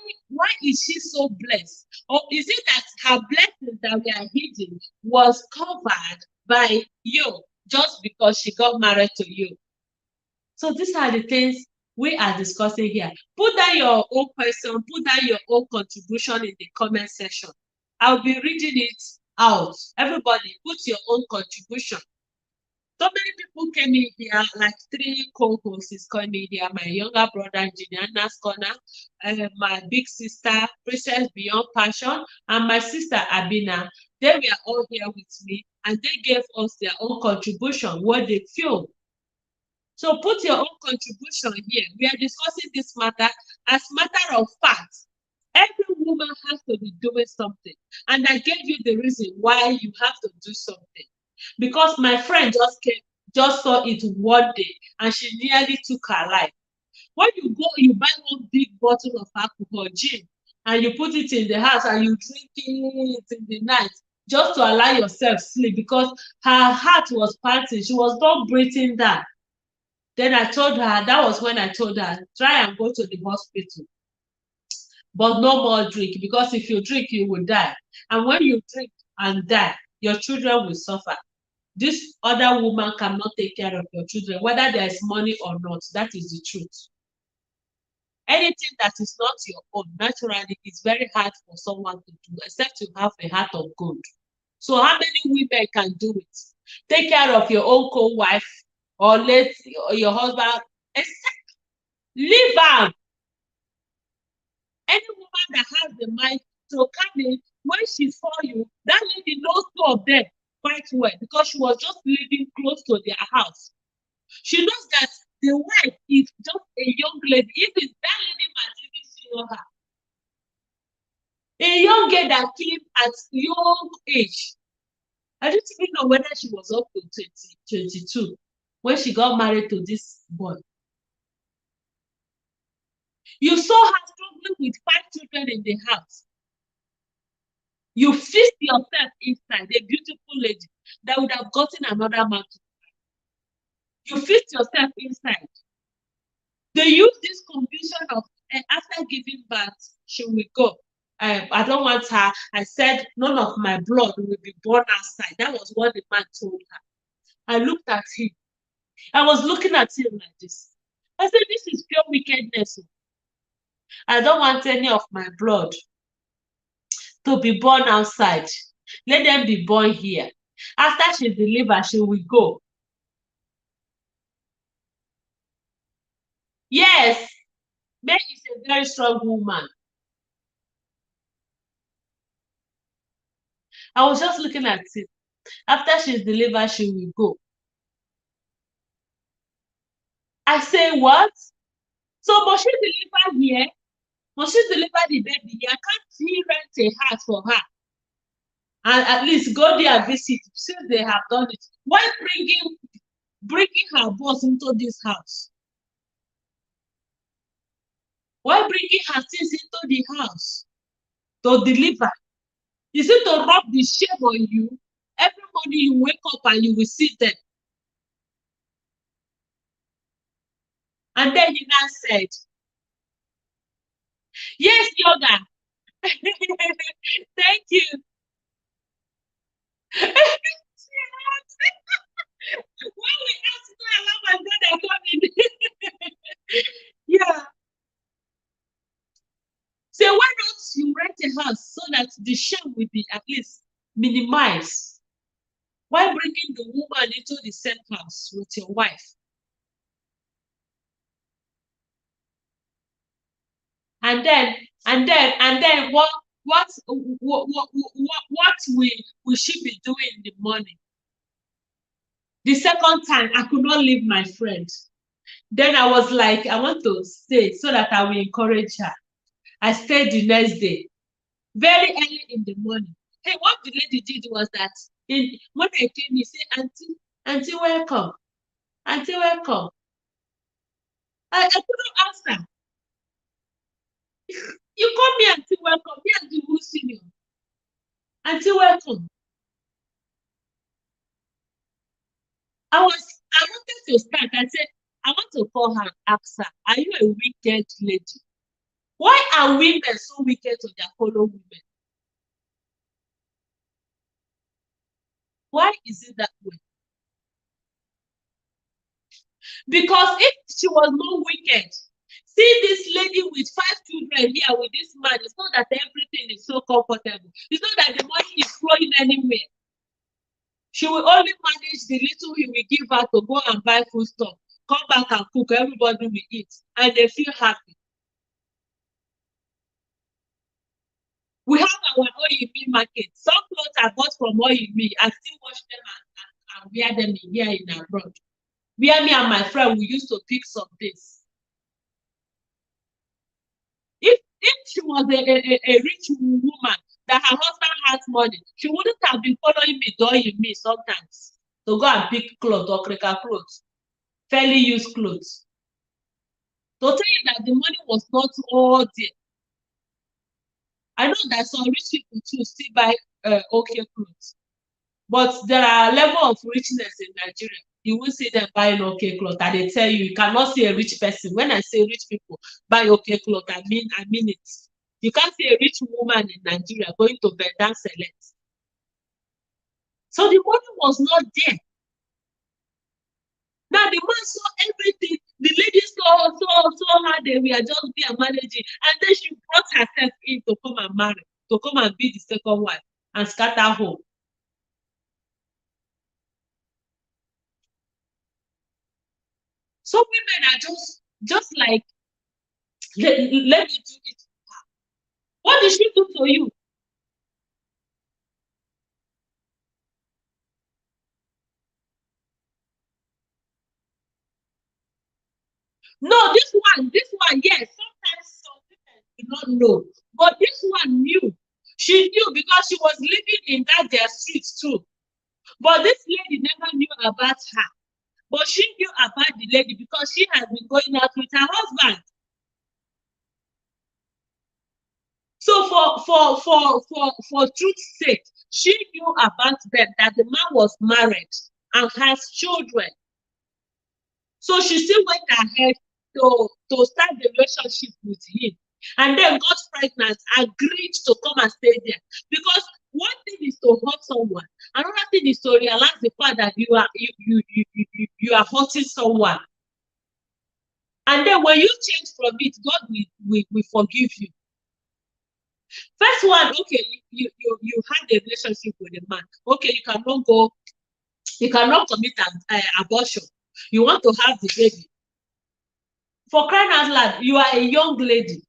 is she so blessed? Or is it that her blessings that we are hidden was covered by you just because she got married to you? So these are the things we are discussing here. Put down your own question, put down your own contribution in the comment section. I'll be reading it out. Everybody, put your own contribution. So many people came in here, like 3 co-hosts coming here. My younger brother, Giniana's Corner, my big sister, Princess Beyond Passion, and my sister, Abina. They were all here with me, and they gave us their own contribution, what they feel. So put your own contribution here. We are discussing this matter as matter of fact. Every woman has to be doing something. And I gave you the reason why you have to do something. Because my friend just saw it one day and she nearly took her life. When you go, you buy one big bottle of alcohol, gin, and you put it in the house and you drink it in the night just to allow yourself sleep because her heart was panting. She was not breathing down. Then I told her, that was when I told her, try and go to the hospital. But no more drink, because if you drink, you will die. And when you drink and die, your children will suffer. this other woman cannot take care of your children, whether there is money or not. That is the truth. Anything that is not your own, naturally, it's very hard for someone to do, except you have a heart of gold. So how many women can do it? Take care of your own co-wife or let your husband, except leave her. Any woman that has the mind to come in, when she saw you, that lady knows two of them quite well because she was just living close to their house. She knows that the wife is just a young lady. Even that lady might even see her. A young girl that came at young age. I don't even know whether she was up to 22 when she got married to this boy. You saw her struggling with 5 children in the house. You feast yourself inside, a beautiful lady that would have gotten another man to marry. You feast yourself inside. They use this confusion of after giving birth, she will go. I don't want her. I said none of my blood will be born outside. That was what the man told her. I looked at him. I was looking at him like this. I said, this is pure wickedness. I don't want any of my blood to be born outside. Let them be born here. After she delivers, she will go. Yes, May is a very strong woman. I was just looking at it. After she's delivered, she will go. I say, what? So must she deliver here? Must she deliver the baby here? Can't he rent a house for her? And at least go there and visit since they have done it. Why bringing her boss into this house? Why bringing her things into the house to deliver? Is it to rub the shame on you? Every morning you wake up and you will see them. And then he now said, yes, yoga. Thank you. When we ask Allah and God are coming. Yeah. So why not you rent a house so that the shame will be at least minimized? Why bringing the woman into the same house with your wife? And then what we should be doing in the morning? The second time I could not leave my friend. Then I was like, I want to stay so that I will encourage her. I stayed the next day, very early in the morning. Hey, what the lady did was that when I came, he said, Auntie, welcome. Auntie, welcome. I couldn't answer. You call me Auntie, welcome. Me Auntie who senior. Auntie, welcome. I wanted to start. I said, I want to call her, ask her, are you a wicked lady? Why are women so wicked to their fellow women? Why is it that way? Because if she was not wicked, see this lady with 5 children here with this man, it's not that everything is so comfortable. It's not that the money is flowing anywhere. She will only manage the little he will give her to go and buy food stuff, come back and cook, everybody will eat, and they feel happy. We have our OEB market. Some clothes are bought from OEB. I still wash them and wear them here in abroad. Where me and my friend, we used to pick some things. If she was a rich woman that her husband has money, she wouldn't have been following me, doing me sometimes to go and pick clothes or critical clothes, fairly used clothes. To tell you that the money was not all there. I know that some rich people too still buy okay clothes, but there are a level of richness in Nigeria. You will see them buying okay clothes, and they tell you cannot see a rich person. When I say rich people buy okay clothes, I mean it. You can't see a rich woman in Nigeria going to bed and select. So the money was not there. Now the man saw everything. The lady saw her they were just there managing, and then she brought herself in to come and marry, to come and be the second wife and scatter home. Some women are just like, let me do it. What did she do to you? No, this one, yes. Sometimes some women do not know, but this one knew. She knew because she was living in that their street too. But this lady never knew about her. But she knew about the lady because she had been going out with her husband. So for truth's sake, she knew about them, that the man was married and has children. So she still went ahead to start the relationship with him, and then got pregnant, agreed to come and stay there. Because one thing is to hurt someone, another thing is to realize the fact that you are hurting someone. And then when you change from it, God will forgive you. First one, okay, you had a relationship with a man. Okay, you cannot commit an abortion. You want to have the baby. For crying out loud, you are a young lady.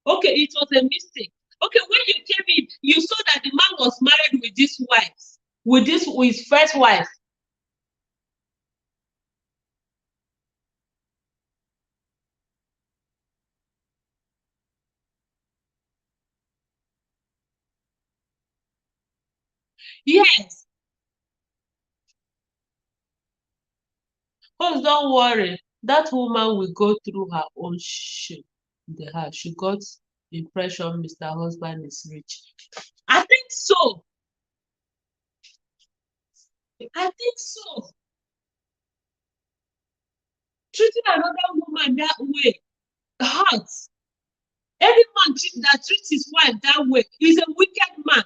Okay, it was a mistake. Okay, when you came in, you saw that the man was married with his wife, with his first wife. Yes. Oh, don't worry. That woman will go through her own shit in the house. She got the impression Mr. Husband is rich. I think so. I think so. Treating another woman that way hurts. Any man that treats his wife that way is a wicked man.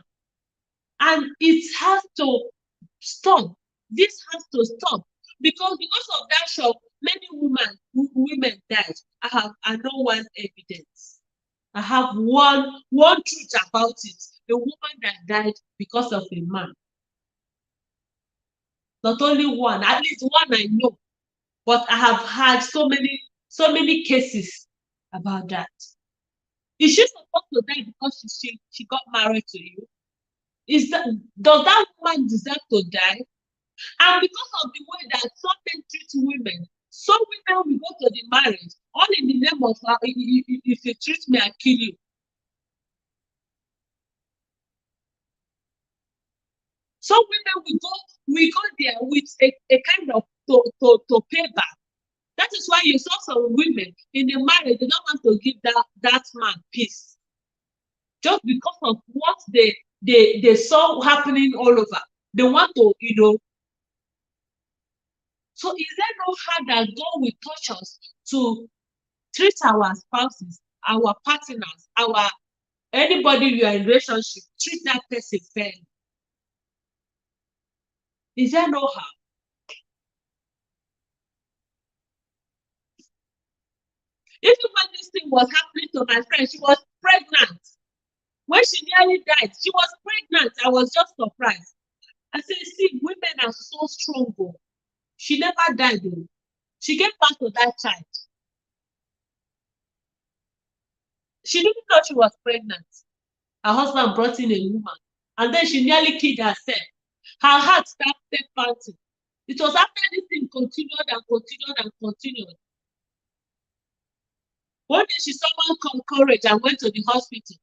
And it has to stop. This has to stop. Because of that shock, many women died. I know one evidence. I have one truth about it. A woman that died because of a man. Not only one, at least one I know. But I have had so many cases about that. Is she supposed to die because she got married to you? Does that woman deserve to die? And because of the way that some men treat women, some women will go to the marriage all in the name of if you treat me, I kill you. Some women will go there with a kind of to pay back. That is why you saw some women in the marriage, they don't want to give that man peace. Just because of what they saw happening all over. They want to, So is there no how that God will touch us to treat our spouses, our partners, anybody you are in relationship, treat that person fairly? Is there no how? Even when this thing was happening to my friend, she was pregnant. When she nearly died, she was pregnant. I was just surprised. I said, see, women are so strong. She never died. She gave birth to that child. She didn't know she was pregnant. Her husband brought in a woman, and then she nearly killed herself. Her heart started pounding. It was after this thing continued and continued and continued. One day she summoned courage and went to the hospital.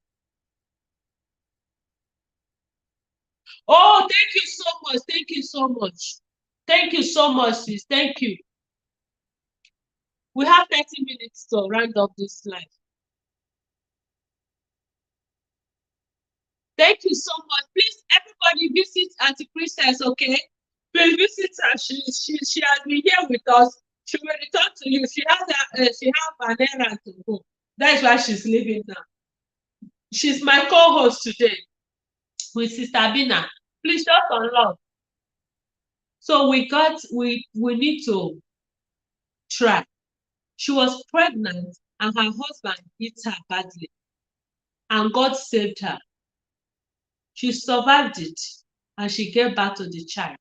Oh, thank you so much. Thank you so much. Thank you so much, sis. Thank you. We have 30 minutes to round up this live. Thank you so much. Please, everybody visit Auntie Princess, okay? Please visit her. She has been here with us. She will return to you. She has an errand to go. That's why she's leaving now. She's my co-host today with Sister Bina. Please just unlock. So we need to try. She was pregnant and her husband hit her badly. And God saved her. She survived it and she gave birth to the child.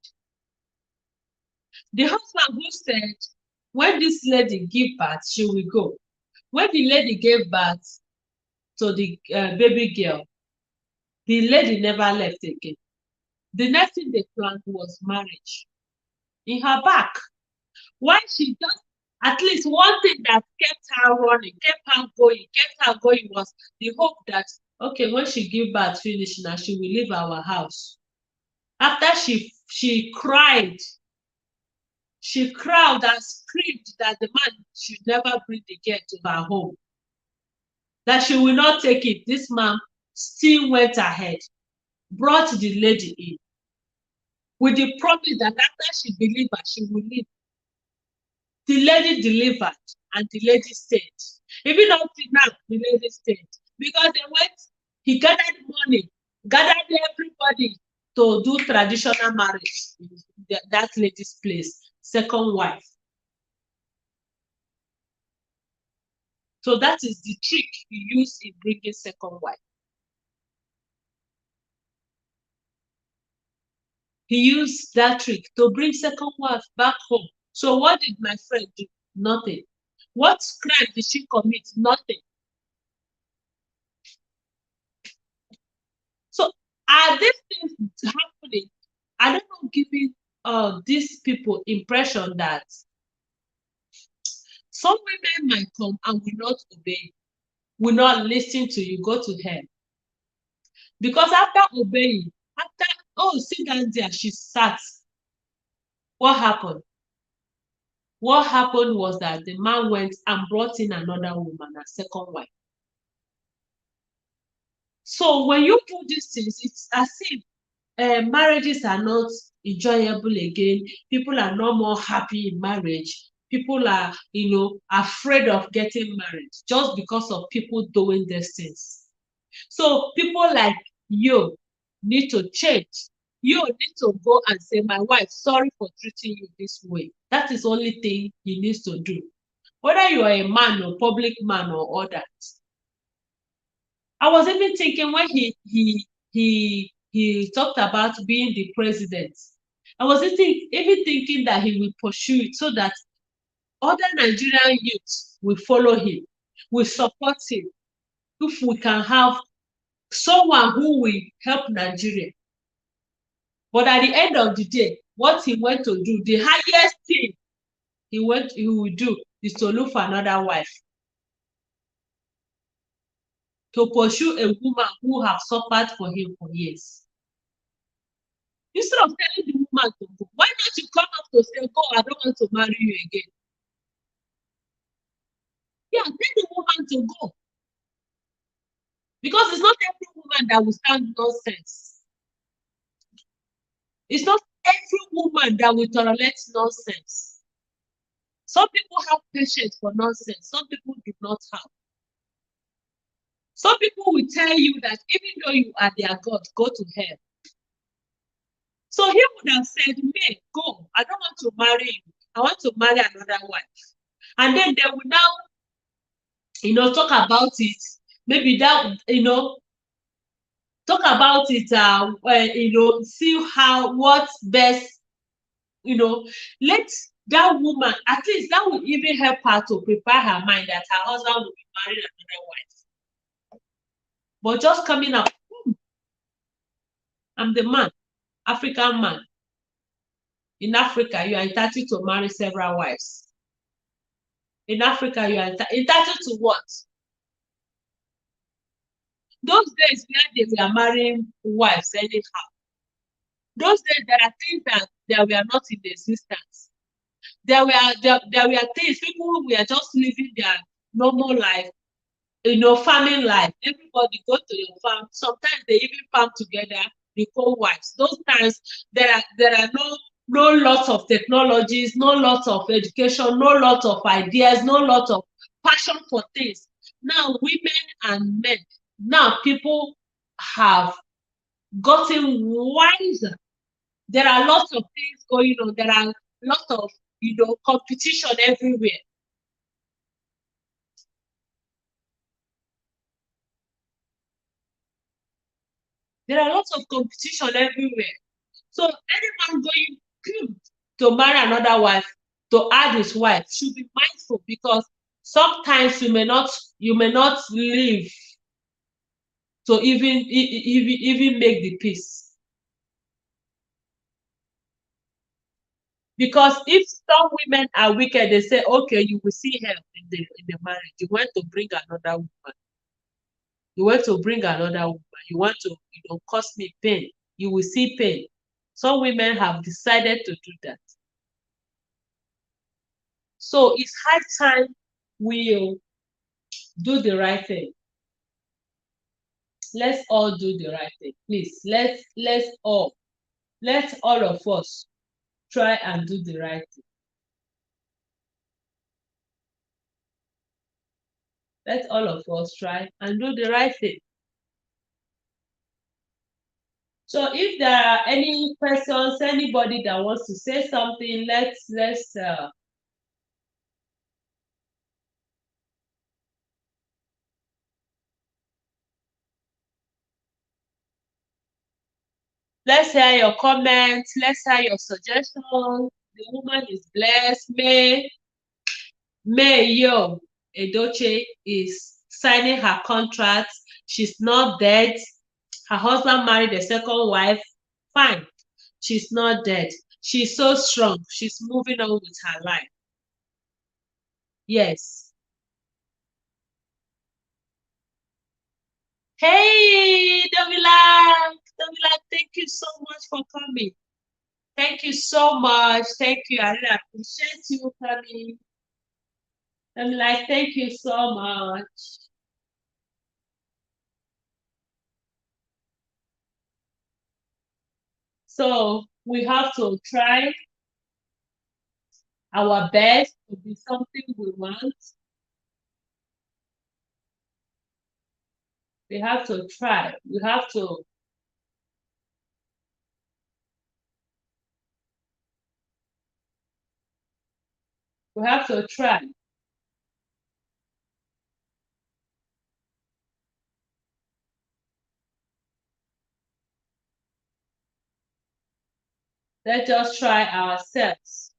The husband who said, when this lady give birth, she will go. When the lady gave birth to the baby girl, the lady never left again. The next thing they planned was marriage. In her back, why she just, at least one thing that kept her running, kept her going was the hope that, okay, when she give birth finish now, she will leave our house. After she cried and screamed that the man should never bring the girl to her home, that she will not take it. This man still went ahead, brought the lady in, with the promise that after she delivered, she will leave. The lady delivered and the lady stayed. Even up to now, the lady stayed. Because they went, he gathered money, gathered everybody to do traditional marriage in that lady's place, second wife. So that is the trick he used in bringing second wife. He used that trick to bring second wife back home. So what did my friend do? Nothing. What crime did she commit? Nothing. So are these things happening? I don't know, giving these people impression that some women might come and will not obey, will not listen to you, go to hell. Because after obeying, sit down there, she sat. What happened? What happened was that the man went and brought in another woman, a second wife. So when you do these things, it's as if marriages are not enjoyable again. People are no more happy in marriage. People are, afraid of getting married just because of people doing these things. So people like you need to change. You need to go and say, my wife, sorry for treating you this way. That is the only thing he needs to do. Whether you are a man or public man or other. I was even thinking when he talked about being the president, I was even thinking that he will pursue it so that other Nigerian youths will follow him, will support him. If we can have someone who will help Nigeria. But at the end of the day, what he went to do, the highest thing he will do is to look for another wife. To pursue a woman who have suffered for him for years. Instead of telling the woman to go, why don't you come up to say, go, I don't want to marry you again? Yeah, tell the woman to go. Because it's not every woman that will stand nonsense. It's not every woman that will tolerate nonsense. Some people have patience for nonsense. Some people do not have. Some people will tell you that even though you are their God, go to hell. So he would have said, May, go. I don't want to marry you. I want to marry another wife. And then they will now, talk about it. Maybe that, talk about it, see what's best, let that woman, at least that will even help her to prepare her mind that her husband will be marrying another wife. But just coming up, I'm the man, African man. In Africa, you are entitled to marry several wives. In Africa, you are entitled to what? Those days where they were marrying wives anyhow. Those days, there are things that were not in existence. There were things, people were just living their normal life, farming life. Everybody go to your farm. Sometimes they even farm together, the co-wives. Those times, there are no lots of technologies, no lots of education, no lots of ideas, no lot of passion for things. Now, women and men, now people have gotten wiser. There are lots of things going on. There are lots of, competition everywhere. There are lots of competition everywhere. So anyone going to marry another wife, to add his wife, should be mindful, because sometimes you may not live to even make the peace. Because if some women are wicked, they say, okay, you will see her in the marriage. You want to bring another woman. You want to bring another woman. You want to, cause me pain. You will see pain. Some women have decided to do that. So it's high time we do the right thing. Let's all do the right thing, please. Let's all of us try and do the right thing. Let all of us try and do the right thing. So if there are any questions, anybody that wants to say something, let's hear your comments. Let's hear your suggestions. The woman is blessed. May Edochie is signing her contract. She's not dead. Her husband married a second wife. Fine. She's not dead. She's so strong. She's moving on with her life. Yes. Hey, Davila, thank you so much for coming. Thank you so much. Thank you. I really appreciate you coming. Davila, thank you so much. So we have to try our best to be something we want. We have to try. We have to try. Let's just try ourselves.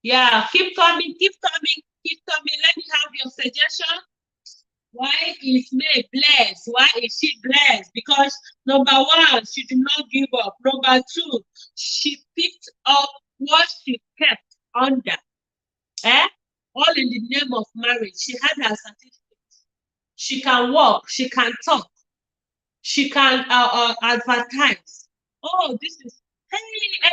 Yeah, keep coming. Let me have your suggestion. Why is May blessed? Why is she blessed? Because number one, she did not give up. Number two, she picked up what she kept under. All in the name of marriage. She had her certificate. She can walk. She can talk. She can advertise. Oh, this is, hey,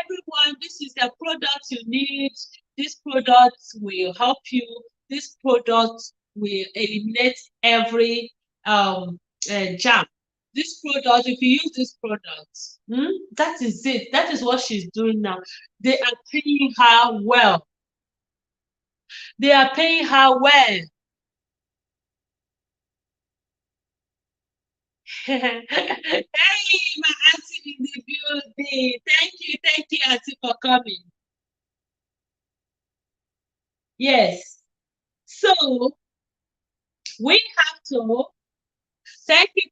everyone, this is the product you need. This product will help you. This product will eliminate every jam. This product, if you use this product, that is it. That is what she's doing now. They are paying her well. They are paying her well. Hey, my auntie in the building. Thank you, auntie, for coming. Yes. So we have to thank you,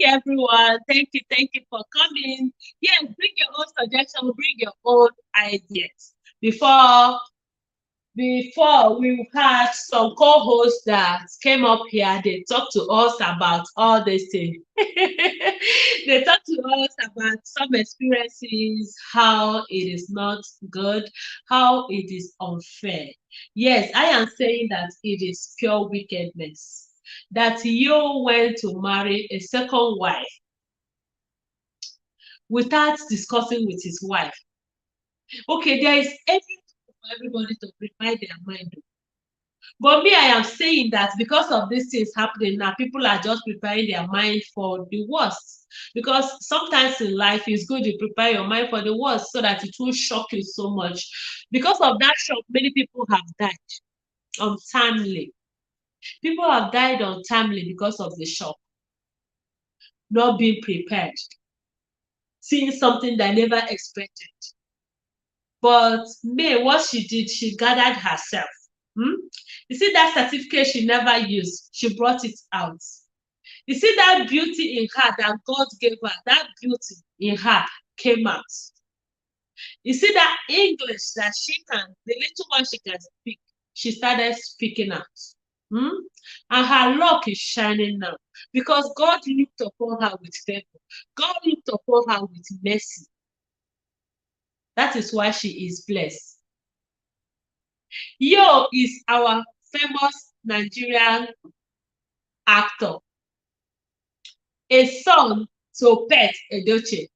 everyone. Thank you for coming. Yes, bring your own suggestion, bring your own ideas. Before we had some co-hosts that came up here, they talked to us about all these things. They talked to us about some experiences, how it is not good, how it is unfair. Yes, I am saying that it is pure wickedness. That you went to marry a second wife without discussing with his wife. Okay, there is everything for everybody to prepare their mind. But me, I am saying that because of these things happening now, people are just preparing their mind for the worst. Because sometimes in life it's good to prepare your mind for the worst so that it won't shock you so much. Because of that shock, many people have died untimely. People have died untimely because of the shock, not being prepared, seeing something they never expected. But May, what she did, she gathered herself. You see that certificate she never used, she brought it out. You see that beauty in her that God gave her, that beauty in her came out. You see that English that she can, the little one she can speak, she started speaking out. And her luck is shining now because God looked upon her with favor. God looked upon her with mercy. That is why she is blessed. Yo is our famous Nigerian actor, a son to May Edochie.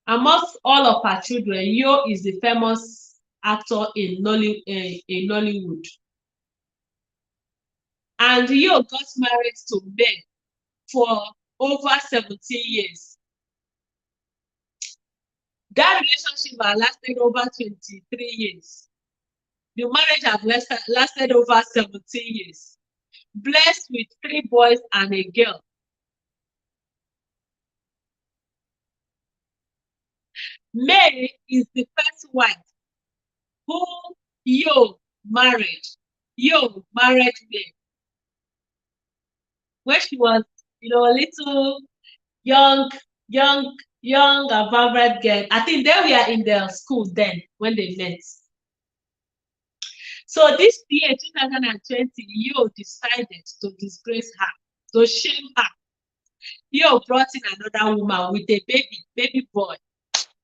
Amongst all of her children, Yo is the famous actor in Nollywood. And Yo got married to May for over 17 years. That relationship has lasted over 23 years. The marriage has lasted over 17 years. Blessed with 3 boys and a girl. May is the first wife who Yo married. Yo married May when she was, a little young and vibrant girl. I think they were in their school then when they met. So this year, 2020, Yo decided to disgrace her, to shame her. Yo brought in another woman with a baby boy.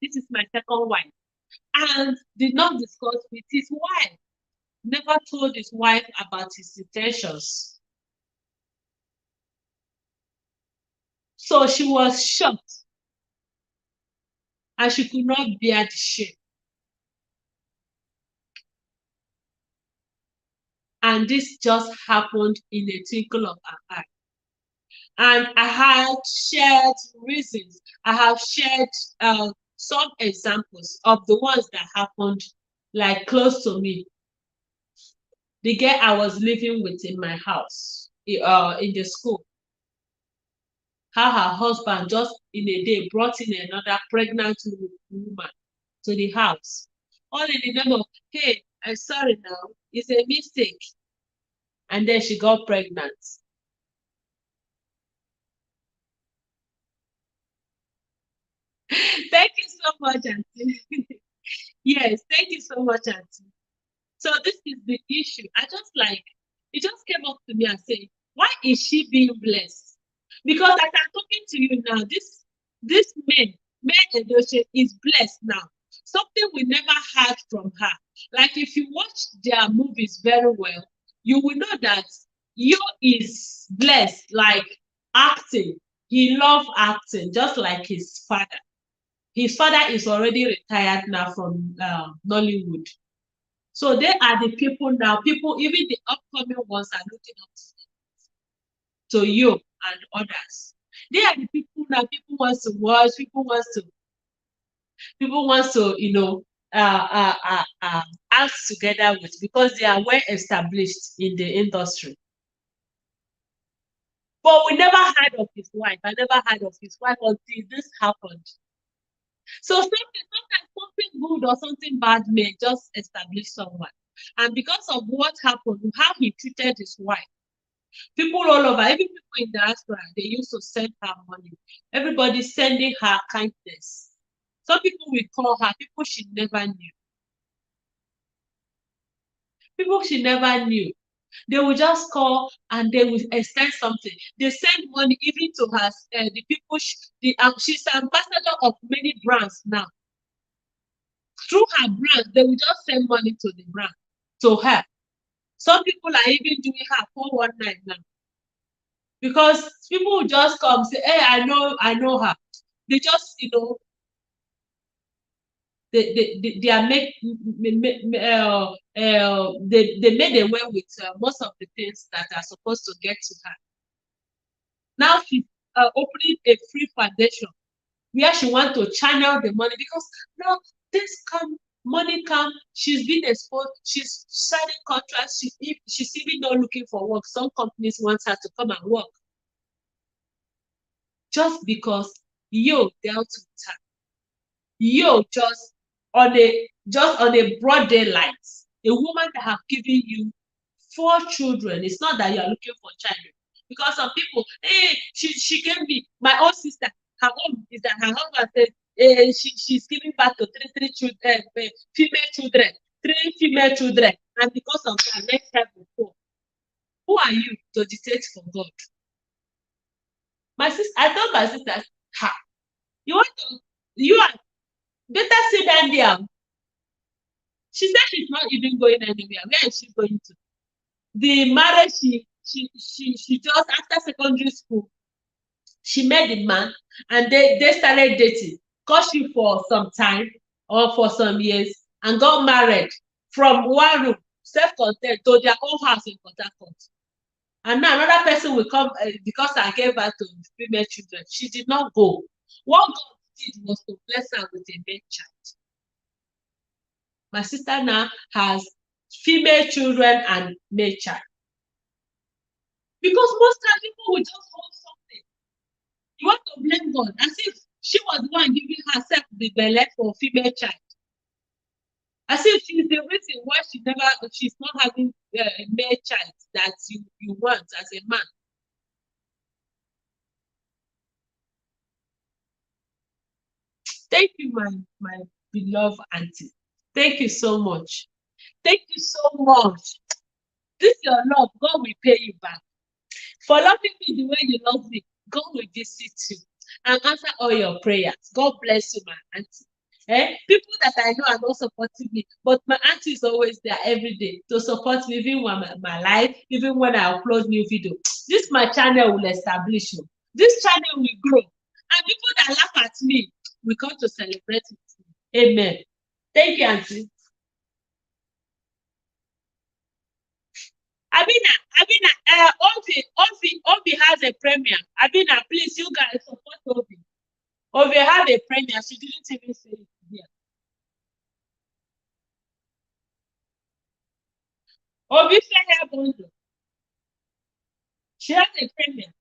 This is my second wife. And did not discuss with his wife. Never told his wife about his intentions. So she was shocked. And she could not bear the shame. And this just happened in a twinkle of an eye. And I had shared reasons. I have shared some examples of the ones that happened like close to me. The girl I was living with in my house, in the school. How her husband just in a day brought in another pregnant woman to the house. All in the name of, hey, I'm sorry now, it's a mistake. And then she got pregnant. Thank you so much, Auntie. Yes, thank you so much, Auntie. So this is the issue. It just came up to me and said, why is she being blessed? Because as I'm talking to you now, this May Edochie is blessed now. Something we never heard from her. Like if you watch their movies very well, you will know that Yo is blessed, like acting. He loves acting, just like his father. His father is already retired now from Nollywood. So they are the people now, even the upcoming ones are looking up to you and others. They are the people now, people want to watch, people want to, act together with because they are well established in the industry. But we never heard of his wife. I never heard of his wife until this happened. So sometimes something good or something bad may just establish someone. And because of what happened, how he treated his wife, people all over, even people in diaspora, they used to send her money. Everybody sending her kindness. Some people will call her, people she never knew. People she never knew. They will just call and they will extend something. They send money even to her, the people, she's an ambassador of many brands now. Through her brand, they will just send money to the brand, to her. Some people are even doing her 419 now. Because people will just come say, hey, I know her. They just, they are they made away with most of the things that are supposed to get to her. Now opening a free foundation where she want to channel the money, because now things come, money come, she's been exposed, she's signing contracts, she's even not looking for work. Some companies want her to come and work just because you dealt with her. You just on a broad daylight, a woman that have given you 4 children. It's not that you are looking for child, because some people, hey, she gave me my own sister. Her own is that her husband said, she's giving birth to three children, female children, 3 female children, and because of that, next time will fall. Who are you to dictate for God? My sister, I told my sister, ha, you are better sit down there. She said she's not even going anywhere. Where is she going to? The marriage she just after secondary school, she met the man and they started dating, courtship for some time or for some years, and got married from one room, self-contained, to their own house in Port Harcourt. And now another person will come because I gave her to female children. She did not go. What God did was to bless her with a male child. My sister now has female children and male child. Because most times people will just hold something. You want to blame God as if she was the one giving herself the belly for female child. As if she's the reason why she's not having a male child that you want as a man. Thank you, my beloved auntie. Thank you so much. Thank you so much. This your love, God will pay you back. For loving me the way you love me, God will visit you and answer all your prayers. God bless you, my auntie. People that I know are not supporting me, but my auntie is always there every day to support me, even when my life, even when I upload new video. This my channel will establish you. This channel will grow. And people that laugh at me will come to celebrate with me. Amen. Thank you, auntie. Abina, Obi has a premiere. Abina, please, you guys support Obi. Obi have a premiere. She didn't even say it here. Obi said her bundle. She has a premiere.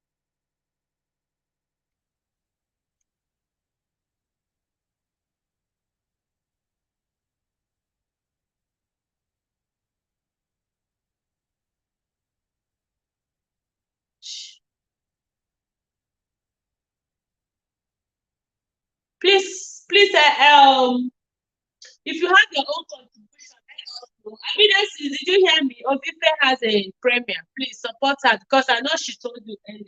Please, if you have your own contribution, let us know. Abina, did you hear me? Obi has a premiere. Please support her because I know she told you earlier.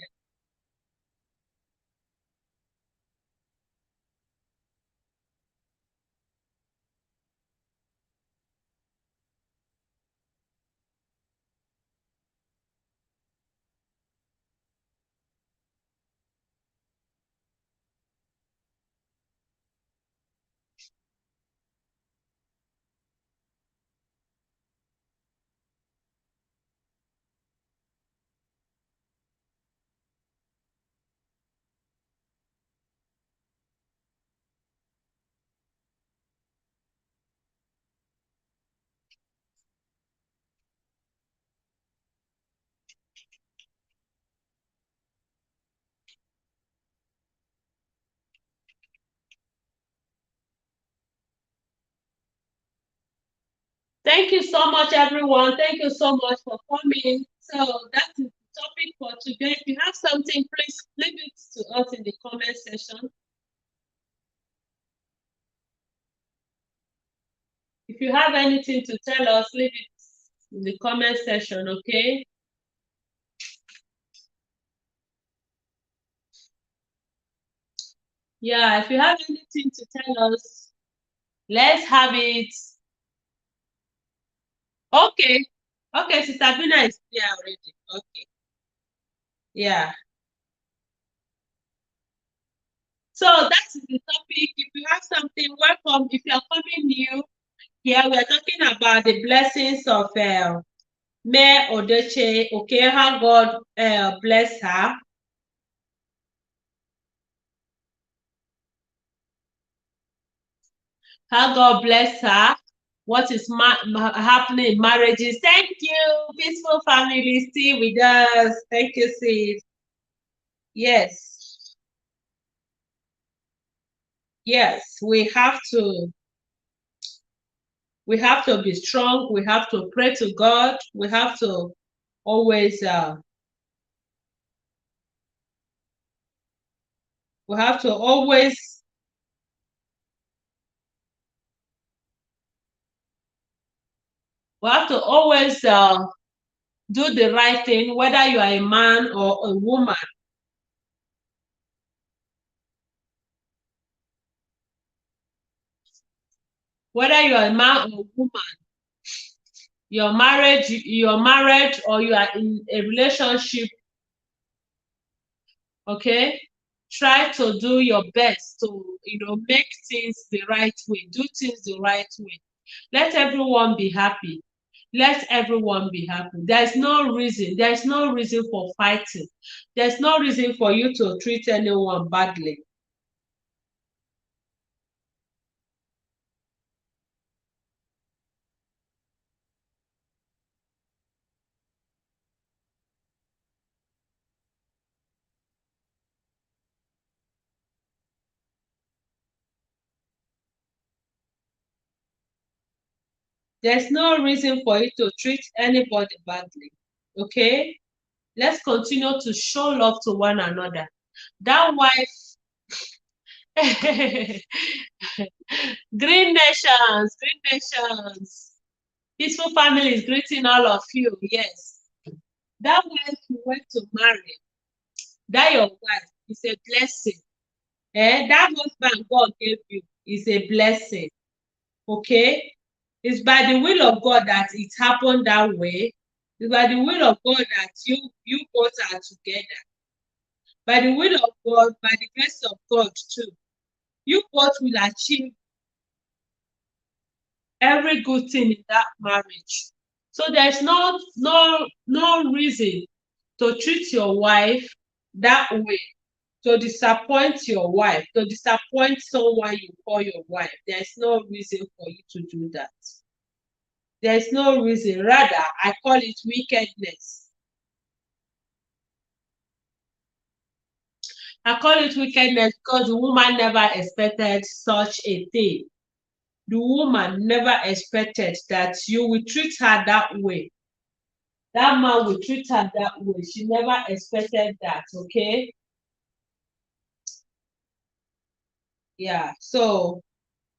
Thank you so much, everyone. Thank you so much for coming. So that is the topic for today. If you have something, please leave it to us in the comment section. If you have anything to tell us, leave it in the comment section, okay? Yeah, if you have anything to tell us, let's have it. Okay. Okay, Sister Bina is here already. Okay. Yeah. So that is the topic. If you have something, welcome. If you're coming new, here we are talking about the blessings of May Edochie, okay, how God bless her. How God bless her. What is happening in marriages? Thank you, peaceful family. Stay with us. Thank you, sis. Yes. Yes, we have to be strong. We have to pray to God. We have to always we have to always do the right thing, whether you are a man or a woman. Whether you are a man or a woman, you're married or you are in a relationship, okay? Try to do your best to, make things the right way, do things the right way. Let everyone be happy. Let everyone be happy. There's no reason for fighting. There's no reason for you to treat anyone badly. There's no reason for you to treat anybody badly. Okay? Let's continue to show love to one another. That wife, green nations, peaceful families greeting all of you. Yes. That wife you went to marry, that your wife is a blessing. That husband God gave you is a blessing. Okay? It's by the will of God that it happened that way. It's by the will of God that you both are together. By the will of God, by the grace of God too, you both will achieve every good thing in that marriage. So there's no reason to treat your wife that way, to disappoint your wife, to disappoint someone you call your wife. There's no reason for you to do that. There's no reason. Rather, I call it wickedness. I call it wickedness because the woman never expected such a thing. The woman never expected that you will treat her that way. That man will treat her that way. She never expected that, okay? Yeah, so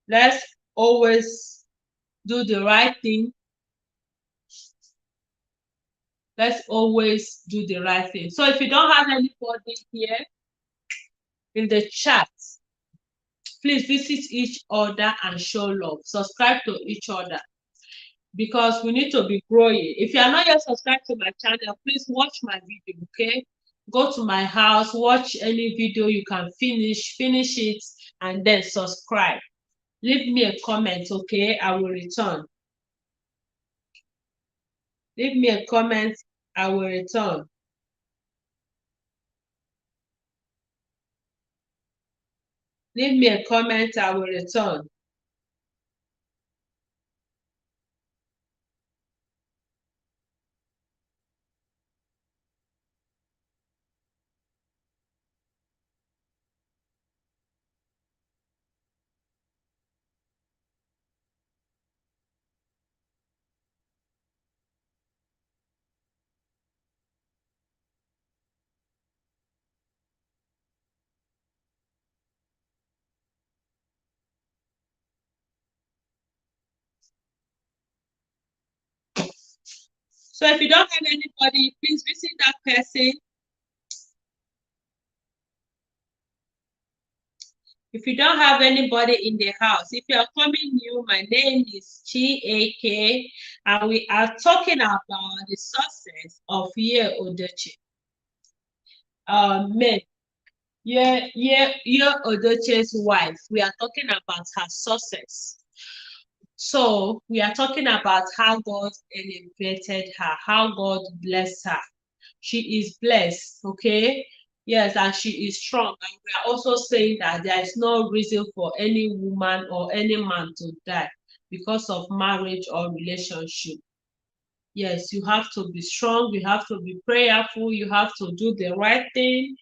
let's always do the right thing. Let's always do the right thing. So if you don't have anybody here in the chat, please visit each other and show love. Subscribe to each other because we need to be growing. If you are not yet subscribed to my channel, please watch my video, okay? Go to my house, watch any video you can finish it, and then subscribe. Leave me a comment, okay? I will return. Leave me a comment, I will return. Leave me a comment, I will return. So if you don't have anybody, please visit that person. If you don't have anybody in the house, if you are coming new, my name is Chiekehtv, and we are talking about the success of Yul Edochie. May Edochie's wife. We are talking about her success. So we are talking about how God elevated her, how God blessed her. She is blessed, okay? Yes, and she is strong. And we are also saying that there is no reason for any woman or any man to die because of marriage or relationship. Yes, you have to be strong, you have to be prayerful, you have to do the right thing,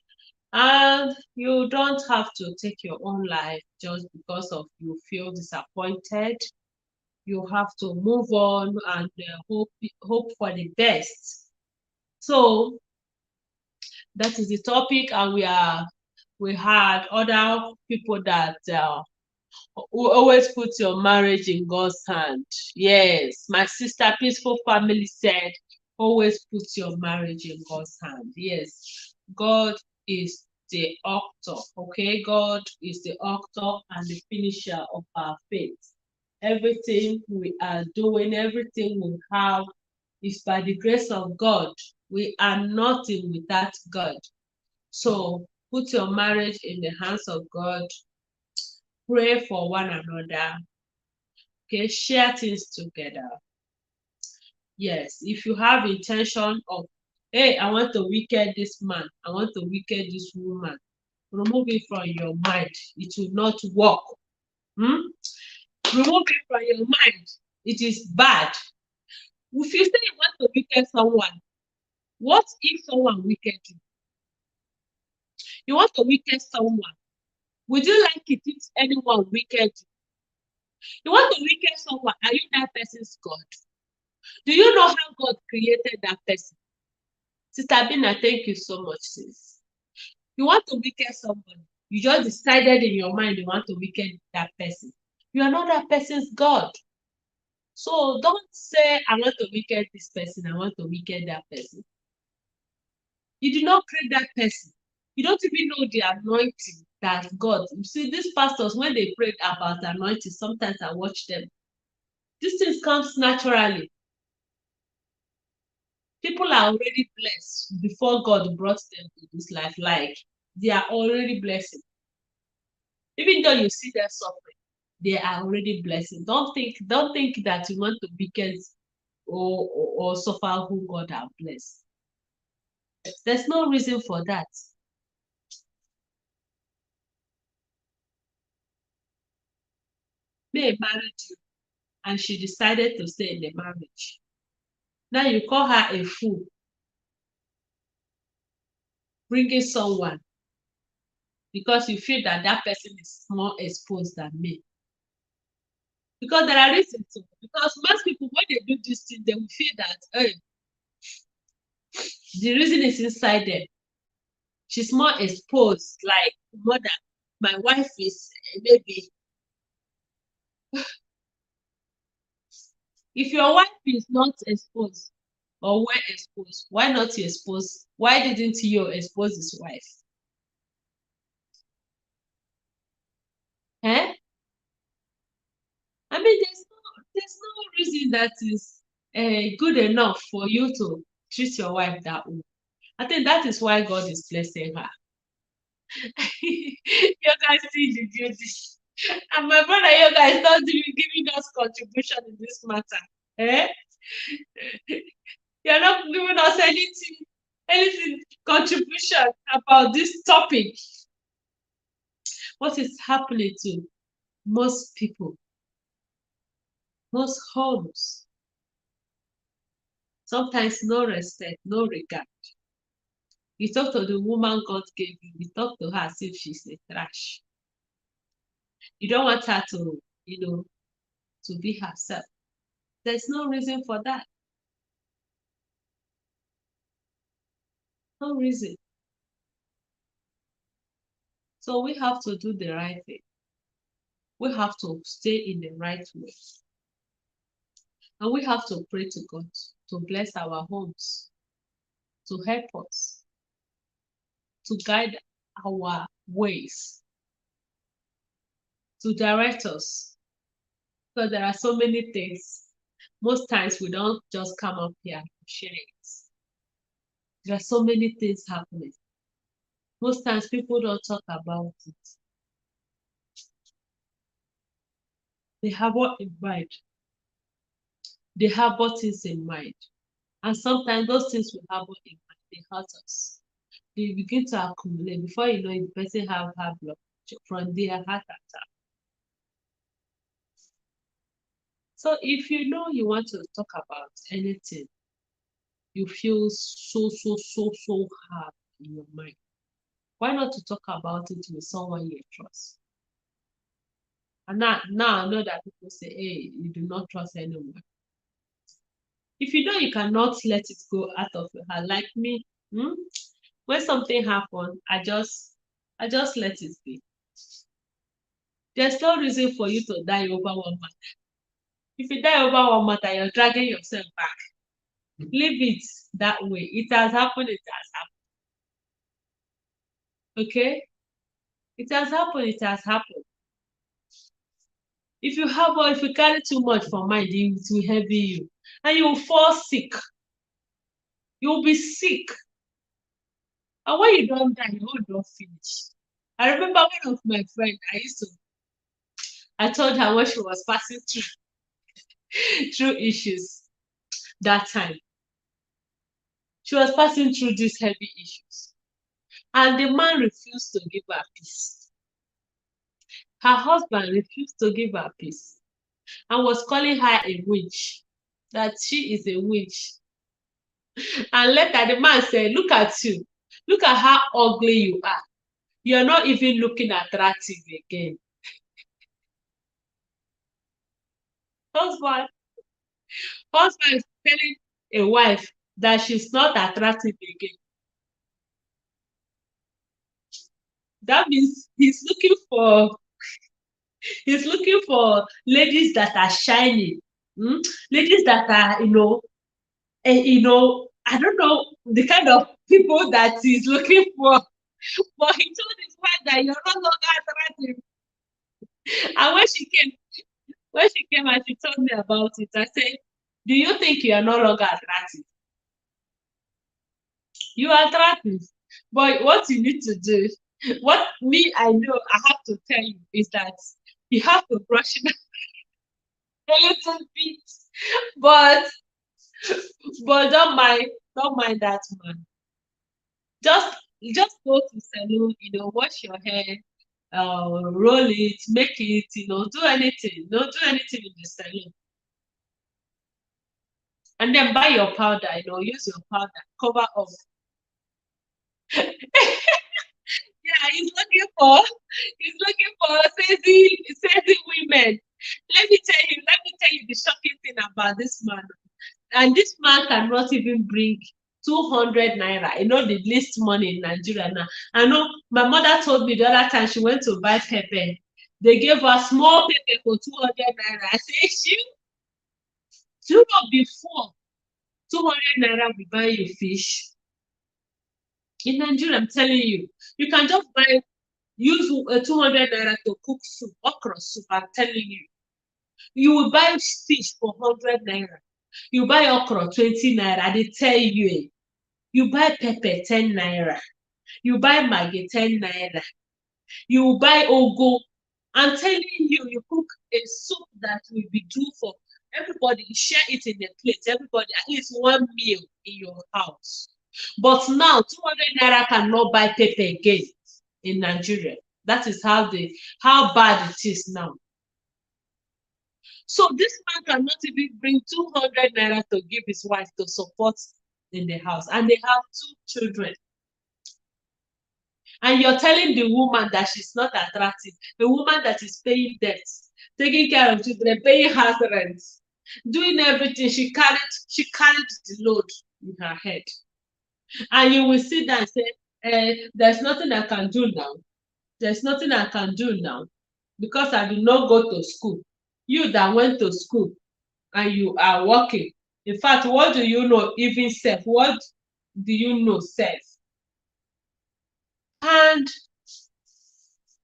and you don't have to take your own life just because of you feel disappointed. You have to move on and hope for the best. So that is the topic, and we had other people that who always put your marriage in God's hand. Yes, my sister Peaceful Family said, always put your marriage in God's hand. Yes, God is the author. Okay, God is the author and the finisher of our faith. Everything we are doing, everything we have is by the grace of God. We are nothing without God. So put your marriage in the hands of God. Pray for one another. Okay, share things together. Yes, if you have intention of, hey, I want to wicked this man, I want to wicked this woman, remove it from your mind. It will not work. Remove it from your mind. It is bad. If you say you want to wicked someone, what if someone wicked you? You want to wicked someone. Would you like it if anyone wicked you? You want to wicked someone. Are you that person's God? Do you know how God created that person? Sister Bina, thank you so much, sis. You want to wicked someone. You just decided in your mind you want to wicked that person. You are not that person's God. So don't say, I want to wicked this person, I want to wicked that person. You did not create that person. You don't even know the anointing that God. You see, these pastors, when they prayed about the anointing, sometimes I watch them. These things comes naturally. People are already blessed before God brought them to this life. Like they are already blessed. Even though you see them suffering, they are already blessed. Don't think that you want to weaken or suffer who God have blessed. There's no reason for that. May married you and she decided to stay in the marriage. Now you call her a fool, bringing someone because you feel that that person is more exposed than me. Because there are reasons to. Because most people, when they do this thing, they will feel that, hey, the reason is inside them. She's more exposed, like mother. My wife is maybe. If your wife is not exposed or well exposed, why not you expose? Why didn't you expose his wife? Eh? I mean, there's no reason that is good enough for you to treat your wife that way. I think that is why God is blessing her. You guys see the beauty. And my brother, you guys not even giving us contribution in this matter. Eh? You're not giving us anything contribution about this topic. What is happening to most people, most homes? Sometimes no respect, no regard. You talk to the woman God gave you talk to her as if she's a trash. You don't want her to, to be herself. There's no reason for that. No reason. So we have to do the right thing. We have to stay in the right way. And we have to pray to God to bless our homes, to help us, to guide our ways, to direct us. Because there are so many things. Most times we don't just come up here and share it. There are so many things happening. Most times people don't talk about it. They have what in mind. They have what things in mind. And sometimes those things we have what in mind, they hurt us. they begin to accumulate. Before you know it, the person have high blood pressure, from there heart attack. So if you know you want to talk about anything, you feel so hard in your mind, why not to talk about it with someone you trust? And now I know that people say, hey, you do not trust anyone. If you know you cannot let it go out of your heart, like me, when something happens, I just let it be. There's no reason for you to die over one matter. If you die over one matter, you're dragging yourself back. Leave it that way. It has happened, it has happened. Okay? It has happened, it has happened. If you have, or if you carry too much for mind, it will heavy you. And you will fall sick. You will be sick. And when you don't die, you don't finish. I remember one of my friends, I told her when she was passing through issues that time. She was passing through these heavy issues. And the man refused to give her peace. Her husband refused to give her peace and was calling her a witch, that she is a witch. And later the man said, look at you. Look at how ugly you are. You're not even looking attractive again. Husband is telling a wife that she's not attractive again. That means he's looking for ladies that are shiny, ladies that are, I don't know the kind of people that he's looking for. But he told his wife that you're no longer attractive. And when she came and she told me about it, I said, do you think you are no longer attractive? You are attractive. But what you need to do, what I know I have to tell you is that you have to brush it a little bit. But don't mind that man. Just go to salon, wash your hair, roll it, make it, do anything. Do anything in the salon. And then buy your powder, use your powder, cover up. Yeah, he's looking for sexy women. Let me tell you the shocking thing about this man. And this man cannot even bring 200 naira. The least money in Nigeria now. I know my mother told me the other time she went to buy pepper. They gave her small pepper for 200 naira. I say, you know, before 200 naira we buy a fish. In Nigeria, I'm telling you, you can just use 200 naira to cook soup, okra soup. I'm telling you. You will buy fish for 100 naira. You buy okra 20 naira. They tell you. You buy pepper 10 naira. You buy maggi 10 naira. You buy ogo. I'm telling you, you cook a soup that will be due for everybody. You share it in a plate. Everybody, at least one meal in your house. But now, 200 naira cannot buy pepper again in Nigeria. That is how bad it is now. So this man cannot even bring 200 naira to give his wife to support in the house. And they have 2 children. And you're telling the woman that she's not attractive. The woman that is paying debts, taking care of children, paying house rent, doing everything. She carried the load in her head. And you will sit there and say, there's nothing I can do now. There's nothing I can do now because I did not go to school. You that went to school and you are working. In fact, what do you know even self? What do you know self? And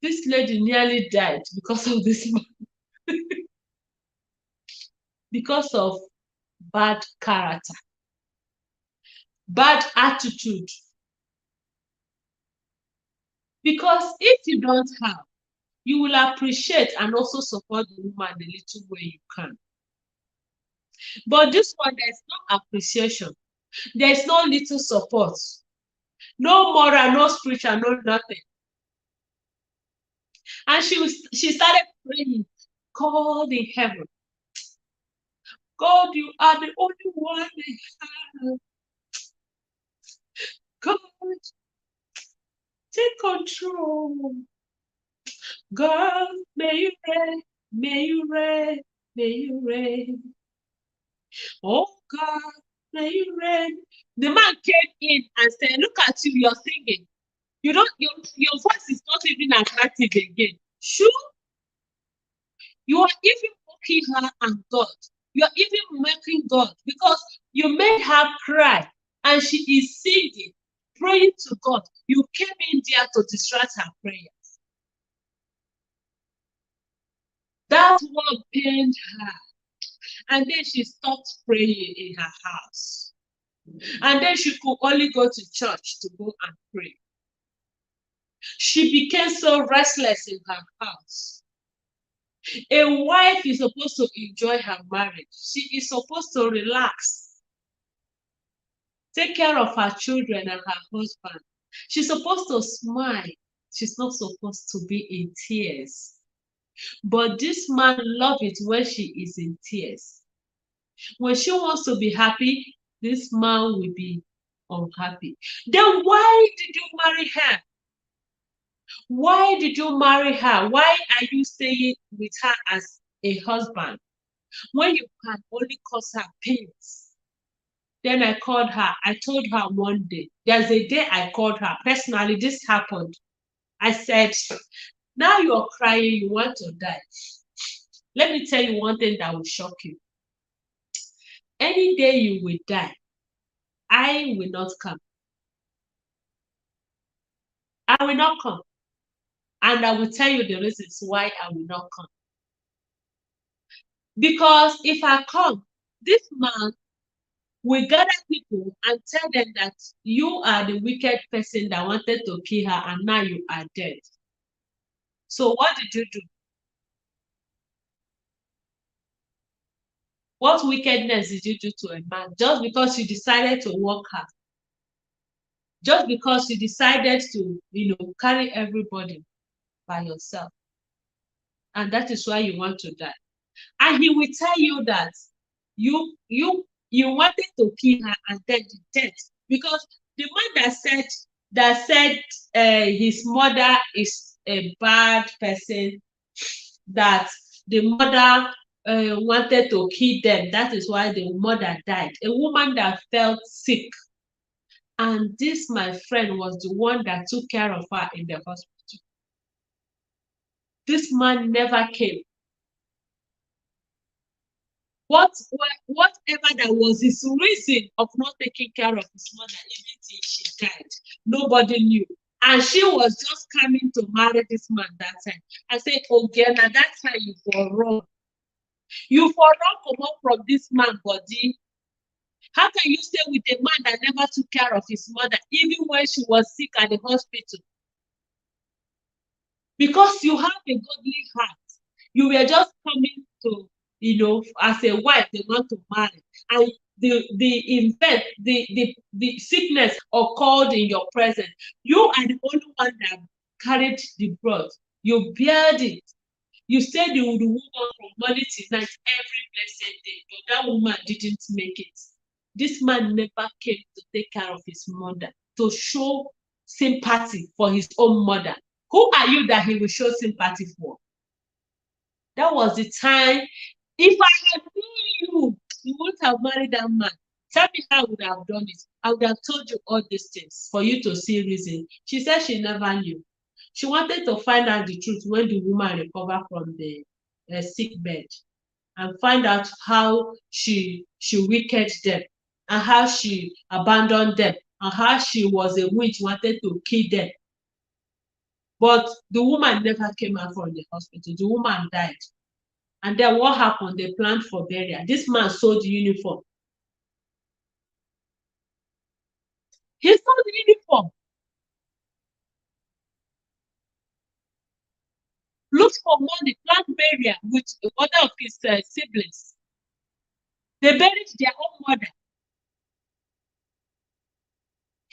this lady nearly died because of this man. Because of bad character, bad attitude. Because if you don't have, you will appreciate and also support the woman the little way you can. But this one, there's no appreciation. There's no little support. No moral, no spiritual, no nothing. And she started praying, God in heaven, God, you are the only one I have. God, take control. God, may you reign, may you reign, may you reign. Oh God, may you reign. The man came in and said, look at you, you're singing. You don't, your voice is not even attractive again. Sure, you are even mocking her and God. You are even mocking God because you made her cry and she is singing, praying to God. You came in there to distract her prayer. That one pained her. And then she stopped praying in her house. And then she could only go to church to go and pray. She became so restless in her house. A wife is supposed to enjoy her marriage. She is supposed to relax, take care of her children and her husband. She's supposed to smile. She's not supposed to be in tears. But this man loves it when she is in tears. When she wants to be happy, this man will be unhappy. Then why did you marry her? Why did you marry her? Why are you staying with her as a husband when you can only cause her pains? Then I called her. I told her one day. There's a day I called her. Personally, this happened. I said, now you're crying, you want to die. Let me tell you one thing that will shock you. Any day you will die, I will not come. I will not come. And I will tell you the reasons why I will not come. Because if I come, this man will gather people and tell them that you are the wicked person that wanted to kill her and now you are dead. So what did you do? What wickedness did you do to a man just because you decided to work hard? Just because you decided to, carry everybody by yourself. And that is why you want to die. And he will tell you that you wanted to kill her and then the death. Because the man that said his mother is a bad person, that the mother wanted to kill them. That is why the mother died. A woman that felt sick. And this, my friend, was the one that took care of her in the hospital. This man never came. Whatever that was his reason of not taking care of his mother, even till she died, nobody knew. And she was just coming to marry this man that time. I said, okay, now that's how you for wrong. You for wrong come up from this man body. How can you stay with a man that never took care of his mother, even when she was sick at the hospital? Because you have a godly heart. You were just coming to, as a wife, they want to marry. And the sickness occurred in your presence. You are the only one that carried the blood. You bared it. You said you would move on from morning to night every blessed day, but that woman didn't make it. This man never came to take care of his mother, to show sympathy for his own mother. Who are you that he will show sympathy for? That was the time. If I had known you wouldn't have married that man. Tell me how I would have done it. I would have told you all these things for you to see reason. She said she never knew. She wanted to find out the truth when the woman recovered from the sick bed and find out how she wicked them and how she abandoned them and how she was a witch, wanted to kill them. But the woman never came out from the hospital. The woman died. And then what happened? They planned for burial. This man sold the uniform. He sold the uniform. Looked for money, planned burial with one of his siblings. They buried their own mother.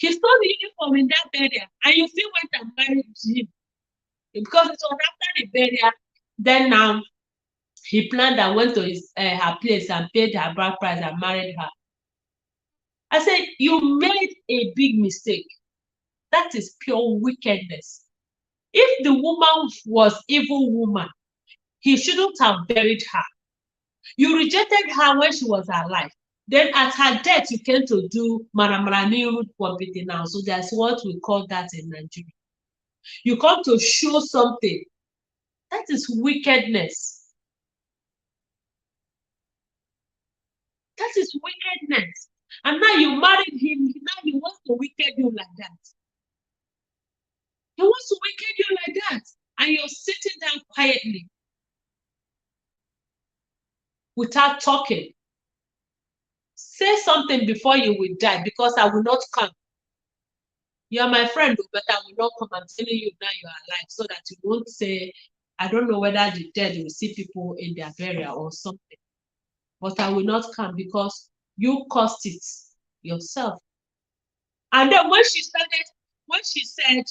He stole the uniform in that burial, and you still went and married him because it was after the burial. Then now he planned and went to her place and paid her bride price and married her. I said, you made a big mistake. That is pure wickedness. If the woman was evil woman, he shouldn't have buried her. You rejected her when she was alive. Then at her death, you came to do Maramaraniru Kwapiti now. So that's what we call that in Nigeria. You come to show something. That is wickedness. That is wickedness. And now you married him. Now he wants to wicked you like that. He wants to wicked you like that. And you're sitting down quietly without talking. Say something before you will die, because I will not come. You are my friend, but I will not come. I'm telling you now you are alive, so that you won't say, I don't know whether the dead will see people in their burial or something. But I will not come because you caused it yourself. And then when she said,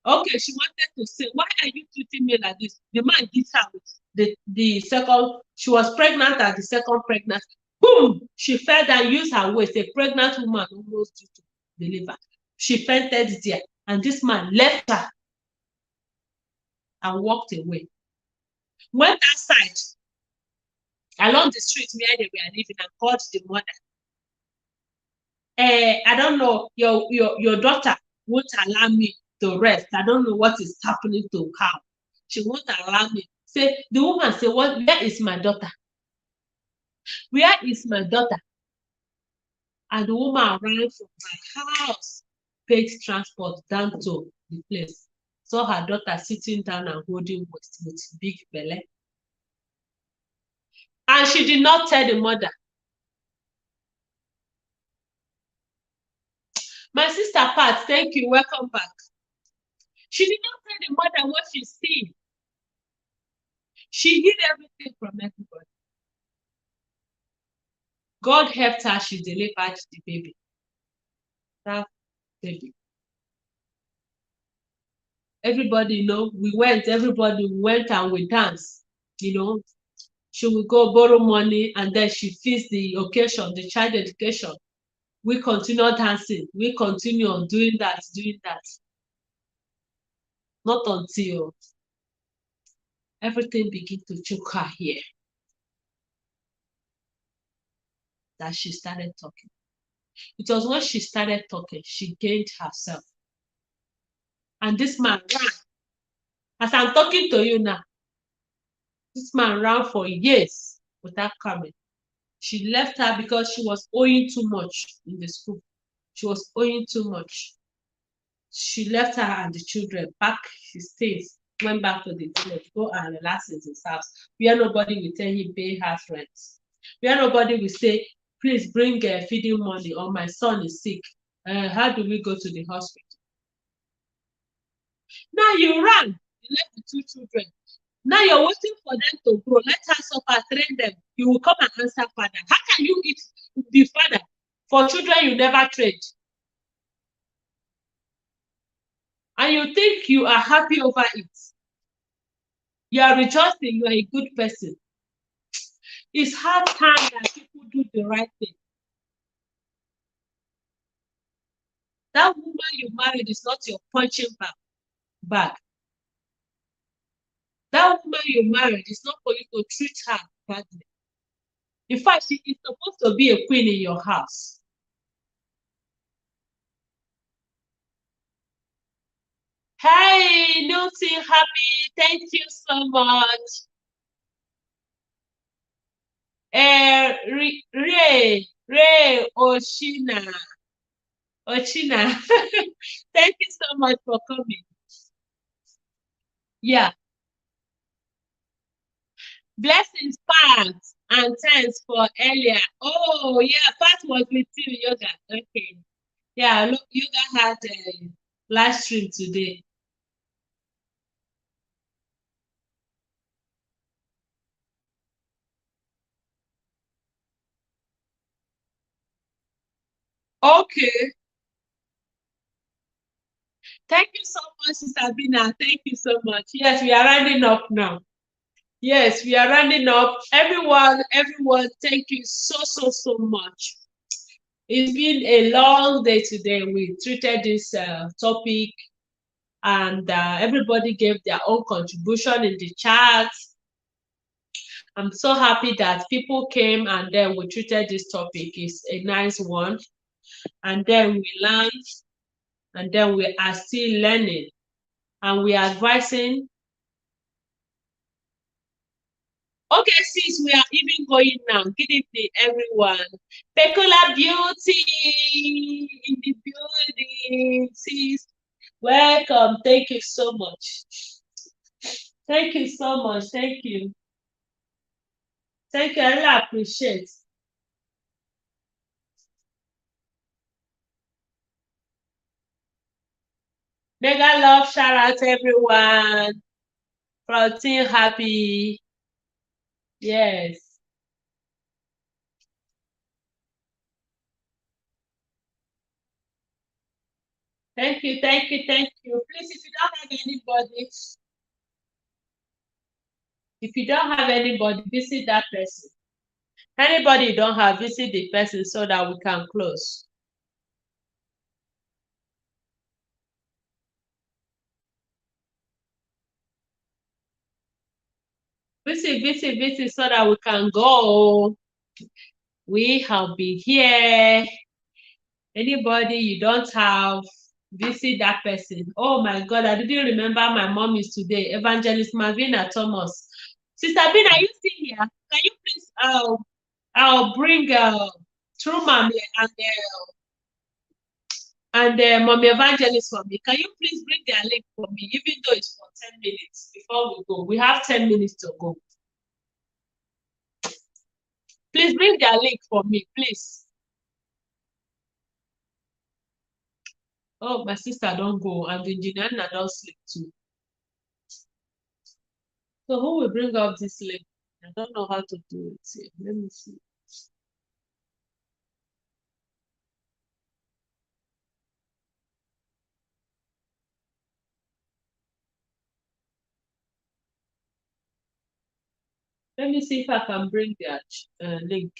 okay, she wanted to say, why are you treating me like this? The man hit her with the second, she was pregnant at the second pregnancy. Boom! She fell down, used her waist. A pregnant woman almost due to deliver. She fainted there, and this man left her and walked away. Went outside along the street where they were living and called the mother. I don't know, your daughter won't allow me to rest. I don't know what is happening to her. She won't allow me. Say, the woman say, what? Where is my daughter? Where is my daughter? And the woman ran from her house, paid transport down to the place. Saw her daughter sitting down and holding with big belly. And she did not tell the mother. My sister Pat, thank you. Welcome back. She did not tell the mother what she's seeing. She hid everything from everybody. God helped her. She delivered the baby. That baby. Everybody, everybody went and we danced, She will go borrow money and then she feeds the occasion, the child education. We continue dancing. We continue on doing that. Not until everything begins to choke her here that she started talking. It was when she started talking, she gained herself. And this man ran. As I'm talking to you now, this man ran for years without coming. She left her because she was owing too much in the school. She was owing too much. She left her and the children back. She stays, went back to the village, go and relax in his house, where nobody will tell him pay house rent, where nobody will say, please bring feeding money, or my son is sick. How do we go to the hospital? Now you ran, you left the two children. Now you're waiting for them to grow. Let her suffer, train them. You will come and answer father. How can you be father for children you never trained? And you think you are happy over it. You are rejoicing, you are a good person. It's hard time that people do the right thing. That woman you married is not your punching bag. That woman you married is not for you to treat her badly. In fact, she is supposed to be a queen in your house. Hey, Newton, happy. Thank you so much. Ray Oshina. Thank you so much for coming. Yeah. Blessings, Pat, and thanks for earlier. Oh, yeah, Pat was with you, Yoga. Okay. Yeah, look, Yoga had a live stream today. Okay. Thank you so much, Sister Bina. Thank you so much. Yes, we are rounding up now. Yes, we are rounding up. Everyone, thank you so much. It's been a long day today. We treated this topic, and everybody gave their own contribution in the chat. I'm so happy that people came and then we treated this topic. It's a nice one. And then we learned, and then we are still learning. And we are advising. Okay, sis, we are even going now. Good evening, everyone. Peculiar beauty in the building, sis. Welcome. Thank you so much. Thank you so much. Thank you. Thank you. I really appreciate. Mega love, shout out to everyone. Protein happy. Yes. Thank you, thank you, thank you. Please, if you don't have anybody, visit that person. Anybody you don't have, visit the person so that we can close. Visit so that we can go. We have been here. Anybody you don't have, visit that person. Oh my God, I didn't remember my mom is today. Evangelist Marvina Thomas. Sister Bina, are you still here? Can you please I'll bring True Mommy and Mommy Evangelist for me. Can you please bring their link for me, even though it's for 10 minutes before we go? We have 10 minutes to go. Please bring their link for me, please. Oh, my sister don't go, and the engineer don't sleep too. So who will bring up this link? I don't know how to do it here. Let me see. Let me see if I can bring that link.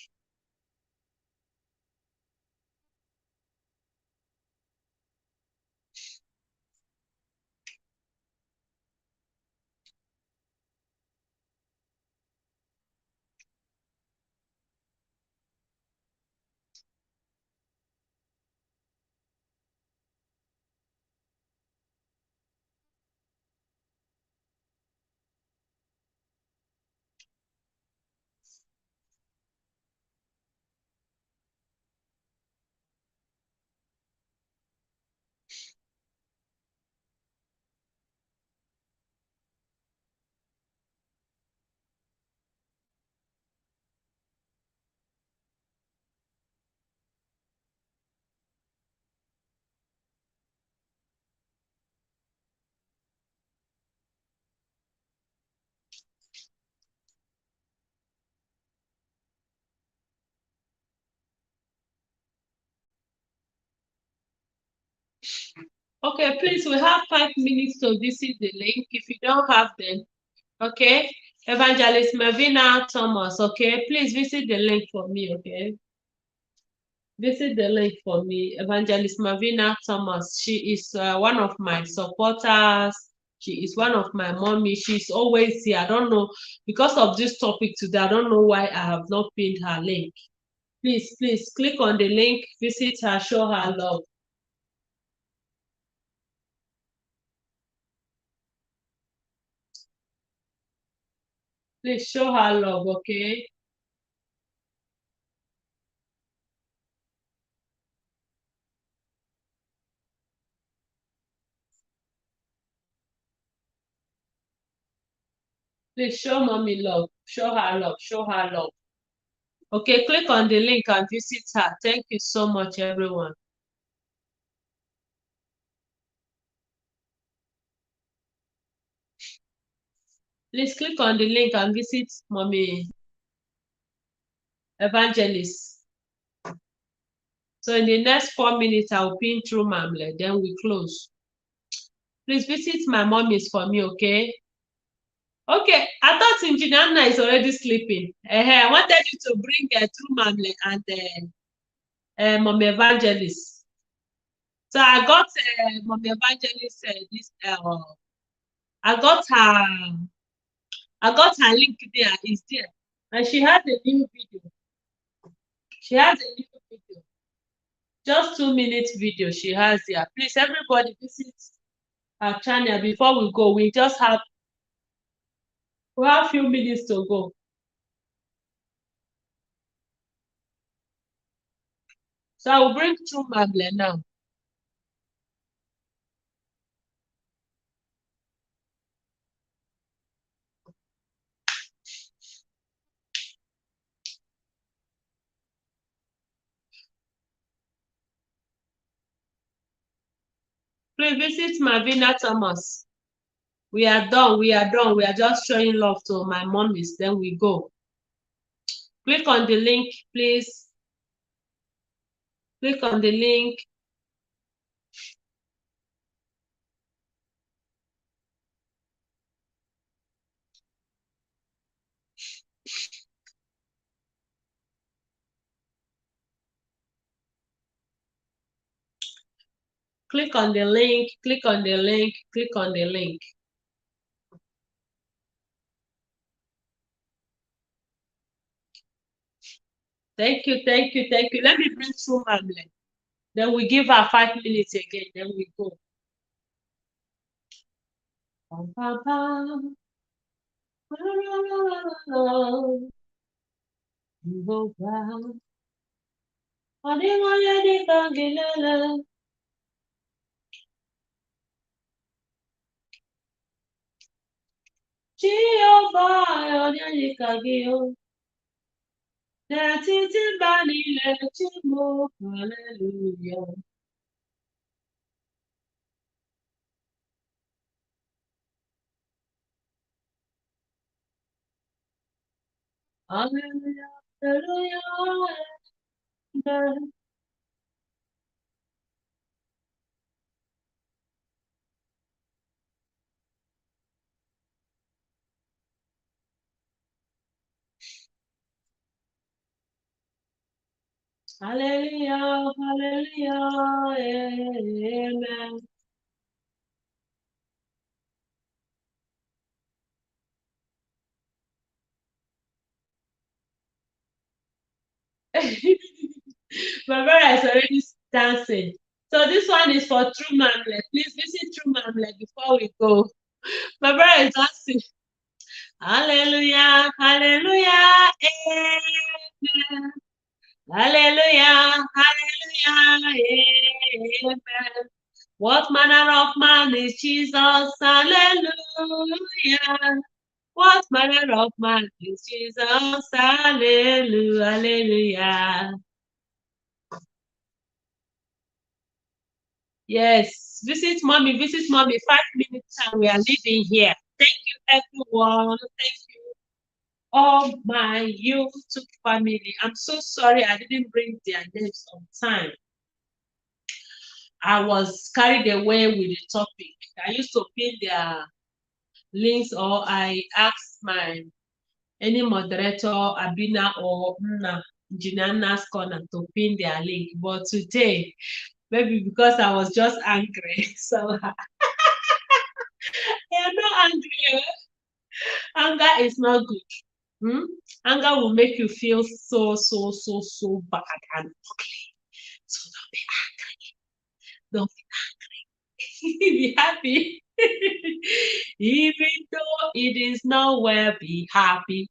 Okay, please, we have 5 minutes to visit the link. If you don't have them, okay? Evangelist Marvina Thomas, okay? Please visit the link for me, okay? Visit the link for me. Evangelist Marvina Thomas. She is one of my supporters. She is one of my mommy. She's always here. I don't know, because of this topic today, I don't know why I have not pinned her link. Please click on the link, visit her, show her love. Please show her love, okay? Please show mommy love. Show her love. Show her love. Okay, click on the link and visit her. Thank you so much, everyone. Please click on the link and visit Mommy Evangelist. So in the next 4 minutes, I'll pin through Mamle, then we close. Please visit my mommies for me, okay? Okay, I thought Engineer Anna is already sleeping. I wanted you to bring True Mamle and Mom Evangelist. So I got Mom Evangelist this. I got her link there. It's there, and she has a new video. She has a new video, just 2 minutes video. She has there. Please, everybody, visit our channel before we go. We have a few minutes to go. So I will bring True Mamle now. Please visit Marvina Thomas. We are done. We are done. We are just showing love to my mommies. Then we go. Click on the link, please. Click on the link. Click on the link. Click on the link. Click on the link. Thank you, thank you, thank you. Let me bring through Mamle. Then we give her 5 minutes again. Then we go. Hallelujah. Hallelujah. Hallelujah. Hallelujah. Hallelujah. Amen. My brother is already dancing. So this one is for True Mamle. Please visit True Mamle before we go. My brother is dancing. Hallelujah, hallelujah, amen. Hallelujah, hallelujah, amen. What manner of man is Jesus? Hallelujah. What manner of man is Jesus? Hallelujah, hallelujah. Yes, visit mommy, visit mommy. 5 minutes and we are leaving here. Thank you, everyone. Thank you, all my YouTube family. I'm so sorry I didn't bring their names on time. I was carried away with the topic. I used to pin their links, or I asked my any moderator, Abina or Jinana's corner to pin their link. But today, maybe because I was just angry, so I'm not angry. Anger is not good. Hmm? Anger will make you feel so bad and ugly. So don't be angry. Don't be happy. Even though it is nowhere, be happy.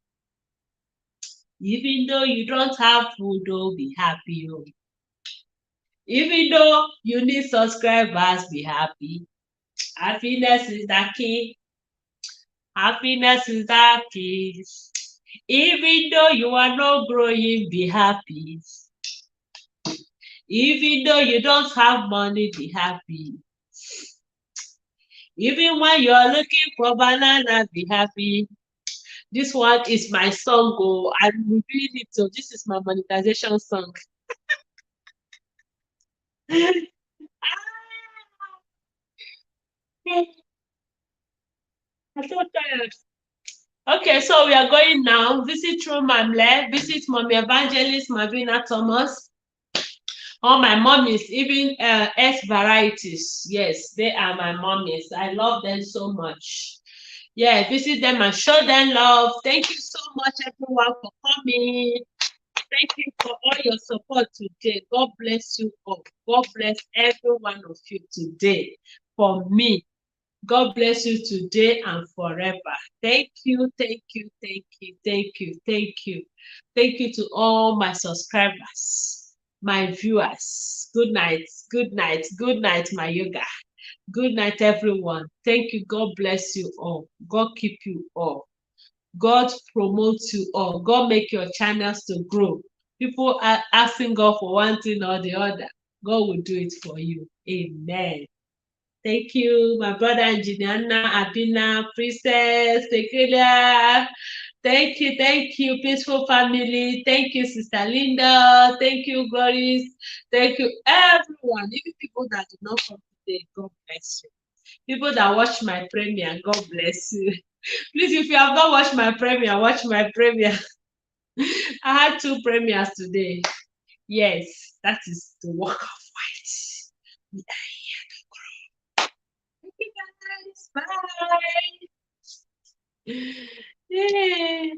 Even though you don't have food, oh, be happy. Oh. Even though you need subscribers, be happy. Happiness is the key. Happiness is the key. Even though you are not growing, be happy. Even though you don't have money, be happy. Even when you are looking for banana, be happy. This one is my song. Oh, I'm doing it. So this is my monetization song. I'm so tired. Okay, so we are going now. Visit True Mamle, visit Mommy Evangelist Marvina Thomas. All my mommies, even S varieties. Yes, they are my mommies. I love them so much. Yeah, visit them and show them love. Thank you so much, everyone, for coming. Thank you for all your support today. God bless you all. God bless every one of you today. For me, God bless you today and forever. Thank you, thank you, thank you, thank you, thank you. Thank you to all my subscribers, my viewers. Good night, good night, my yoga. Good night, everyone. Thank you. God bless you all. God keep you all. God promote you all. God make your channels to grow. People are asking God for one thing or the other. God will do it for you. Amen. Thank you, my brother Engineer Abina, Princess, Tequila. Thank you, peaceful family. Thank you, Sister Linda. Thank you, Gloris. Thank you, everyone. Even people that do not come today, God bless you. People that watch my premiere, God bless you. Please, if you have not watched my premiere, watch my premiere. I had 2 premieres today. Yes, that is the work of white. Thank you guys. Bye. Yay.